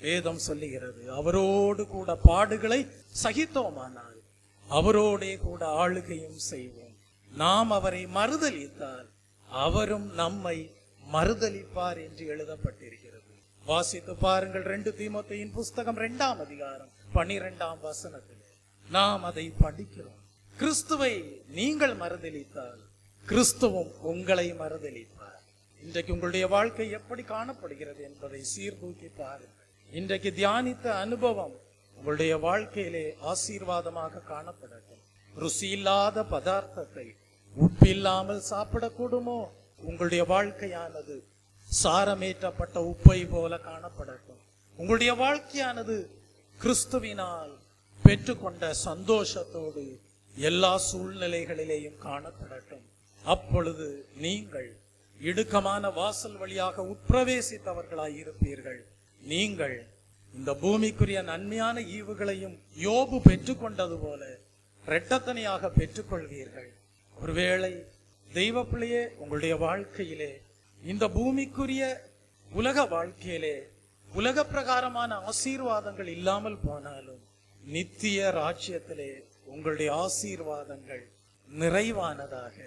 வேதம் சொல்லுகிறது, அவரோடு கூட பாடுகளை சகித்தோமானால் அவரோடே கூட ஆளுகையும் செய்வோம். நாம் அவரை மறுதலித்தால் அவரும் நம்மை மறுதலிப்பார் என்று எழுதப்பட்டிருக்கிறது. வாசித்து பாருங்கள். 2 தீமோத்தேயின் புஸ்தகம் 2ஆம் அதிகாரம் 12ஆம் வசனத்தில் நாம் அதை படிக்கிறோம். கிறிஸ்துவை நீங்கள் மறுதலித்தால் கிறிஸ்துவும் உங்களை மறுதலிப்பார். இன்றைக்கு உங்களுடைய வாழ்க்கை எப்படி காணப்படுகிறது என்பதை சீர்தூக்கி பாருங்கள். இன்றைக்கு தியானித்த அனுபவம் உங்களுடைய வாழ்க்கையிலே ஆசீர்வாதமாக காணப்படட்டும். ருசி இல்லாத பதார்த்தத்தை உப்பில்லாமல் சாப்பிடக்கூடுமோ? உங்களுடைய வாழ்க்கையானது சாரமேற்றப்பட்ட உப்பை போல காணப்படட்டும். உங்களுடைய வாழ்க்கையானது கிறிஸ்துவினால் பெற்றுக்கொண்ட சந்தோஷத்தோடு எல்லா சூழ்நிலைகளிலேயும் காணப்படட்டும். அப்பொழுது நீங்கள் இடுக்கமான வாசல் வழியாக உட்பிரவேசித்தவர்களாய் இருப்பீர்கள். நீங்கள் இந்த பூமிக்குரிய நன்மையான ஈவுகளையும் யோபு பெற்றுக்கொண்டது போல இரட்டத்தனையாக பெற்றுக்கொள்வீர்கள். ஒருவேளை தெய்வ பிள்ளையே, உங்களுடைய வாழ்க்கையிலே இந்த பூமிக்குரிய உலக வாழ்க்கையிலே உலக பிரகாரமான ஆசீர்வாதங்கள் இல்லாமல் போனாலும் நித்திய ராஜ்யத்திலே உங்களுடைய ஆசீர்வாதங்கள் நிறைவானதாக,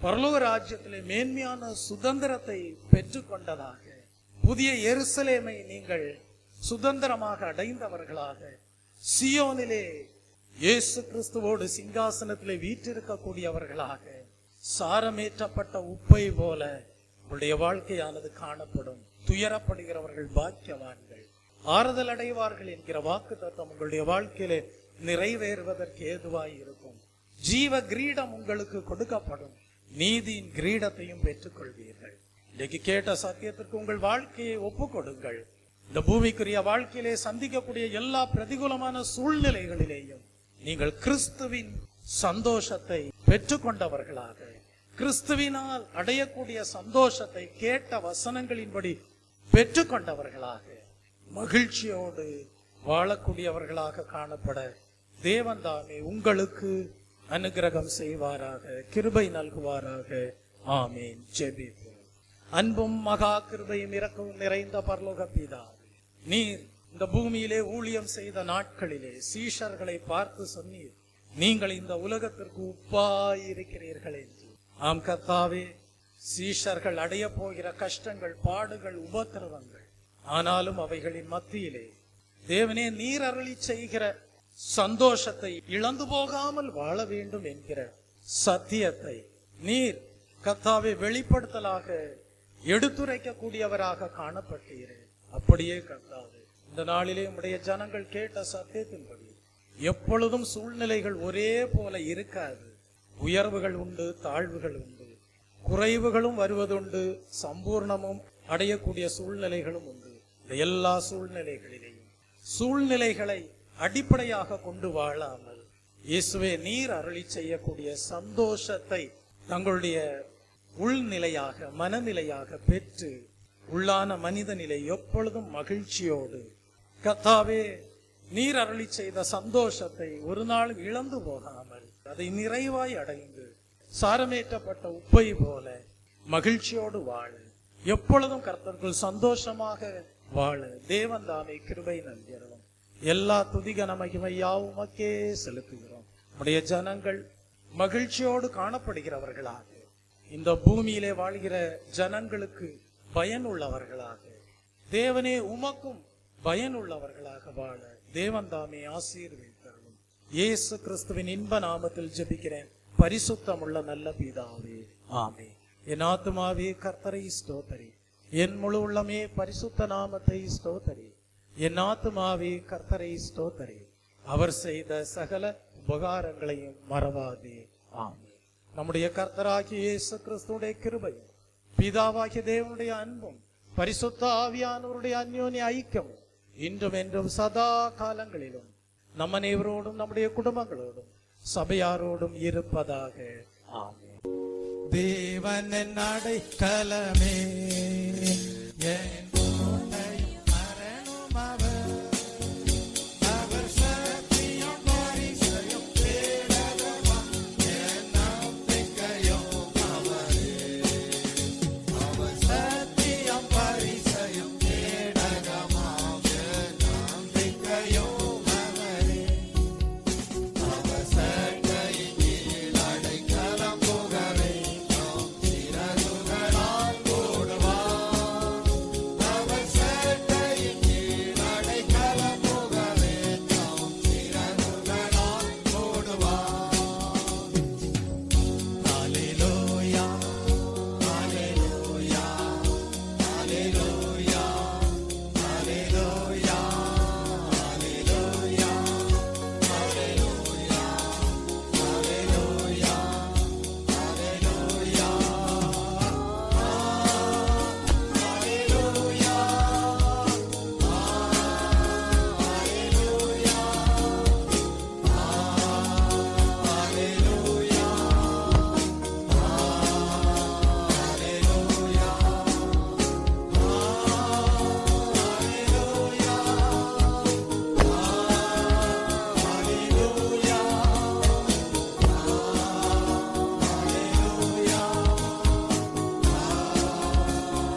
பரலோக ராஜ்யத்திலே மேன்மையான சுதந்திரத்தை பெற்றுக்கொண்டதாக, புதிய எருசலேமை நீங்கள் சுதந்திரமாக அடைந்தவர்களாக, சியோனிலே இயேசு கிறிஸ்துவோடு சிங்காசனத்திலே வீற்றிருக்கக்கூடியவர்களாக, சாரமேற்றப்பட்ட உப்பை போல உங்களுடைய வாழ்க்கையானது காணப்படும். துயரப்படுகிறவர்கள் பாக்கியவான்கள், ஆறுதல் அடைவார்கள் என்கிற வாக்கு தத்துவம் உங்களுடைய வாழ்க்கையிலே நிறைவேறுவதற்கு ஏதுவாய் இருக்கும். ஜீவ கிரீடம் உங்களுக்கு கொடுக்கப்படும். நீதியின் கிரீடத்தையும் பெற்றுக்கொள்வீர்கள். இன்னைக்கு கேட்ட சத்தியத்திற்கு உங்கள் வாழ்க்கையை ஒப்பு கொடுங்கள். இந்த பூமிக்குரிய வாழ்க்கையிலே சந்திக்கக்கூடிய எல்லா பிரதிகூலமான சூழ்நிலைகளிலேயும் நீங்கள் கிறிஸ்துவின் சந்தோஷத்தை பெற்றுக்கொண்டவர்களாக, கிறிஸ்துவினால் அடையக்கூடிய சந்தோஷத்தை கேட்ட வசனங்களின்படி பெற்றுக்கொண்டவர்களாக, மகிழ்ச்சியோடு வாழக்கூடியவர்களாக காணப்பட தேவன் தாமே உங்களுக்கு அனுகிரகம் செய்வாராக, கிருபை நல்குவாராக. ஆமீன். ஜெபிப்போம். அன்பும் மகா கிருபையும் இரக்கமும் நிறைந்த பரலோக பிதாவே, நீர் இந்த பூமியிலே ஊழியம் செய்த நாட்களிலே சீஷர்களை பார்த்து சொன்னீர், நீங்கள் இந்த உலகத்திற்கு உப்பாயிருக்கிறீர்கள் என்று. ஆம் கர்த்தாவே, சீஷர்கள் அடைய போகிற கஷ்டங்கள், பாடுகள், உபத்திரவங்கள், ஆனாலும் அவைகளின் மத்தியிலே தேவனே நீர் அருளி செய்கிற சந்தோஷத்தை இழந்து போகாமல் வாழ வேண்டும் என்கிற சத்தியத்தை நீர் கர்த்தாவே வெளிப்படுத்தலாக எடுத்துரைக்க கூடியவராக காணப்பட்டீரே. அப்படியே கர்த்தாவே, இந்த நாளிலே உம்முடைய ஜனங்கள் கேட்ட சத்தியத்தின்படி எப்பொழுதும் சூழ்நிலைகள் ஒரே போல இருக்காது. உயர்வுகள் உண்டு, தாழ்வுகள் உண்டு, குறைவுகளும் வருவதுண்டு, சம்பூர்ணமும் அடையக்கூடிய சூழ்நிலைகளும் உண்டு. இந்த எல்லா சூழ்நிலைகளிலேயும் சூழ்நிலைகளை அடிப்படையாக கொண்டு வாழாமல் இயேசுவே நீர் அருளி செய்யக்கூடிய சந்தோஷத்தை தங்களுடைய உள்நிலையாக, மனநிலையாக பெற்று உள்ளான மனித நிலை எப்பொழுதும் மகிழ்ச்சியோடு கர்த்தாவே நீர் அருளி செய்த சந்தோஷத்தை ஒரு நாள் இழந்து போகாமல் அதை நிறைவாய் அடைந்து சாரமேற்றப்பட்ட உப்பை போல மகிழ்ச்சியோடு வாழ, எப்பொழுதும் கர்த்தருக்குள் சந்தோஷமாக வாழ தேவன் தாமே கிருபை நல்கிறோம். எல்லா துதிகன மகிமை யாவும் உமக்கே செலுத்துகிறோம். நம்முடைய ஜனங்கள் மகிழ்ச்சியோடு காணப்படுகிறவர்களாக, இந்த பூமியிலே வாழ்கிற ஜனங்களுக்கு பயனுள்ளவர்களாக, தேவனே உமக்கும் பயனுள்ளவர்களாக வாழ தேவன் தாமே ஆசீர்வதித்தருளும். இயேசு கிறிஸ்துவின் இன்ப நாமத்தில் ஜெபிக்கிறேன் பரிசுத்தமுள்ள நல்ல பிதாவே, ஆமென். என் ஆத்துமாவே கர்த்தரை ஸ்தோத்தரி, என் முழு உள்ளமே பரிசுத்த நாமத்தை ஸ்தோத்தரி. என் ஆத்துமாவே கர்த்தரை ஸ்தோத்தரி, அவர் செய்த சகல உபகாரங்களையும் மறவாதே. ஆமென். நம்முடைய கர்த்தராகிய இயேசு கிறிஸ்துவுடைய கிருபையும் பிதாவாகிய தேவனுடைய அன்பும் பரிசுத்த ஆவியானவருடைய அந்யோன்ய ஐக்கியமும் இன்றும் என்றும் சதா காலங்களிலும் நம்ம அனைவரோடும் நம்முடைய குடும்பங்களோடும் சபையாரோடும் இருப்பதாக. ஆமென். தேவன் அடைக்கலமே, என் கோட்டையும் மரணும் அவர். அவர் சத்தியம் பரிசயம் தேடகமாம், என் நம்பிக்கையும் அவரே. அவர் சத்தியம் பரிசயம் தேடகமாம், என் நம்பிக்கையும் அவரே. அவர் சட்டையின் கீழ் அடைக்கலம் புகவே, சிறகுகளால் மூடுவார். அவர் சட்டையின் கீழ் அடைக்கலம் புகவே, சிறகுகளால் மூடுவார். ஹல்லேலூயா, ஹல்லேலூயா, ஹல்லேலூயா, ஹல்லேலூயா, ஹல்லேலூயா, ஹல்லேலூயா, ஹல்லேலூயா,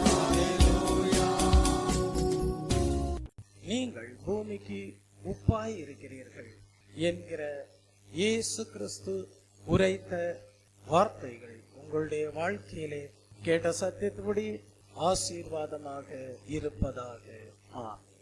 ஹல்லேலூயா, நீங்கள் பூமிக்கு உப்பாய் இருக்கிறீர்கள் என்கிற இயேசு கிறிஸ்து உரைத்த வார்த்தைகள் உங்களுடைய வாழ்க்கையிலே கேட்ட சத்தியத்துபடி ஆசீர்வாதமாக இருப்பதாக. ஆமென்.